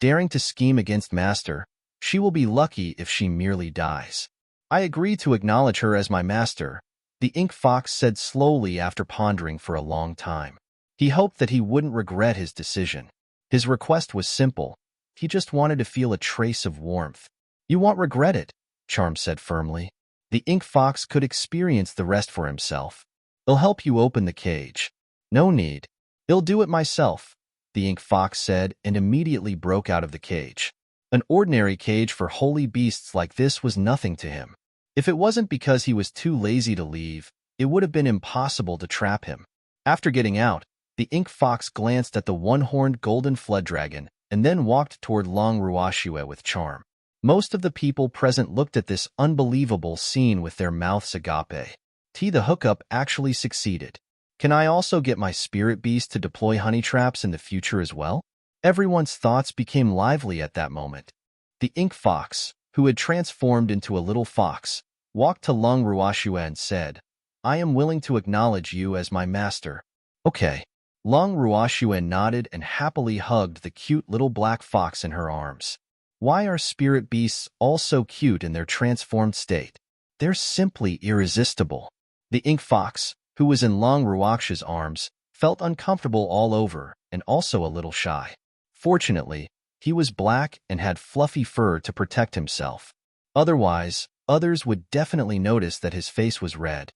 Daring to scheme against master, she will be lucky if she merely dies. I agree to acknowledge her as my master, the ink fox said slowly after pondering for a long time. He hoped that he wouldn't regret his decision. His request was simple. He just wanted to feel a trace of warmth. You won't regret it, Charm said firmly. The ink fox could experience the rest for himself. I'll help you open the cage. No need. I'll do it myself, the ink fox said and immediately broke out of the cage. An ordinary cage for holy beasts like this was nothing to him. If it wasn't because he was too lazy to leave, it would have been impossible to trap him. After getting out, the ink fox glanced at the one-horned golden flood dragon and then walked toward Long Ruashue with Charm. Most of the people present looked at this unbelievable scene with their mouths agape. The hookup actually succeeded. Can I also get my spirit beast to deploy honey traps in the future as well? Everyone's thoughts became lively at that moment. The ink fox, who had transformed into a little fox, walked to Long Ruashue and said, I am willing to acknowledge you as my master. Okay. Long Ruashue nodded and happily hugged the cute little black fox in her arms. Why are spirit beasts all so cute in their transformed state? They're simply irresistible. The ink fox, who was in Long Ruakshue's arms, felt uncomfortable all over and also a little shy. Fortunately, he was black and had fluffy fur to protect himself. Otherwise, others would definitely notice that his face was red.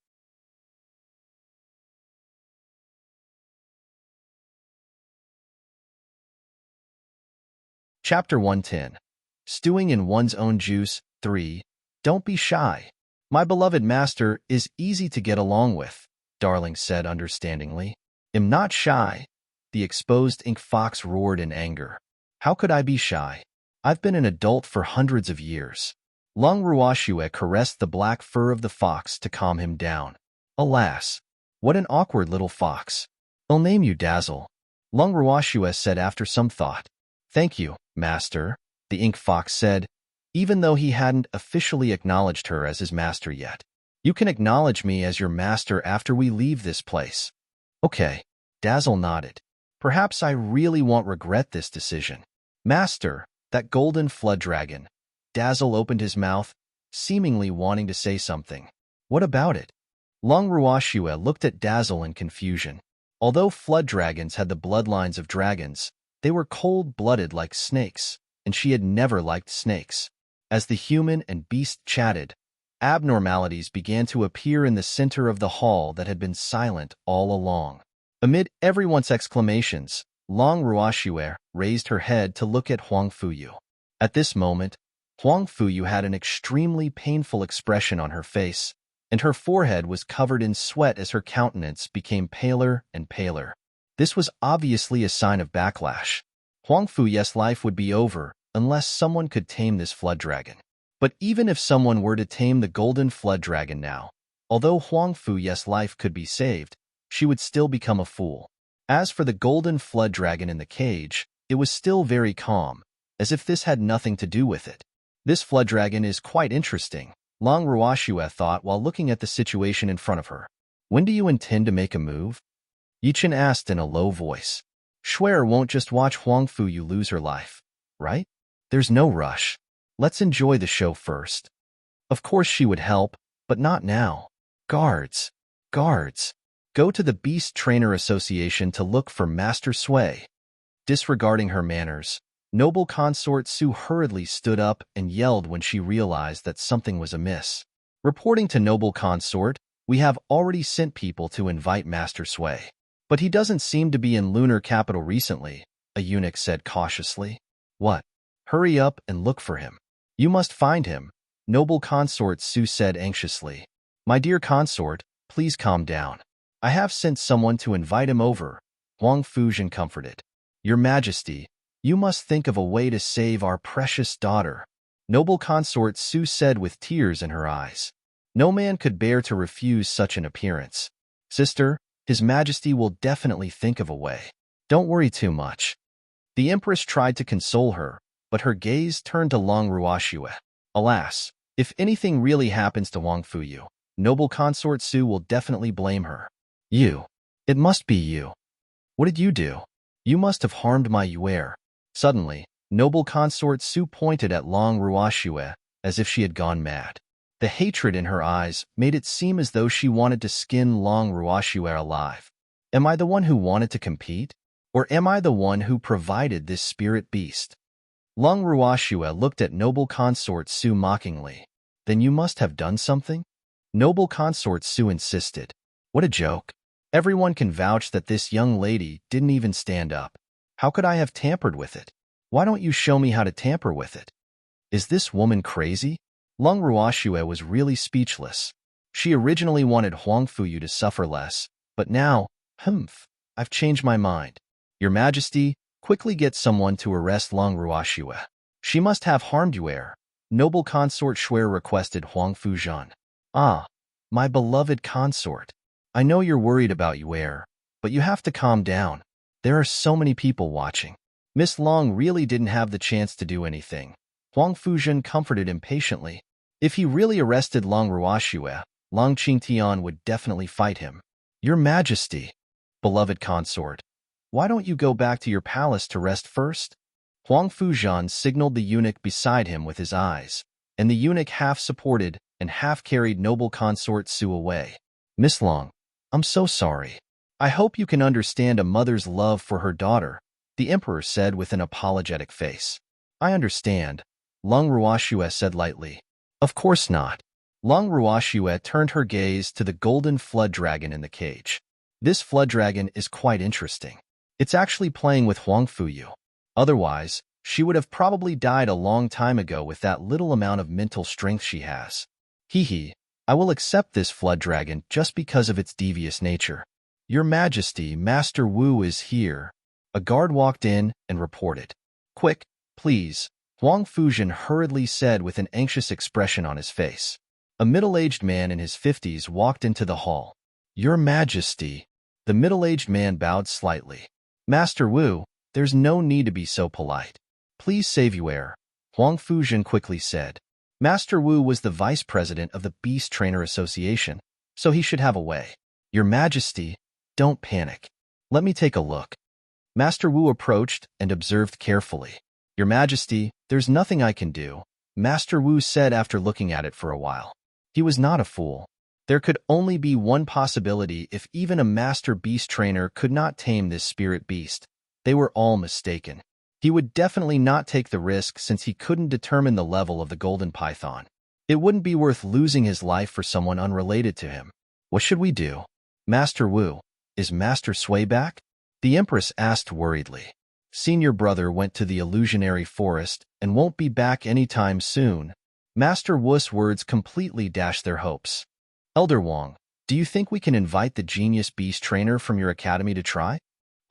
Chapter 110. Stewing in One's Own Juice. 3. Don't be shy. My beloved master is easy to get along with, Darling said understandingly. I'm not shy, The exposed ink fox roared in anger. How could I be shy? I've been an adult for hundreds of years. Long Ruashue caressed the black fur of the fox to calm him down. Alas, what an awkward little fox. I'll name you Dazzle, Long Ruashue said after some thought. Thank you, master, the ink fox said, even though he hadn't officially acknowledged her as his master yet. You can acknowledge me as your master after we leave this place. Okay, Dazzle nodded. Perhaps I really won't regret this decision. Master, that golden flood dragon. Dazzle opened his mouth, seemingly wanting to say something. What about it? Long Ruashue looked at Dazzle in confusion. Although flood dragons had the bloodlines of dragons, they were cold-blooded like snakes, and she had never liked snakes. As the human and beast chatted, abnormalities began to appear in the center of the hall that had been silent all along. Amid everyone's exclamations, Long Ruashue raised her head to look at Huang Fuyu. At this moment, Huang Fuyu had an extremely painful expression on her face, and her forehead was covered in sweat as her countenance became paler and paler. This was obviously a sign of backlash. Huang Fuyu's life would be over unless someone could tame this flood dragon. But even if someone were to tame the golden flood dragon now, although Huang Fuyu's life could be saved, she would still become a fool. As for the golden flood dragon in the cage, it was still very calm, as if this had nothing to do with it. This flood dragon is quite interesting, Long Ruashue thought while looking at the situation in front of her. When do you intend to make a move? Yichen asked in a low voice. Shuer won't just watch Huang Fuyu lose her life, right? There's no rush. Let's enjoy the show first. Of course she would help, but not now. Guards. Guards. Go to the Beast Trainer Association to look for Master Sui. Disregarding her manners, noble consort Su hurriedly stood up and yelled when she realized that something was amiss. Reporting to noble consort, we have already sent people to invite Master Sui. But he doesn't seem to be in lunar capital recently, a eunuch said cautiously. What? Hurry up and look for him. You must find him, noble consort Su said anxiously. My dear consort, please calm down. I have sent someone to invite him over, Huang Fujian comforted. Your Majesty, you must think of a way to save our precious daughter, noble consort Su said with tears in her eyes. No man could bear to refuse such an appearance. Sister, His Majesty will definitely think of a way. Don't worry too much. The Empress tried to console her, but her gaze turned to Long Ruashue. Alas, if anything really happens to Huang Fuyu, noble consort Su will definitely blame her. You. It must be you. What did you do? You must have harmed my Yuer. Suddenly, noble consort Su pointed at Long Ruashue as if she had gone mad. The hatred in her eyes made it seem as though she wanted to skin Long Ruashue alive. Am I the one who wanted to compete? Or am I the one who provided this spirit beast? Long Ruashue looked at noble consort Su mockingly. Then you must have done something? Noble consort Su insisted. What a joke. Everyone can vouch that this young lady didn't even stand up. How could I have tampered with it? Why don't you show me how to tamper with it? Is this woman crazy? Long Ruashue was really speechless. She originally wanted Huang Fuyu to suffer less, but now, I've changed my mind. Your Majesty, quickly get someone to arrest Long Ruashue. She must have harmed Yuer. Noble consort Shuer requested Huang Fujian. Ah, my beloved consort. I know you're worried about Yuer, but you have to calm down. There are so many people watching. Miss Long really didn't have the chance to do anything. Huang Fujian comforted impatiently. If he really arrested Long Ruashue, Long Qingtian would definitely fight him. Your Majesty, beloved consort, why don't you go back to your palace to rest first? Huang Fujian signaled the eunuch beside him with his eyes, and the eunuch half supported and half carried noble consort Su away. Miss Long, I'm so sorry. I hope you can understand a mother's love for her daughter, the emperor said with an apologetic face. I understand, Long Ruashue said lightly. Of course not. Long Ruashue turned her gaze to the golden flood dragon in the cage. This flood dragon is quite interesting. It's actually playing with Huang Fuyu. Otherwise, she would have probably died a long time ago with that little amount of mental strength she has. Hee, I will accept this flood dragon just because of its devious nature. Your Majesty, Master Wu is here, A guard walked in and reported. Quick, please, Huang Fuzhen hurriedly said with an anxious expression on his face. A middle-aged man in his 50s walked into the hall. Your Majesty. The middle-aged man bowed slightly. Master Wu, there's no need to be so polite. Please save your air, Huang Fuzhen quickly said. Master Wu was the vice president of the Beast Trainer Association, so he should have a way. Your Majesty, don't panic. Let me take a look. Master Wu approached and observed carefully. Your Majesty, there's nothing I can do, Master Wu said after looking at it for a while. He was not a fool. There could only be one possibility if even a master beast trainer could not tame this spirit beast. They were all mistaken. He would definitely not take the risk since he couldn't determine the level of the golden python. It wouldn't be worth losing his life for someone unrelated to him. What should we do? Master Wu, is Master Sui back? The Empress asked worriedly. Senior brother went to the illusionary forest and won't be back anytime soon. Master Wu's words completely dashed their hopes. Elder Wang, do you think we can invite the genius beast trainer from your academy to try?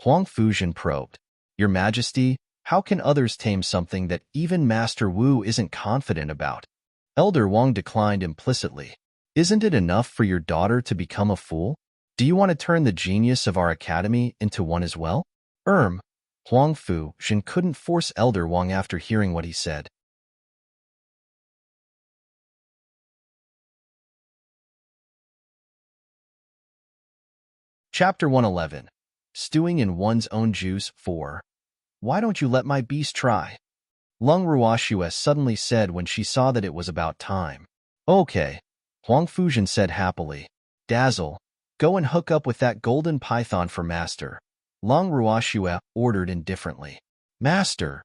Huang Fuzhen probed. Your Majesty, how can others tame something that even Master Wu isn't confident about? Elder Wang declined implicitly. Isn't it enough for your daughter to become a fool? Do you want to turn the genius of our academy into one as well? Huang Fuzhen couldn't force Elder Wang after hearing what he said. Chapter 111. Stewing in One's Own Juice 4. Why don't you let my beast try? Lung Ruoxue suddenly said when she saw that it was about time. Okay, Huang Fuzhen said happily. Dazzle, go and hook up with that golden python for Master. Lung Ruoxue ordered indifferently. Master!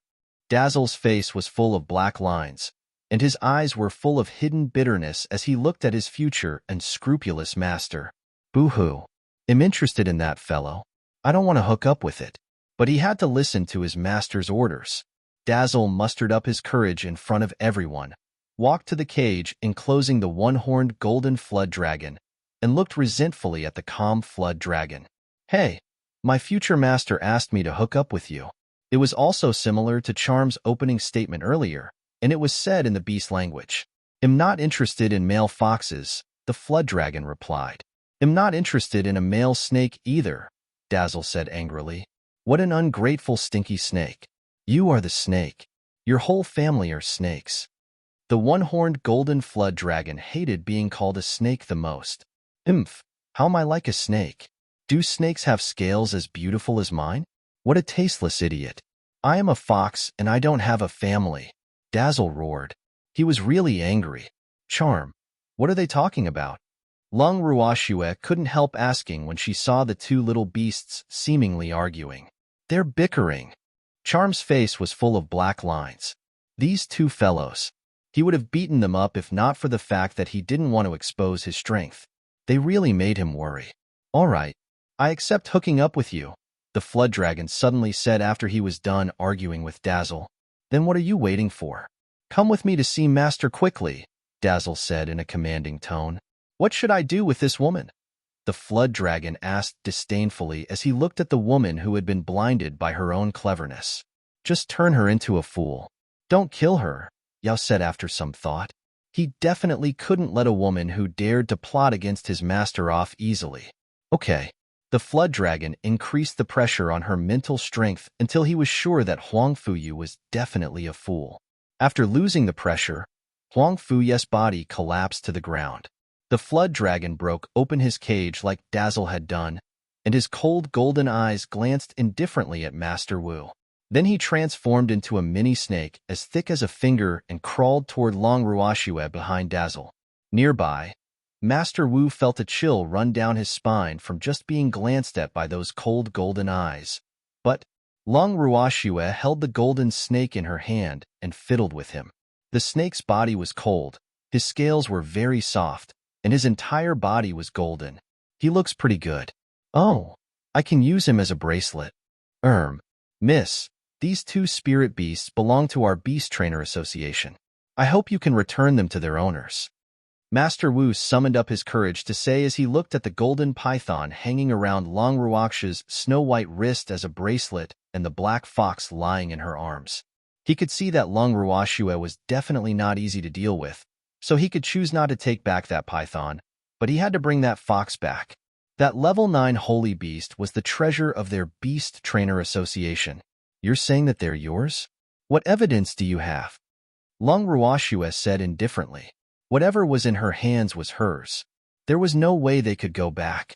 Dazzle's face was full of black lines, and his eyes were full of hidden bitterness as he looked at his future and scrupulous master. Boo-hoo. I'm interested in that fellow. I don't want to hook up with it. But he had to listen to his master's orders. Dazzle mustered up his courage in front of everyone, walked to the cage enclosing the one-horned golden flood dragon, and looked resentfully at the calm flood dragon. Hey, my future master asked me to hook up with you. It was also similar to Charm's opening statement earlier, and it was said in the beast language. I'm not interested in male foxes, the flood dragon replied. I'm not interested in a male snake either, Dazzle said angrily. What an ungrateful stinky snake. You are the snake. Your whole family are snakes. The one-horned golden flood dragon hated being called a snake the most. How am I like a snake? Do snakes have scales as beautiful as mine? What a tasteless idiot. I am a fox and I don't have a family. Dazzle roared. He was really angry. Charm, what are they talking about? Lung Ruoxue couldn't help asking when she saw the two little beasts seemingly arguing. They're bickering. Charm's face was full of black lines. These two fellows. He would have beaten them up if not for the fact that he didn't want to expose his strength. They really made him worry. All right, I accept hooking up with you, the flood dragon suddenly said after he was done arguing with Dazzle. Then what are you waiting for? Come with me to see Master quickly, Dazzle said in a commanding tone. What should I do with this woman? The flood dragon asked disdainfully as he looked at the woman who had been blinded by her own cleverness. Just turn her into a fool. Don't kill her, Yao said after some thought. He definitely couldn't let a woman who dared to plot against his master off easily. Okay. The flood dragon increased the pressure on her mental strength until he was sure that Huang Fuyu was definitely a fool. After losing the pressure, Huang Fuyu's body collapsed to the ground. The flood dragon broke open his cage like Dazzle had done, and his cold golden eyes glanced indifferently at Master Wu. Then he transformed into a mini snake as thick as a finger and crawled toward Long Ruoxue behind Dazzle. Nearby, Master Wu felt a chill run down his spine from just being glanced at by those cold golden eyes. But Long Ruoxue held the golden snake in her hand and fiddled with him. The snake's body was cold, his scales were very soft, and his entire body was golden. He looks pretty good. Oh, I can use him as a bracelet. Miss, these two spirit beasts belong to our Beast Trainer Association. I hope you can return them to their owners. Master Wu summoned up his courage to say as he looked at the golden python hanging around Long Ruoxia's snow-white wrist as a bracelet and the black fox lying in her arms. He could see that Long Ruoxia was definitely not easy to deal with, so he could choose not to take back that python, but he had to bring that fox back. That level 9 holy beast was the treasure of their Beast Trainer Association. You're saying that they're yours? What evidence do you have? Long Ruoxia said indifferently. Whatever was in her hands was hers. There was no way they could go back.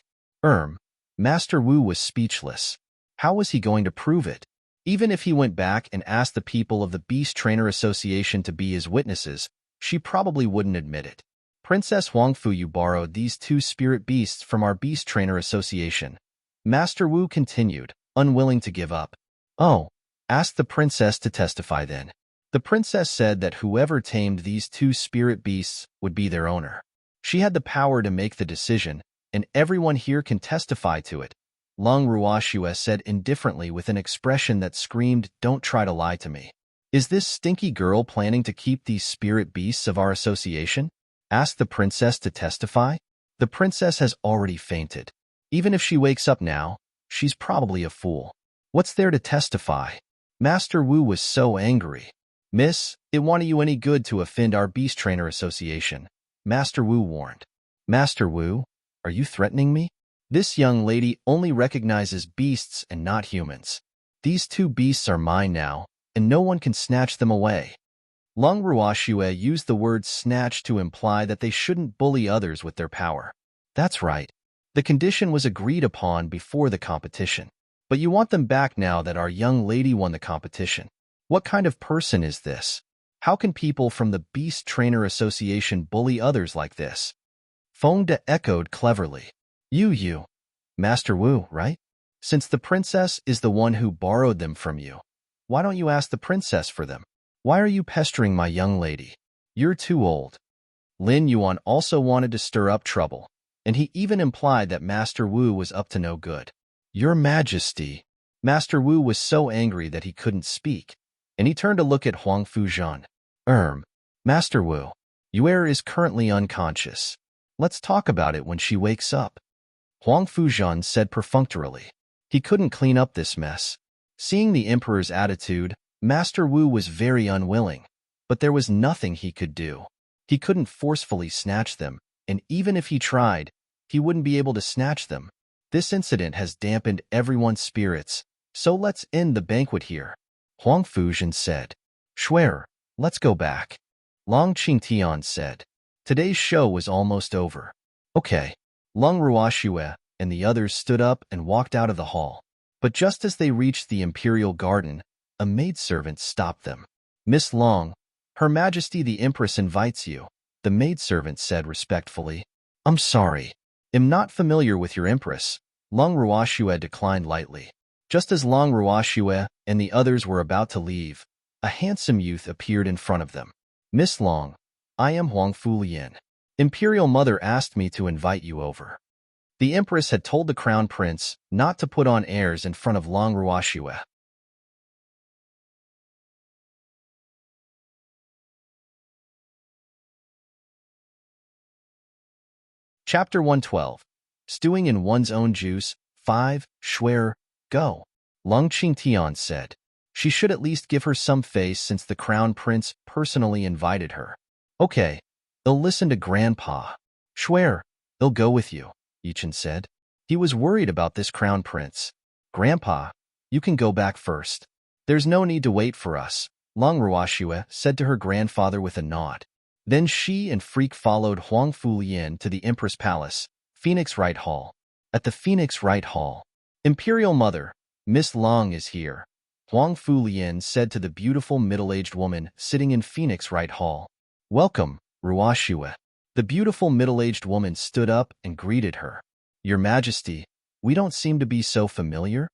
Master Wu was speechless. How was he going to prove it? Even if he went back and asked the people of the Beast Trainer Association to be his witnesses, she probably wouldn't admit it. Princess Huangfu, you borrowed these 2 spirit beasts from our Beast Trainer Association. Master Wu continued, unwilling to give up. Oh, ask the princess to testify then. The princess said that whoever tamed these 2 spirit beasts would be their owner. She had the power to make the decision, and everyone here can testify to it. Long Ruoxia said indifferently with an expression that screamed, "Don't try to lie to me." Is this stinky girl planning to keep these spirit beasts of our association? Ask the princess to testify? The princess has already fainted. Even if she wakes up now, she's probably a fool. What's there to testify? Master Wu was so angry. Miss, it want you any good to offend our Beast Trainer Association, Master Wu warned. Master Wu, are you threatening me? This young lady only recognizes beasts and not humans. These 2 beasts are mine now, and no one can snatch them away. Long Ruoxia used the word snatch to imply that they shouldn't bully others with their power. That's right. The condition was agreed upon before the competition. But you want them back now that our young lady won the competition. What kind of person is this? How can people from the Beast Trainer Association bully others like this? Feng De echoed cleverly. You. Master Wu, right? Since the princess is the one who borrowed them from you, why don't you ask the princess for them? Why are you pestering my young lady? You're too old. Lin Yuan also wanted to stir up trouble, and he even implied that Master Wu was up to no good. Your Majesty. Master Wu was so angry that he couldn't speak, and he turned to look at Huang Fuzhan. Master Wu, Yue is currently unconscious. Let's talk about it when she wakes up. Huang Fuzhan said perfunctorily. He couldn't clean up this mess. Seeing the emperor's attitude, Master Wu was very unwilling, but there was nothing he could do. He couldn't forcefully snatch them, and even if he tried, he wouldn't be able to snatch them. This incident has dampened everyone's spirits, so let's end the banquet here. Huang Fuzhan said. Shuer, let's go back. Long Qingtian said. Today's show was almost over. Okay. Long Ruoxia and the others stood up and walked out of the hall. But just as they reached the imperial garden, a maidservant stopped them. Miss Long, Her Majesty the Empress invites you, the maidservant said respectfully. I'm sorry. Am not familiar with your Empress. Long Ruoxia declined lightly. Just as Long Ruoxia and the others were about to leave, a handsome youth appeared in front of them. Miss Long, I am Huang Fulian. Imperial Mother asked me to invite you over. The Empress had told the Crown Prince not to put on airs in front of Long Ruoxia. Chapter 112. Stewing in one's own juice. 5. Shuer, go. Long Qingtian said. She should at least give her some face since the Crown Prince personally invited her. Okay, they'll listen to Grandpa. Shuer, they'll go with you, Yichen said. He was worried about this Crown Prince. Grandpa, you can go back first. There's no need to wait for us, Long Ruoxia said to her grandfather with a nod. Then she and Freak followed Huang Fulian to the Empress Palace, Phoenix Right Hall. At the Phoenix Right Hall, Imperial Mother, Miss Long is here, Huang Fulian said to the beautiful middle-aged woman sitting in Phoenix Right Hall. Welcome, Ruoxia. The beautiful middle-aged woman stood up and greeted her. Your Majesty, we don't seem to be so familiar?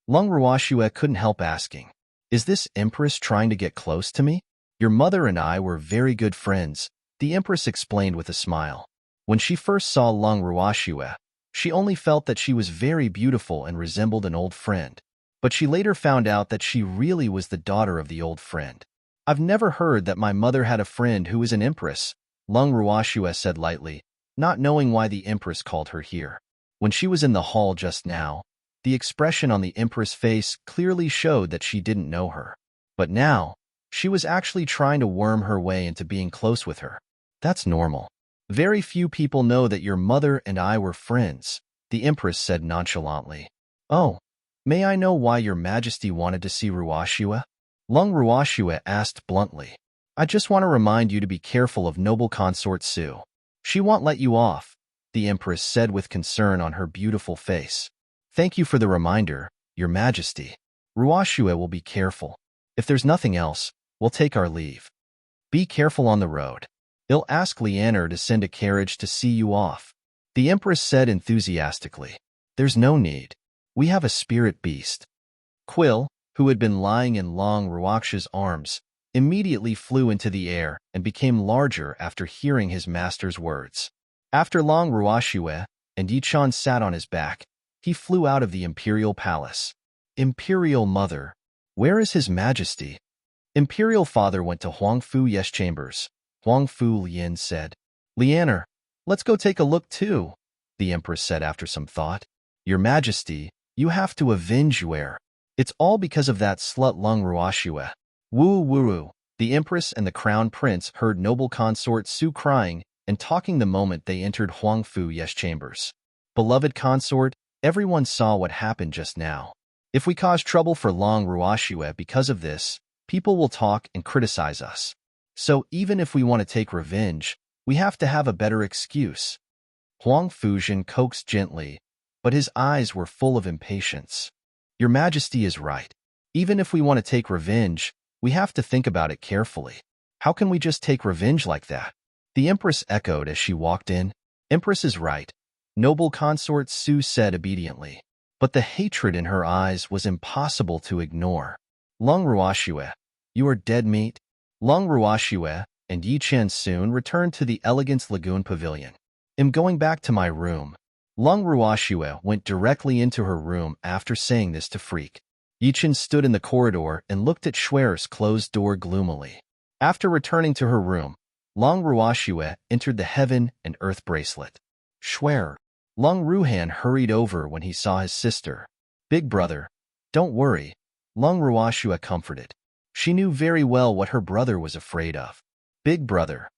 Long Ruoxia couldn't help asking. Is this Empress trying to get close to me? Your mother and I were very good friends, the Empress explained with a smile. When she first saw Long Ruoxia, she only felt that she was very beautiful and resembled an old friend. But she later found out that she really was the daughter of the old friend. I've never heard that my mother had a friend who is an empress, Lung Ruoxue said lightly, not knowing why the Empress called her here. When she was in the hall just now, the expression on the Empress' face clearly showed that she didn't know her. But now, she was actually trying to worm her way into being close with her. That's normal. Very few people know that your mother and I were friends, the Empress said nonchalantly. Oh, may I know why your Majesty wanted to see Ruoxue? Lung Ruoxue asked bluntly. I just want to remind you to be careful of noble consort Su. She won't let you off, the Empress said with concern on her beautiful face. Thank you for the reminder, Your Majesty. Ruoxue will be careful. If there's nothing else, we'll take our leave. Be careful on the road. I'll ask Lianer to send a carriage to see you off, the Empress said enthusiastically. There's no need. We have a spirit beast. Quill, who had been lying in Long Ruoxue's arms, immediately flew into the air and became larger after hearing his master's words. After Long Ruoxue and Yichan sat on his back, he flew out of the Imperial Palace. Imperial Mother, where is His Majesty? Imperial Father went to Huangfu Ye's chambers, Huangfu Lian said. Lianer, let's go take a look too, the Empress said after some thought. Your Majesty, you have to avenge Yuer. It's all because of that slut Lung Ruoxue. Woo-woo-woo. The Empress and the Crown Prince heard noble consort Su crying and talking the moment they entered Huangfu Ye's chambers. Beloved consort, everyone saw what happened just now. If we cause trouble for Long Ruoxue because of this, people will talk and criticize us. So even if we want to take revenge, we have to have a better excuse. Huang Fuzhen coaxed gently, but his eyes were full of impatience. Your Majesty is right. Even if we want to take revenge, we have to think about it carefully. How can we just take revenge like that? The Empress echoed as she walked in. Empress is right, noble consort Su said obediently. But the hatred in her eyes was impossible to ignore. Lung Ruoxue, you are dead meat. Lung Ruoxue and Yi Chen soon returned to the Elegance Lagoon Pavilion. I'm going back to my room. Lung Ruoxue went directly into her room after saying this to Freak. Yi Chen stood in the corridor and looked at Schwer's closed door gloomily. After returning to her room, Lung Ruoxue entered the Heaven and Earth bracelet. Schwer. Lung Ruhan hurried over when he saw his sister. Big brother, don't worry, Lung Ruoxue comforted. She knew very well what her brother was afraid of. Big brother,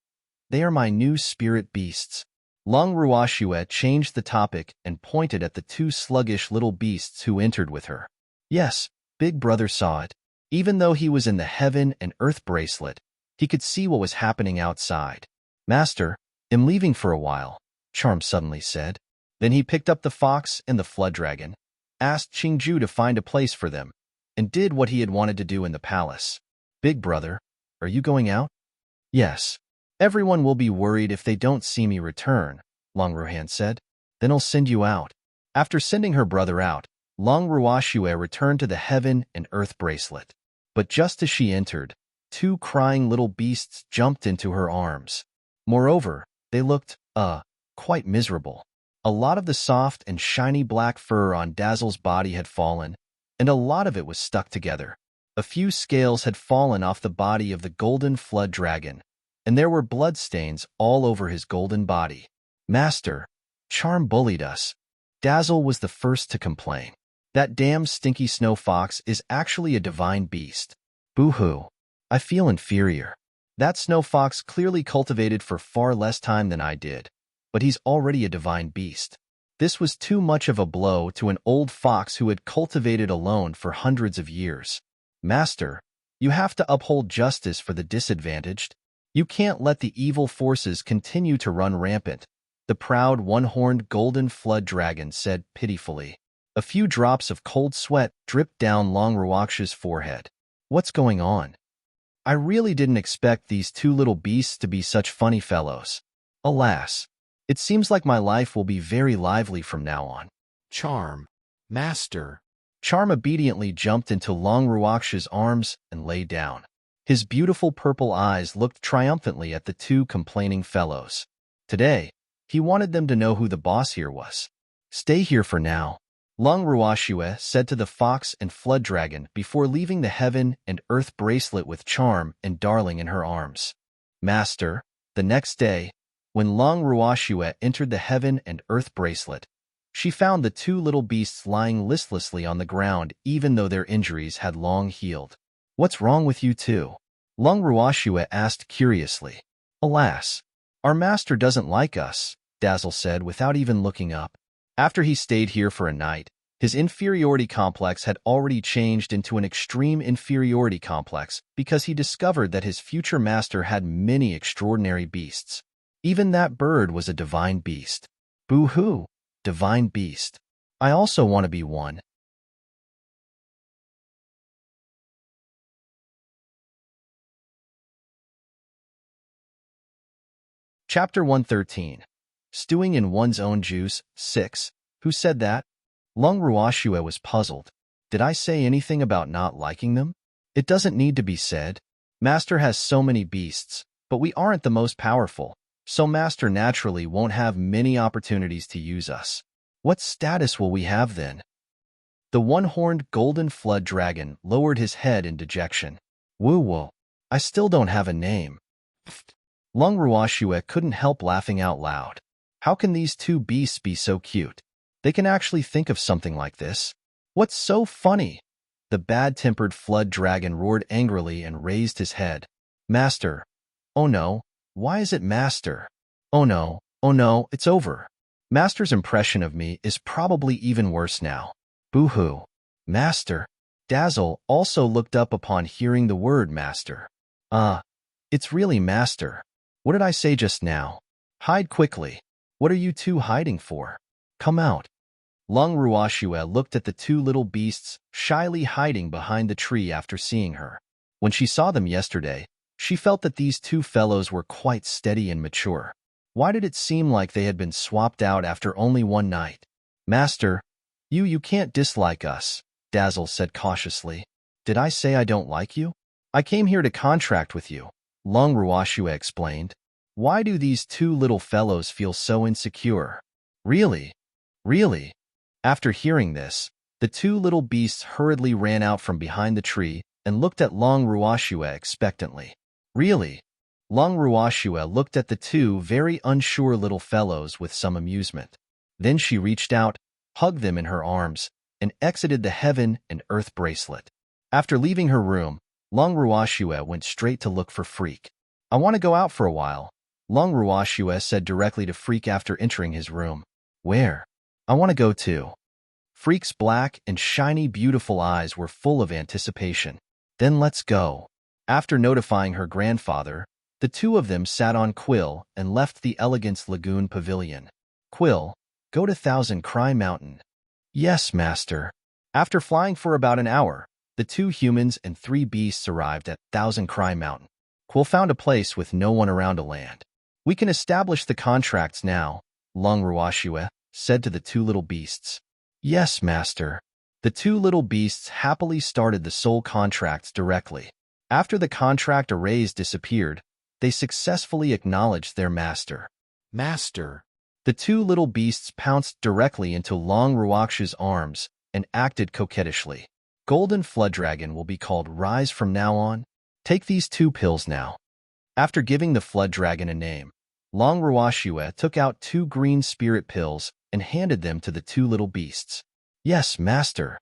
they are my new spirit beasts. Lung Ruoxue changed the topic and pointed at the two sluggish little beasts who entered with her. Yes, Big brother saw it. Even though he was in the Heaven and Earth bracelet, he could see what was happening outside. Master, I'm leaving for a while, Charm suddenly said. Then he picked up the fox and the flood dragon, asked Qingju to find a place for them, and did what he had wanted to do in the palace. Big brother, are you going out? Yes. Everyone will be worried if they don't see me return, Long Ruhan said. Then I'll send you out. After sending her brother out, Lung Ruoxue returned to the Heaven and Earth bracelet. But just as she entered, two crying little beasts jumped into her arms. Moreover, they looked, quite miserable. A lot of the soft and shiny black fur on Dazzle's body had fallen, and a lot of it was stuck together. A few scales had fallen off the body of the golden flood dragon, and there were bloodstains all over his golden body. Master, Charm bullied us. Dazzle was the first to complain. That damn stinky snow fox is actually a divine beast. Boo-hoo. I feel inferior. That snow fox clearly cultivated for far less time than I did, but he's already a divine beast. This was too much of a blow to an old fox who had cultivated alone for hundreds of years. Master, you have to uphold justice for the disadvantaged. You can't let the evil forces continue to run rampant, the proud one-horned golden flood dragon said pitifully. A few drops of cold sweat dripped down Long Ruoxue's forehead. What's going on? I really didn't expect these two little beasts to be such funny fellows. Alas, it seems like my life will be very lively from now on. Charm, Master. Charm obediently jumped into Long Ruoxue's arms and lay down. His beautiful purple eyes looked triumphantly at the two complaining fellows. Today, he wanted them to know who the boss here was. Stay here for now, Lung Ruoxue said to the fox and flood dragon before leaving the Heaven and Earth bracelet with Charm and Darling in her arms. Master, The next day, when Long Ruoxue entered the heaven and earth bracelet, she found the two little beasts lying listlessly on the ground even though their injuries had long healed. "What's wrong with you two?" Long Ruoxue asked curiously. "Alas, our master doesn't like us," Dazzle said without even looking up. After he stayed here for a night, his inferiority complex had already changed into an extreme inferiority complex because he discovered that his future master had many extraordinary beasts. Even that bird was a divine beast. Boo-hoo, divine beast. I also want to be one. Chapter 113. Stewing in One's Own Juice, 6. Who said that? Long Ruoxue was puzzled. Did I say anything about not liking them? It doesn't need to be said. Master has so many beasts, but we aren't the most powerful, so Master naturally won't have many opportunities to use us. What status will we have then? The one-horned golden flood dragon lowered his head in dejection. Woo-woo, I still don't have a name. Long Ruoxue couldn't help laughing out loud. How can these two beasts be so cute? They can actually think of something like this. What's so funny? The bad-tempered flood dragon roared angrily and raised his head. Master. Oh no, why is it Master? Oh no, it's over. Master's impression of me is probably even worse now. Boo-hoo. Master. Dazzle also looked up upon hearing the word Master. It's really Master. What did I say just now? Hide quickly. What are you two hiding for? Come out. Long Ruoxue looked at the two little beasts shyly hiding behind the tree after seeing her. When she saw them yesterday, she felt that these two fellows were quite steady and mature. Why did it seem like they had been swapped out after only one night? Master, you can't dislike us, Dazzle said cautiously. Did I say I don't like you? I came here to contract with you, Long Ruoxue explained. Why do these two little fellows feel so insecure? Really? Really? After hearing this, the two little beasts hurriedly ran out from behind the tree and looked at Long Ruoxue expectantly. Really? Long Ruoxue looked at the two very unsure little fellows with some amusement. Then she reached out, hugged them in her arms, and exited the heaven and earth bracelet. After leaving her room, Long Ruoxue went straight to look for Freak. I want to go out for a while, Long Ruoxue said directly to Freak after entering his room. Where? I want to go too. Freak's black and shiny beautiful eyes were full of anticipation. Then let's go. After notifying her grandfather, the two of them sat on Quill and left the Elegance Lagoon Pavilion. Quill, go to Thousand Cry Mountain. Yes, Master. After flying for about an hour, the two humans and three beasts arrived at Thousand Cry Mountain. Quill found a place with no one around to land. We can establish the contracts now, Long Ruoxue said to the two little beasts. Yes, Master. The two little beasts happily started the soul contracts directly. After the contract arrays disappeared, they successfully acknowledged their master. Master. The two little beasts pounced directly into Long Ruoxue's arms and acted coquettishly. Golden Flood Dragon will be called Rise from now on. Take these 2 pills now. After giving the Flood Dragon a name, Long Ruoxue took out 2 green spirit pills and handed them to the 2 little beasts. Yes, Master.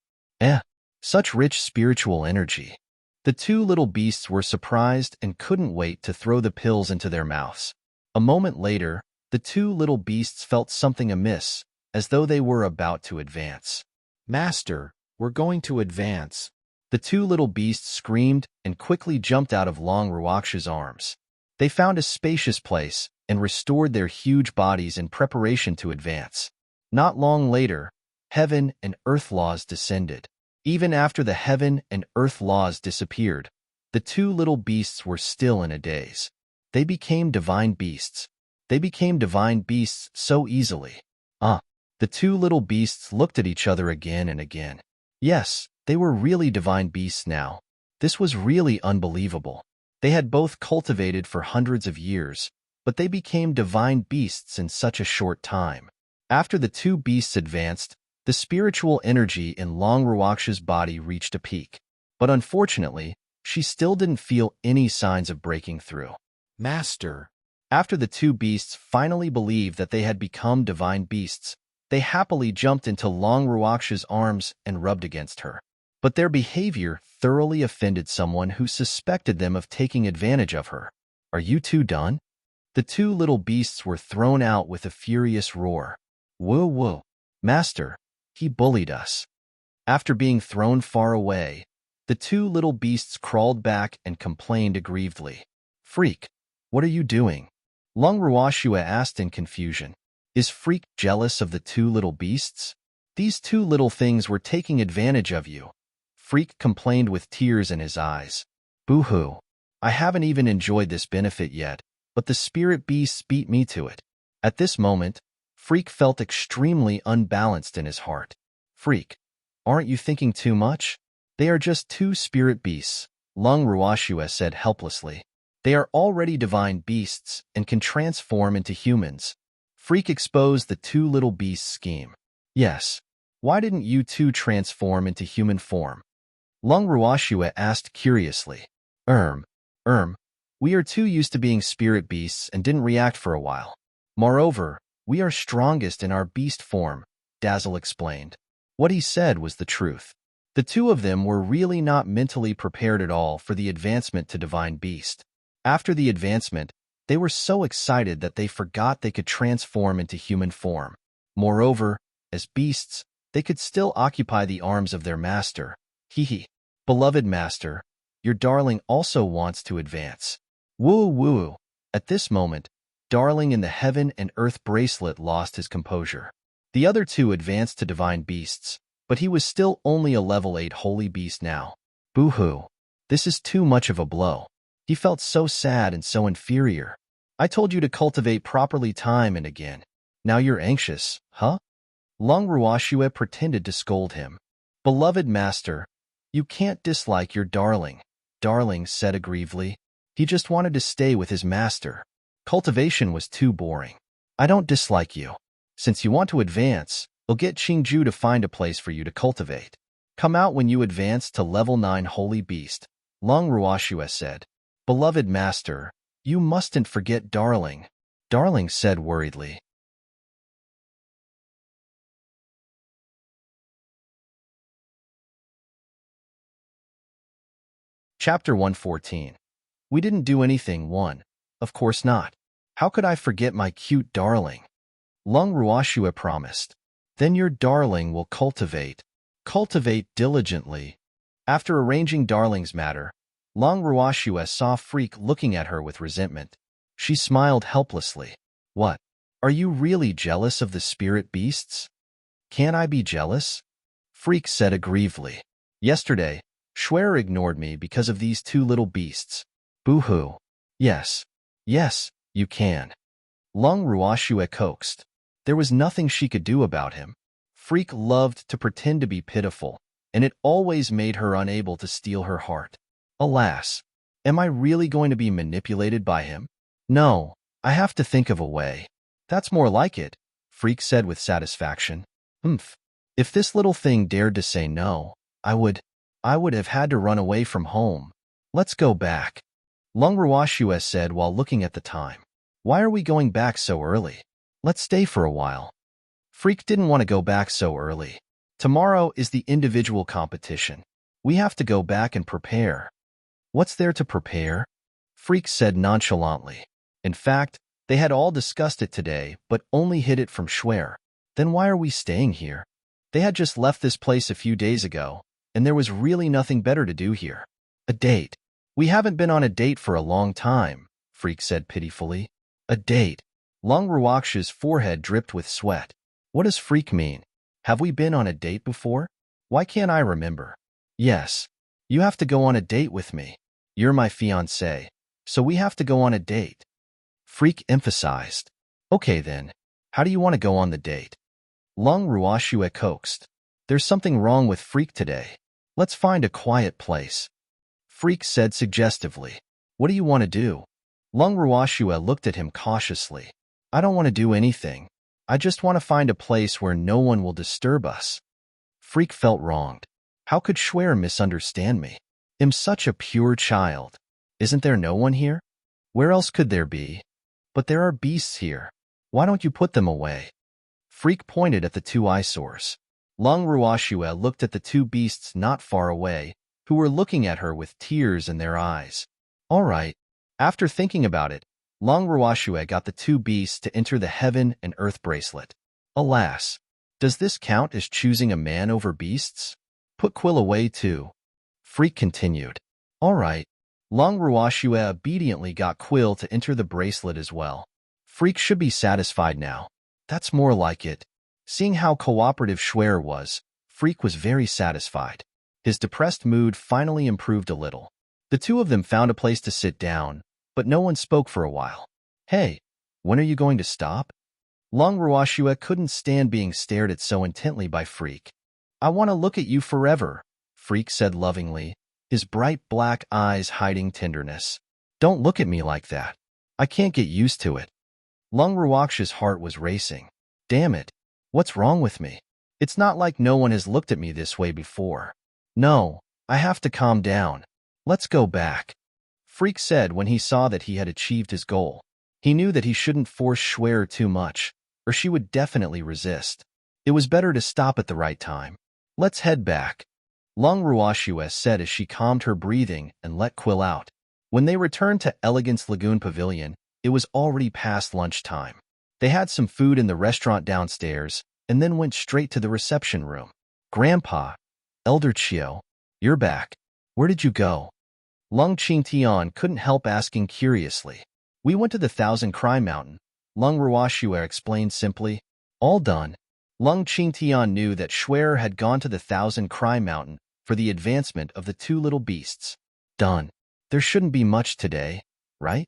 Such rich spiritual energy. The 2 little beasts were surprised and couldn't wait to throw the pills into their mouths. A moment later, the 2 little beasts felt something amiss, as though they were about to advance. Master, we're going to advance. The 2 little beasts screamed and quickly jumped out of Long Ruoxue's arms. They found a spacious place and restored their huge bodies in preparation to advance. Not long later, heaven and earth laws descended. Even after the heaven and earth laws disappeared, the 2 little beasts were still in a daze. They became divine beasts. They became divine beasts so easily. The 2 little beasts looked at each other again and again. Yes, they were really divine beasts now. This was really unbelievable. They had both cultivated for hundreds of years, but they became divine beasts in such a short time. After the 2 beasts advanced, the spiritual energy in Long Ruoxue's body reached a peak. But unfortunately, she still didn't feel any signs of breaking through. Master. After the two beasts finally believed that they had become divine beasts, they happily jumped into Long Ruaksha's arms and rubbed against her. But their behavior thoroughly offended someone who suspected them of taking advantage of her. "Are you two done?" The two little beasts were thrown out with a furious roar. "Whoa, whoa, Master, he bullied us." After being thrown far away, the two little beasts crawled back and complained aggrievedly. "Freak, what are you doing?" Long Ruashua asked in confusion. Is Freak jealous of the two little beasts? "These two little things were taking advantage of you," Freak complained with tears in his eyes. "Boo-hoo, I haven't even enjoyed this benefit yet, but the spirit beasts beat me to it." At this moment, Freak felt extremely unbalanced in his heart. "Freak, aren't you thinking too much? They are just two spirit beasts," Long Ruashua said helplessly. "They are already divine beasts and can transform into humans." Freak exposed the two little beasts' scheme. "Yes, why didn't you two transform into human form?" Long Ruashua asked curiously. Erm, we are too used to being spirit beasts and didn't react for a while. Moreover, we are strongest in our beast form," Dazzle explained. What he said was the truth. The two of them were really not mentally prepared at all for the advancement to divine beast. After the advancement, they were so excited that they forgot they could transform into human form. Moreover, as beasts, they could still occupy the arms of their master. Hee. "Beloved master, your darling also wants to advance." Woo. At this moment, Darling in the Heaven and Earth bracelet lost his composure. The other two advanced to divine beasts, but he was still only a level 8 holy beast now. Boo-hoo. This is too much of a blow. He felt so sad and so inferior. "I told you to cultivate properly time and again. Now you're anxious, huh?" Long Ruashua pretended to scold him. "Beloved master, you can't dislike your darling," Darling said aggrievedly. He just wanted to stay with his master. Cultivation was too boring. "I don't dislike you. Since you want to advance, I'll get Qingju to find a place for you to cultivate. Come out when you advance to level 9 holy beast," Long Ruashua said. "Beloved master, you mustn't forget Darling," Darling said worriedly. Chapter 114. We didn't do anything, one. Of course not. How could I forget my cute darling? Long Ruashua promised. Then your darling will cultivate. Cultivate diligently. After arranging Darling's matter, Long Ruashua saw Freak looking at her with resentment. She smiled helplessly. "What? Are you really jealous of the spirit beasts?" "Can I be jealous?" Freak said aggrievedly. "Yesterday, Schwer ignored me because of these two little beasts." Boo-hoo. Yes, you can." Long Ruashua coaxed. There was nothing she could do about him. Freak loved to pretend to be pitiful, and it always made her unable to steal her heart. Alas, am I really going to be manipulated by him? No, I have to think of a way. That's more like it, Freak said with satisfaction. If this little thing dared to say no, I would have had to run away from home. Let's go back. Long Ruashua said while looking at the time. Why are we going back so early? Let's stay for a while. Freak didn't want to go back so early. Tomorrow is the individual competition. We have to go back and prepare. What's there to prepare? Freak said nonchalantly. In fact, they had all discussed it today, but only hid it from Schwer. Then why are we staying here? They had just left this place a few days ago, and there was really nothing better to do here. A date. We haven't been on a date for a long time, Freak said pitifully. A date. Long Ruaksha's forehead dripped with sweat. What does Freak mean? Have we been on a date before? Why can't I remember? Yes. You have to go on a date with me. You're my fiancé, so we have to go on a date. Freak emphasized. Okay then, how do you want to go on the date? Long Ruashua coaxed. There's something wrong with Freak today. Let's find a quiet place. Freak said suggestively. What do you want to do? Long Ruashua looked at him cautiously. I don't want to do anything. I just want to find a place where no one will disturb us. Freak felt wronged. How could Schwer misunderstand me? I'm such a pure child. Isn't there no one here? Where else could there be? But there are beasts here. Why don't you put them away? Freak pointed at the two eyesores. Long Ruoxue looked at the two beasts not far away, who were looking at her with tears in their eyes. All right. After thinking about it, Long Ruoxue got the two beasts to enter the heaven and earth bracelet. Alas, does this count as choosing a man over beasts? Put Quill away too. Freak continued. All right. Long Ruoxue obediently got Quill to enter the bracelet as well. Freak should be satisfied now. That's more like it. Seeing how cooperative Schwer was, Freak was very satisfied. His depressed mood finally improved a little. The two of them found a place to sit down, but no one spoke for a while. Hey, when are you going to stop? Long Ruoxue couldn't stand being stared at so intently by Freak. I want to look at you forever, Freak said lovingly, his bright black eyes hiding tenderness. Don't look at me like that. I can't get used to it. Long Ruoxue's heart was racing. Damn it. What's wrong with me? It's not like no one has looked at me this way before. No, I have to calm down. Let's go back. Freak said when he saw that he had achieved his goal. He knew that he shouldn't force Schwer too much, or she would definitely resist. It was better to stop at the right time. Let's head back. Long Ruoxue said as she calmed her breathing and let Quill out. When they returned to Elegance Lagoon Pavilion, it was already past lunchtime. They had some food in the restaurant downstairs and then went straight to the reception room. Grandpa, Elder Chio, you're back. Where did you go? Lung Qingtian couldn't help asking curiously. We went to the Thousand Cry Mountain, Lung Ruoxue explained simply. All done. Lung Qingtian knew that Schwer had gone to the Thousand Cry Mountain for the advancement of the two little beasts. Done. There shouldn't be much today, right?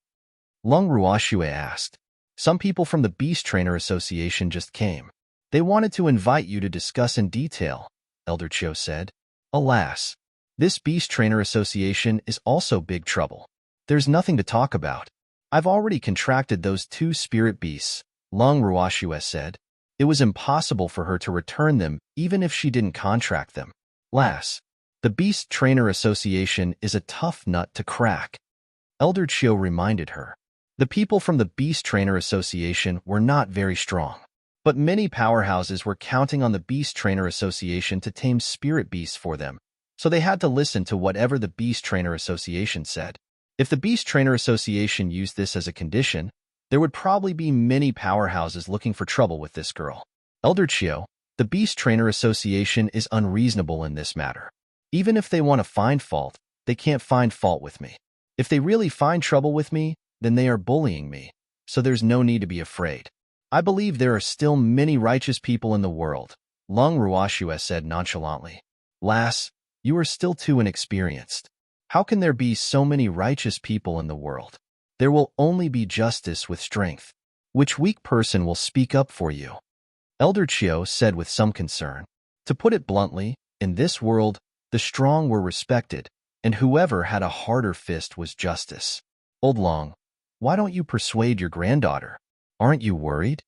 Lung Ruoxue asked. Some people from the Beast Trainer Association just came. They wanted to invite you to discuss in detail, Elder Chio said. Alas, this Beast Trainer Association is also big trouble. There's nothing to talk about. I've already contracted those two spirit beasts, Lung Ruoxue said. It was impossible for her to return them even if she didn't contract them. Las, the Beast Trainer Association is a tough nut to crack. Elder Chio reminded her. The people from the Beast Trainer Association were not very strong, but many powerhouses were counting on the Beast Trainer Association to tame spirit beasts for them, so they had to listen to whatever the Beast Trainer Association said. If the Beast Trainer Association used this as a condition, there would probably be many powerhouses looking for trouble with this girl. Elder Chio, the Beast Trainer Association is unreasonable in this matter. Even if they want to find fault, they can't find fault with me. If they really find trouble with me, then they are bullying me, so there's no need to be afraid. I believe there are still many righteous people in the world, Lung Ruoxue said nonchalantly. Lass, you are still too inexperienced. How can there be so many righteous people in the world? There will only be justice with strength. Which weak person will speak up for you? Elder Chio said with some concern. To put it bluntly, in this world, the strong were respected, and whoever had a harder fist was justice. Old Long, why don't you persuade your granddaughter? Aren't you worried?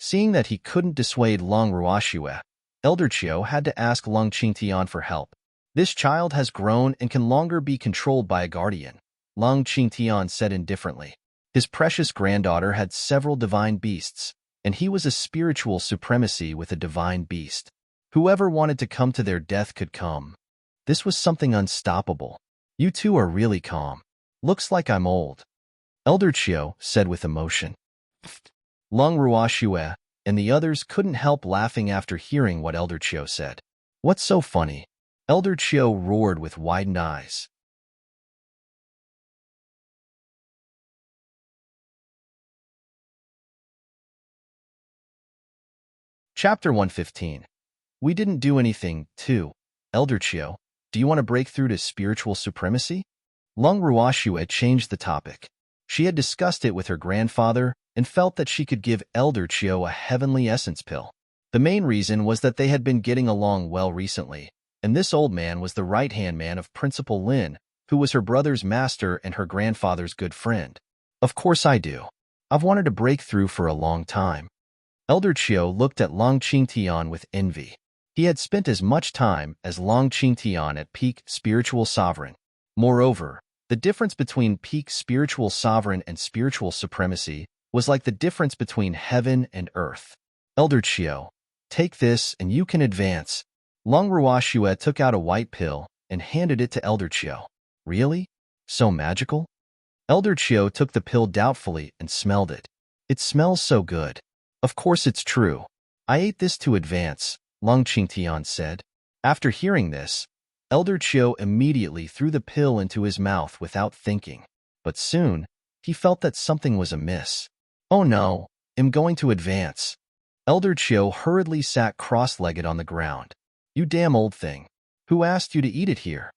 Seeing that he couldn't dissuade Lung Ruoxue, Elder Chio had to ask Lung Qingtian for help. This child has grown and can longer be controlled by a guardian, Lung Qingtian said indifferently. His precious granddaughter had several divine beasts, and he was a spiritual supremacy with a divine beast. Whoever wanted to come to their death could come. This was something unstoppable. You two are really calm. Looks like I'm old. Elder Chio said with emotion. Lung Ruoxue and the others couldn't help laughing after hearing what Elder Chio said. What's so funny? Elder Chio roared with widened eyes. Chapter 115. We didn't do anything, too. Elder Chio, do you want to break through to spiritual supremacy? Lung Ruoxue changed the topic. She had discussed it with her grandfather and felt that she could give Elder Chio a heavenly essence pill. The main reason was that they had been getting along well recently, and this old man was the right-hand man of Principal Lin, who was her brother's master and her grandfather's good friend. Of course I do. I've wanted to break through for a long time. Elder Chio looked at Lung Qingtian with envy. He had spent as much time as Lung Qingtian at peak spiritual sovereign. Moreover, the difference between peak spiritual sovereign and spiritual supremacy was like the difference between heaven and earth. Elder Chiu, take this and you can advance. Long Ruoxue took out a white pill and handed it to Elder Chiu. Really? So magical? Elder Chiu took the pill doubtfully and smelled it. It smells so good. Of course it's true. I ate this to advance, Long Qingtian said. After hearing this, Elder Chiu immediately threw the pill into his mouth without thinking. But soon, he felt that something was amiss. Oh no, I'm going to advance. Elder Chiu hurriedly sat cross-legged on the ground. You damn old thing. Who asked you to eat it here?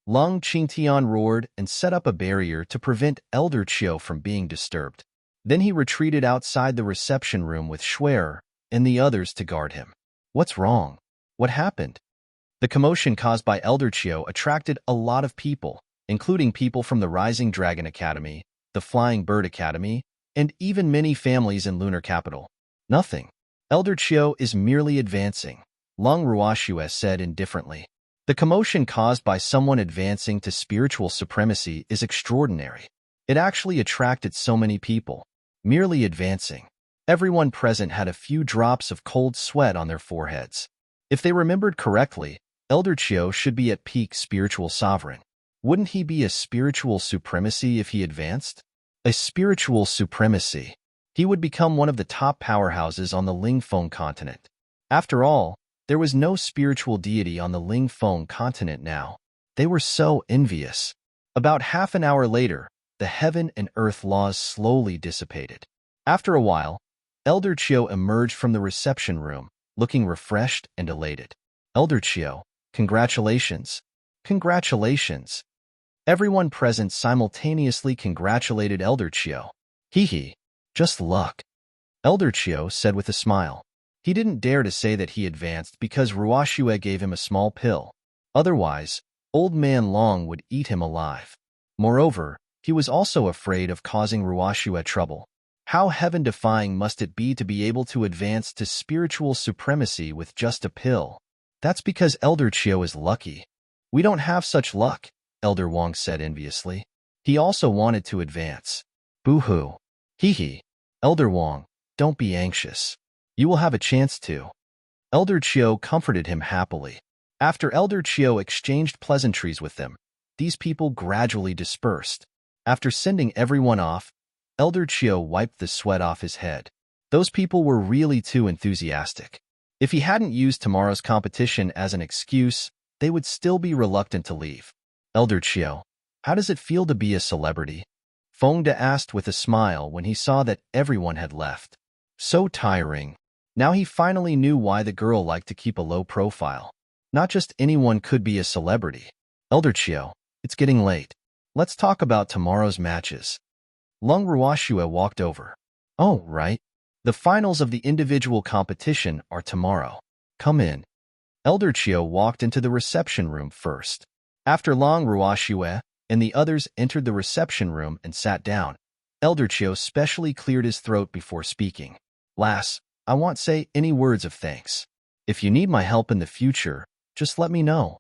Long Qingtian roared and set up a barrier to prevent Elder Chiu from being disturbed. Then he retreated outside the reception room with Schwer and the others to guard him. What's wrong? What happened? The commotion caused by Elder Chiu attracted a lot of people, including people from the Rising Dragon Academy, the Flying Bird Academy, and even many families in Lunar Capital. Nothing. Elder Chiu is merely advancing, Long Ruoxue said indifferently. The commotion caused by someone advancing to spiritual supremacy is extraordinary. It actually attracted so many people. Merely advancing. Everyone present had a few drops of cold sweat on their foreheads. If they remembered correctly, Elder Chiu should be at peak spiritual sovereign. Wouldn't he be a spiritual supremacy if he advanced? A spiritual supremacy. He would become one of the top powerhouses on the Lingfeng continent. After all, there was no spiritual deity on the Lingfeng continent now. They were so envious. About half an hour later, the heaven and earth laws slowly dissipated. After a while, Elder Chiu emerged from the reception room, looking refreshed and elated. Elder Chiu, congratulations. Congratulations. Everyone present simultaneously congratulated Elder Chiu. Hee, just luck. Elder Chiu said with a smile. He didn't dare to say that he advanced because Ruoxue gave him a small pill. Otherwise, Old Man Long would eat him alive. Moreover, he was also afraid of causing Ruoxue trouble. How heaven-defying must it be to be able to advance to spiritual supremacy with just a pill? That's because Elder Chiu is lucky. We don't have such luck, Elder Wang said enviously. He also wanted to advance. Boo-hoo. Hee. Elder Wang, don't be anxious. You will have a chance to. Elder Chiu comforted him happily. After Elder Chiu exchanged pleasantries with them, these people gradually dispersed. After sending everyone off, Elder Chiu wiped the sweat off his head. Those people were really too enthusiastic. If he hadn't used tomorrow's competition as an excuse, they would still be reluctant to leave. Elder Chiu, how does it feel to be a celebrity? Feng De asked with a smile when he saw that everyone had left. So tiring. Now he finally knew why the girl liked to keep a low profile. Not just anyone could be a celebrity. Elder Chiu, it's getting late. Let's talk about tomorrow's matches. Long Ruoxue walked over. Oh, right. The finals of the individual competition are tomorrow. Come in. Elder Chiu walked into the reception room first. After Long Ruoxue and the others entered the reception room and sat down, Elder Chiu specially cleared his throat before speaking. Lass, I won't say any words of thanks. If you need my help in the future, just let me know.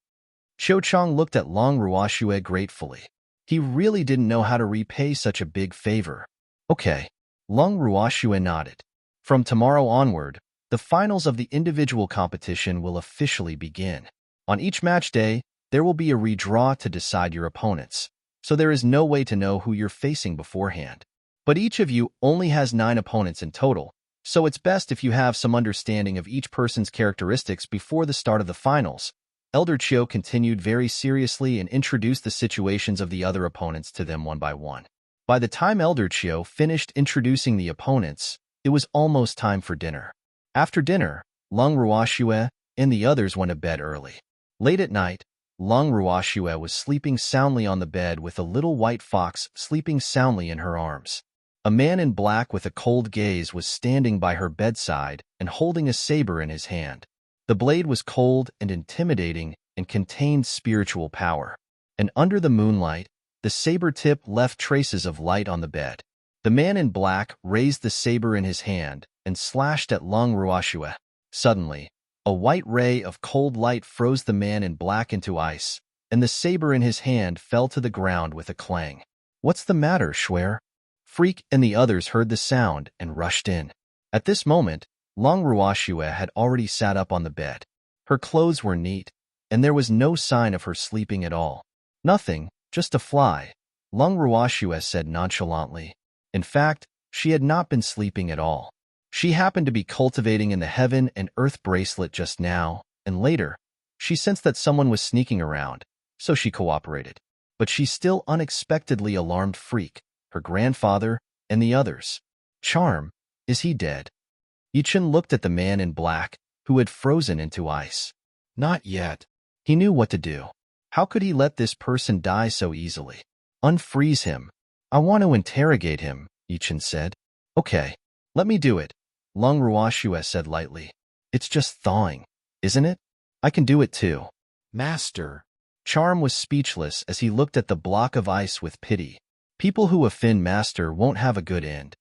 Qiu Chong looked at Long Ruoxue gratefully. He really didn't know how to repay such a big favor. Okay. Long Ruoxue nodded. From tomorrow onward, the finals of the individual competition will officially begin. On each match day, there will be a redraw to decide your opponents, so there is no way to know who you're facing beforehand. But each of you only has 9 opponents in total, so it's best if you have some understanding of each person's characteristics before the start of the finals. Elder Chiu continued very seriously and introduced the situations of the other opponents to them one by one. By the time Elder Chiu finished introducing the opponents, it was almost time for dinner. After dinner, Long Ruoxue and the others went to bed early. Late at night, Long Ruoxue was sleeping soundly on the bed with a little white fox sleeping soundly in her arms. A man in black with a cold gaze was standing by her bedside and holding a saber in his hand. The blade was cold and intimidating and contained spiritual power. And under the moonlight, the saber tip left traces of light on the bed. The man in black raised the saber in his hand and slashed at Long Ruoxue. Suddenly, a white ray of cold light froze the man in black into ice, and the saber in his hand fell to the ground with a clang. What's the matter, Schwer? Freak and the others heard the sound and rushed in. At this moment, Long Ruashue had already sat up on the bed. Her clothes were neat, and there was no sign of her sleeping at all. Nothing, just a fly, Long Ruashue said nonchalantly. In fact, she had not been sleeping at all. She happened to be cultivating in the heaven and earth bracelet just now, and later, she sensed that someone was sneaking around, so she cooperated. But she still unexpectedly alarmed Freak, her grandfather, and the others. Charm, is he dead? Yichen looked at the man in black, who had frozen into ice. Not yet. He knew what to do. How could he let this person die so easily? Unfreeze him. I want to interrogate him, Yichen said. Okay, let me do it, Long Ruashue said lightly. It's just thawing, isn't it? I can do it too. Master. Charm was speechless as he looked at the block of ice with pity. People who offend Master won't have a good end.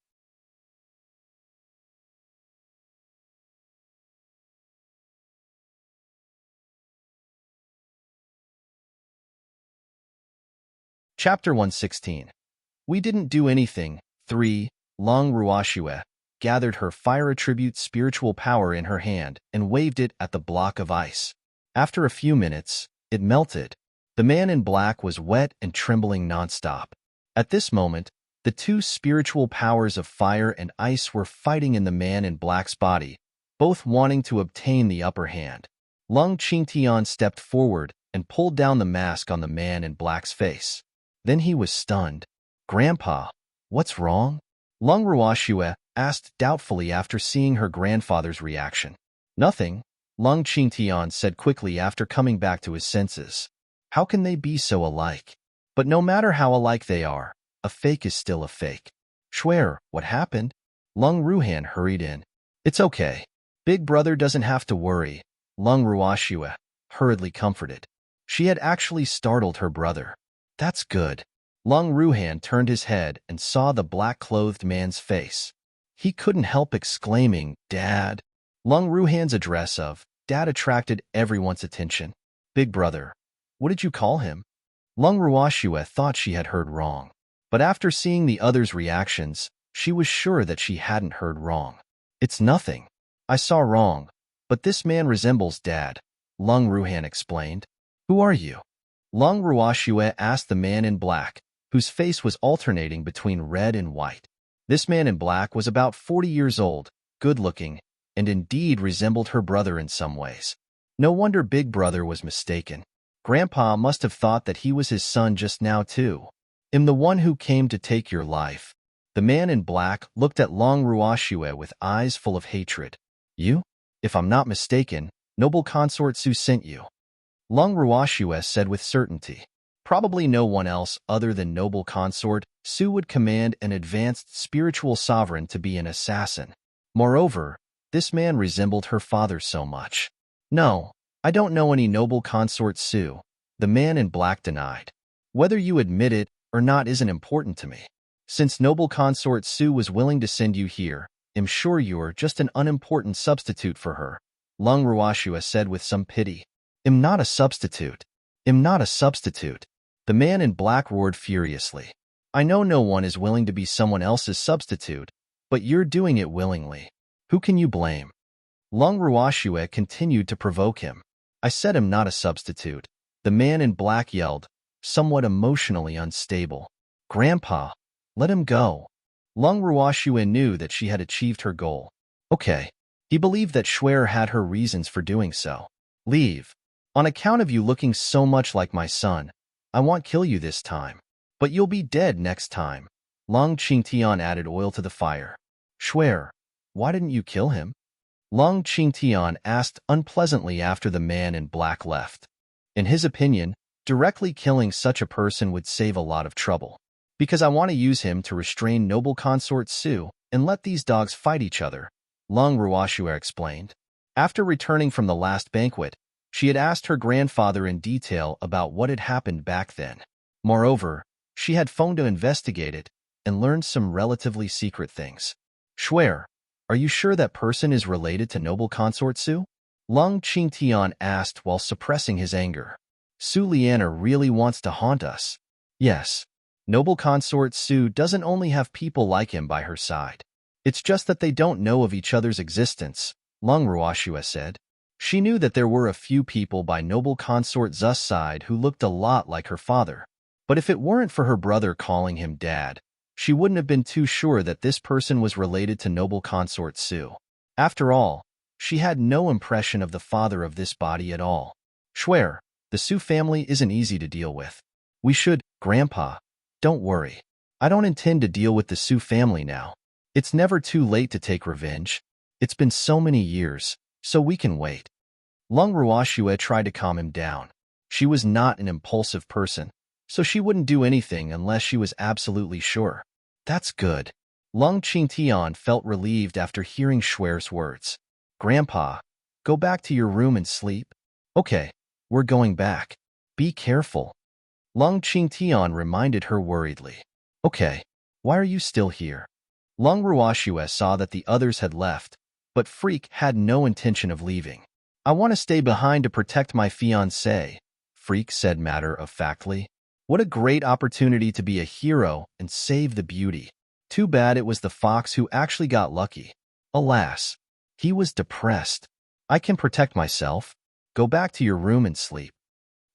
Chapter 116. We didn't do anything. 3. Long Ruashue gathered her fire attribute spiritual power in her hand and waved it at the block of ice. After a few minutes, it melted. The man in black was wet and trembling nonstop. At this moment, the two spiritual powers of fire and ice were fighting in the man in black's body, both wanting to obtain the upper hand. Lung Qingtian stepped forward and pulled down the mask on the man in black's face. Then he was stunned. Grandpa, what's wrong? Lung Ruashue asked doubtfully after seeing her grandfather's reaction. Nothing, Lung Qingtian said quickly after coming back to his senses. How can they be so alike? But no matter how alike they are, a fake is still a fake. Schwer, what happened? Lung Ruhan hurried in. It's okay. Big brother doesn't have to worry, Lung Ruashue hurriedly comforted. She had actually startled her brother. That's good. Lung Ruhan turned his head and saw the black-clothed man's face. He couldn't help exclaiming, Dad. Lung Ruhan's address of Dad attracted everyone's attention. Big brother. What did you call him? Lung Ruashue thought she had heard wrong. But after seeing the others' reactions, she was sure that she hadn't heard wrong. It's nothing. I saw wrong. But this man resembles Dad, Lung Ruhan explained. Who are you? Lung Ruashue asked the man in black, whose face was alternating between red and white. This man in black was about 40 years old, good-looking, and indeed resembled her brother in some ways. No wonder Big Brother was mistaken. Grandpa must have thought that he was his son just now too. I'm the one who came to take your life. The man in black looked at Long Ruashue with eyes full of hatred. You? If I'm not mistaken, noble consort Su sent you. Lung Ruashue said with certainty. Probably no one else other than noble consort Su would command an advanced spiritual sovereign to be an assassin. Moreover, this man resembled her father so much. No, I don't know any noble consort Su, the man in black denied. Whether you admit it or not isn't important to me. Since noble consort Su was willing to send you here, I'm sure you're just an unimportant substitute for her, Lung Ruashue said with some pity. I'm not a substitute. I'm not a substitute. The man in black roared furiously. I know no one is willing to be someone else's substitute, but you're doing it willingly. Who can you blame? Lung Ruashue continued to provoke him. I said I'm not a substitute. The man in black yelled, somewhat emotionally unstable. Grandpa, let him go. Lung Ruashue knew that she had achieved her goal. Okay. He believed that Schwer had her reasons for doing so. Leave. On account of you looking so much like my son, I won't kill you this time. But you'll be dead next time. Lung Qingtian added oil to the fire. Schwer, why didn't you kill him? Lung Qingtian asked unpleasantly after the man in black left. In his opinion, directly killing such a person would save a lot of trouble. Because I want to use him to restrain noble consort Su and let these dogs fight each other, Lung Ruashue explained. After returning from the last banquet, she had asked her grandfather in detail about what had happened back then. Moreover, she had phoned to investigate it and learned some relatively secret things. Schwer, are you sure that person is related to noble consort Su? Lung Qingtian asked while suppressing his anger. Su Liana really wants to haunt us. Yes. Noble consort Su doesn't only have people like him by her side. It's just that they don't know of each other's existence, Long Ruoshua said. She knew that there were a few people by noble consort Zu's side who looked a lot like her father. But if it weren't for her brother calling him Dad, she wouldn't have been too sure that this person was related to noble consort Su. After all, she had no impression of the father of this body at all. Swear, the Su family isn't easy to deal with. We should, Grandpa. Don't worry. I don't intend to deal with the Su family now. It's never too late to take revenge. It's been so many years, so we can wait. Long Ruoshua tried to calm him down. She was not an impulsive person, so she wouldn't do anything unless she was absolutely sure. That's good. Long Qingtian felt relieved after hearing Shuer's words. Grandpa, go back to your room and sleep. Okay, we're going back. Be careful. Long Qingtian reminded her worriedly. Okay, why are you still here? Long Ruoshua saw that the others had left, but Freak had no intention of leaving. I want to stay behind to protect my fiancé, Freak said matter-of-factly. What a great opportunity to be a hero and save the beauty. Too bad it was the fox who actually got lucky. Alas, he was depressed. I can protect myself. Go back to your room and sleep.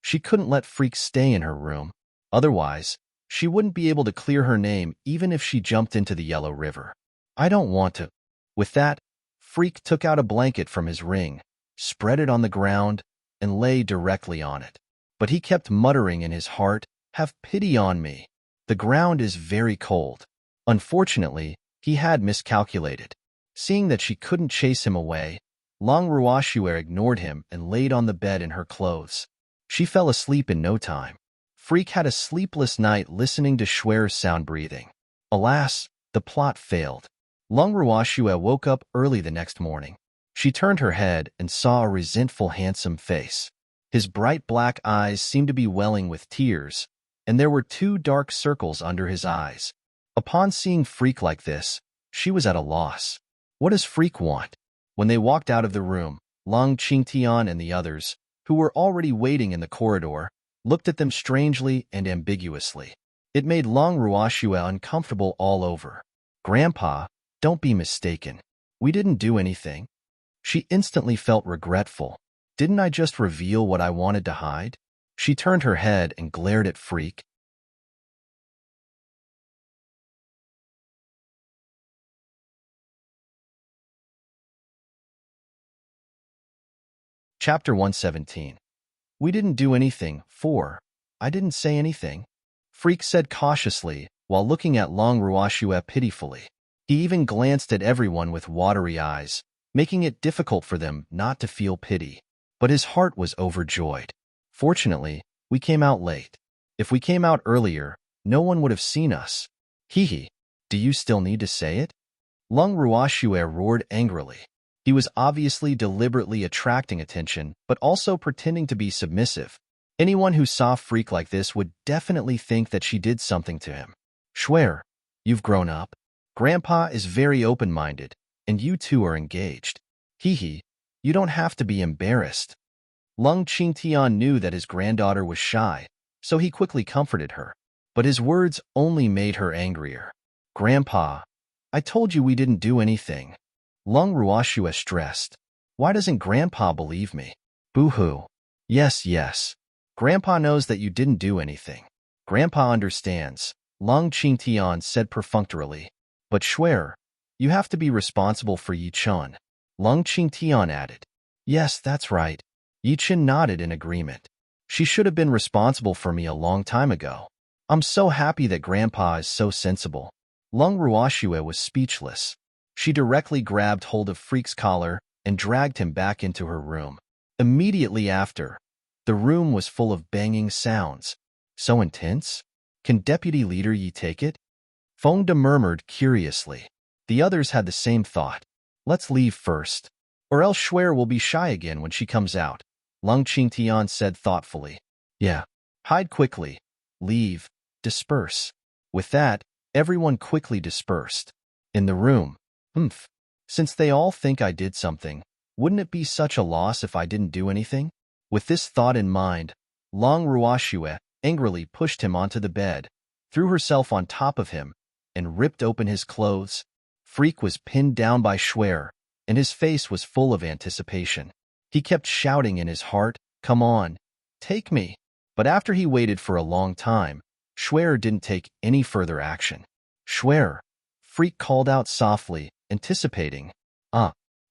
She couldn't let Freak stay in her room. Otherwise, she wouldn't be able to clear her name even if she jumped into the Yellow River. I don't want to. With that, Freak took out a blanket from his ring, spread it on the ground, and lay directly on it. But he kept muttering in his heart, "Have pity on me. The ground is very cold." Unfortunately, he had miscalculated. Seeing that she couldn't chase him away, Long Ruoshua ignored him and laid on the bed in her clothes. She fell asleep in no time. Freak had a sleepless night listening to Shuer's sound breathing. Alas, the plot failed. Long Ruoshua woke up early the next morning. She turned her head and saw a resentful, handsome face. His bright black eyes seemed to be welling with tears, and there were 2 dark circles under his eyes. Upon seeing Freak like this, she was at a loss. What does Freak want? When they walked out of the room, Long Qingtian and the others, who were already waiting in the corridor, looked at them strangely and ambiguously. It made Long Ruoshua uncomfortable all over. Grandpa, don't be mistaken. We didn't do anything. She instantly felt regretful. Didn't I just reveal what I wanted to hide? She turned her head and glared at Freak. Chapter 117. We didn't do anything. 4. I didn't say anything. Freak said cautiously, while looking at Long Ruoshua pitifully. He even glanced at everyone with watery eyes, making it difficult for them not to feel pity. But his heart was overjoyed. Fortunately, we came out late. If we came out earlier, no one would have seen us. Hee. Do you still need to say it? Long Ruoshua roared angrily. He was obviously deliberately attracting attention, but also pretending to be submissive. Anyone who saw Freak like this would definitely think that she did something to him. Shuer, you've grown up. Grandpa is very open-minded, and you two are engaged. Hee, you don't have to be embarrassed. Long Qingtian knew that his granddaughter was shy, so he quickly comforted her. But his words only made her angrier. Grandpa, I told you we didn't do anything. Long Ruoshua stressed. Why doesn't Grandpa believe me? Boo-hoo. Yes. Grandpa knows that you didn't do anything. Grandpa understands, Long Qingtian said perfunctorily. But Shuer, you have to be responsible for Yi-chun. Long Qingtian added. Yes, that's right. Yi-chun nodded in agreement. She should have been responsible for me a long time ago. I'm so happy that Grandpa is so sensible. Long Ruoshua was speechless. She directly grabbed hold of Freak's collar and dragged him back into her room. Immediately after, the room was full of banging sounds. So intense? Can Deputy Leader Yi take it? Fengde murmured curiously. The others had the same thought. Let's leave first, or else Shuer will be shy again when she comes out, Long Qingtian said thoughtfully. Yeah. Hide quickly. Leave. Disperse. With that, everyone quickly dispersed. In the room, since they all think I did something, wouldn't it be such a loss if I didn't do anything? With this thought in mind, Long Ruoshua angrily pushed him onto the bed, threw herself on top of him, and ripped open his clothes. Freak was pinned down by Schwer, and his face was full of anticipation. He kept shouting in his heart, "Come on, take me." But after he waited for a long time, Schwer didn't take any further action. "Schwer," Freak called out softly, anticipating.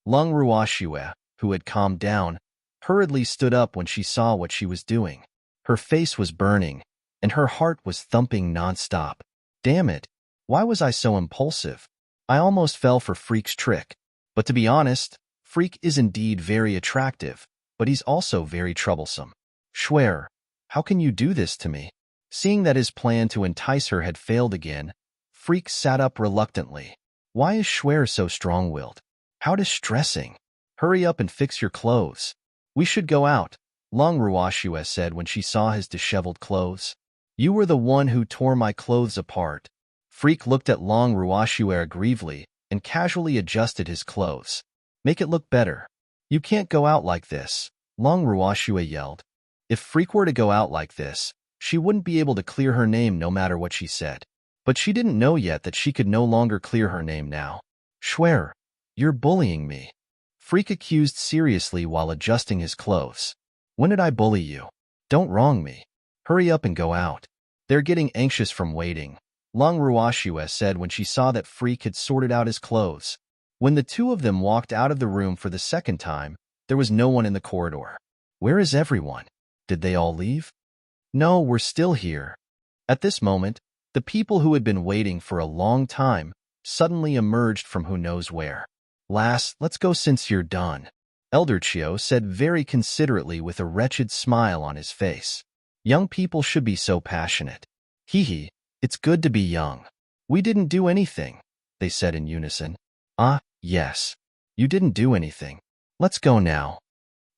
Lung Ruoxue, who had calmed down, hurriedly stood up when she saw what she was doing. Her face was burning, and her heart was thumping nonstop. Damn it, why was I so impulsive? I almost fell for Freak's trick. But to be honest, Freak is indeed very attractive, but he's also very troublesome. Schwer, how can you do this to me? Seeing that his plan to entice her had failed again, Freak sat up reluctantly. Why is Schwer so strong-willed? How distressing. Hurry up and fix your clothes. We should go out, Lung Ruoxue said when she saw his disheveled clothes. You were the one who tore my clothes apart. Freak looked at Lung Ruoxue gravely and casually adjusted his clothes. Make it look better. You can't go out like this, Lung Ruoxue yelled. If Freak were to go out like this, she wouldn't be able to clear her name no matter what she said. But she didn't know yet that she could no longer clear her name now. Schwer, you're bullying me, Freak accused seriously while adjusting his clothes. When did I bully you? Don't wrong me. Hurry up and go out. They're getting anxious from waiting, Lung Ruoxue said when she saw that Freak had sorted out his clothes. When the two of them walked out of the room for the second time, there was no one in the corridor. Where is everyone? Did they all leave? No, we're still here. At this moment, the people who had been waiting for a long time suddenly emerged from who knows where. Lass, let's go since you're done, Elder Chio said very considerately with a wretched smile on his face. Young people should be so passionate. Hee, it's good to be young. We didn't do anything, they said in unison. Yes. You didn't do anything. Let's go now.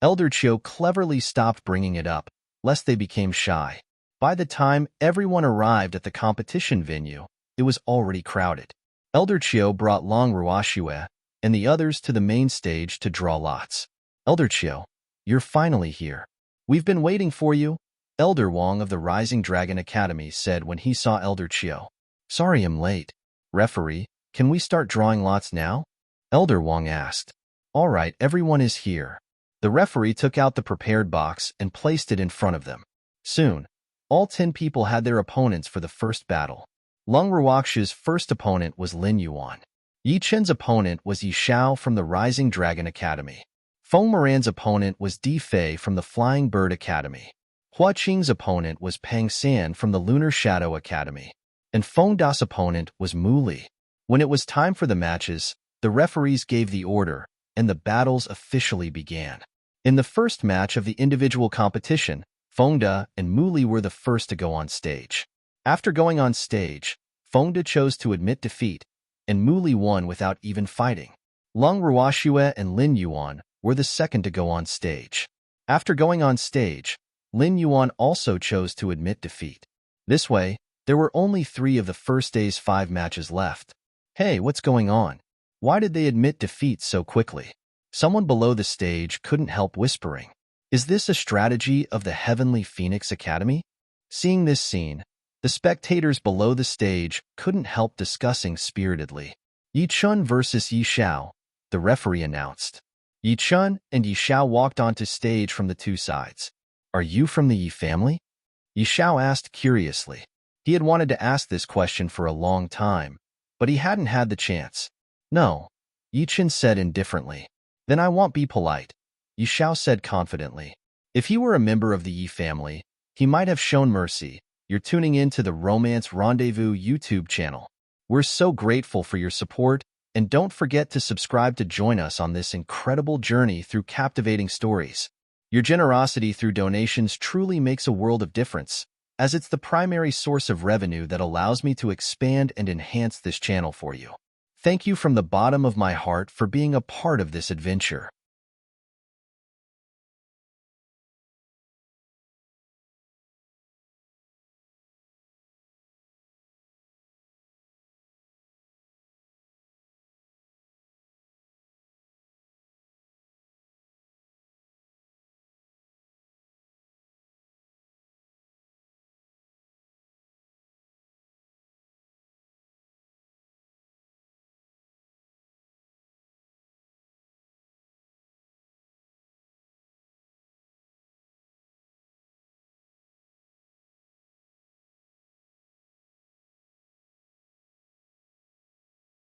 Elder Chio cleverly stopped bringing it up, lest they became shy. By the time everyone arrived at the competition venue, it was already crowded. Elder Chio brought Lung Ruoxue and the others to the main stage to draw lots. Elder Chio, you're finally here. We've been waiting for you, Elder Wong of the Rising Dragon Academy said when he saw Elder Chio. Sorry I'm late. Referee, can we start drawing lots now? Elder Wong asked. All right, everyone is here. The referee took out the prepared box and placed it in front of them. Soon, all 10 people had their opponents for the first battle. Lung Ruoxue's first opponent was Lin Yuan. Yi Chen's opponent was Yi Xiao from the Rising Dragon Academy. Feng Moran's opponent was Di Fei from the Flying Bird Academy. Hua Qing's opponent was Pang San from the Lunar Shadow Academy. And Feng Da's opponent was Mu Li. When it was time for the matches, the referees gave the order, and the battles officially began. In the first match of the individual competition, Feng Da and Mu Li were the first to go on stage. After going on stage, Feng Da chose to admit defeat, and Mu Li won without even fighting. Lung Ruoxue and Lin Yuan were the second to go on stage. After going on stage, Lin Yuan also chose to admit defeat. This way, there were only 3 of the first day's 5 matches left. Hey, what's going on? Why did they admit defeat so quickly? Someone below the stage couldn't help whispering. Is this a strategy of the Heavenly Phoenix Academy? Seeing this scene, the spectators below the stage couldn't help discussing spiritedly. Yi Chun versus Yi Xiao, the referee announced. Yi Chun and Yi Xiao walked onto stage from the 2 sides. Are you from the Yi family? Yi Xiao asked curiously. He had wanted to ask this question for a long time, but he hadn't had the chance. No, Yi Chun said indifferently. Then I won't be polite, Yi Xiao said confidently. If he were a member of the Yi family, he might have shown mercy. You're tuning in to the Romance Rendezvous YouTube channel. We're so grateful for your support, and don't forget to subscribe to join us on this incredible journey through captivating stories. Your generosity through donations truly makes a world of difference, as it's the primary source of revenue that allows me to expand and enhance this channel for you. Thank you from the bottom of my heart for being a part of this adventure.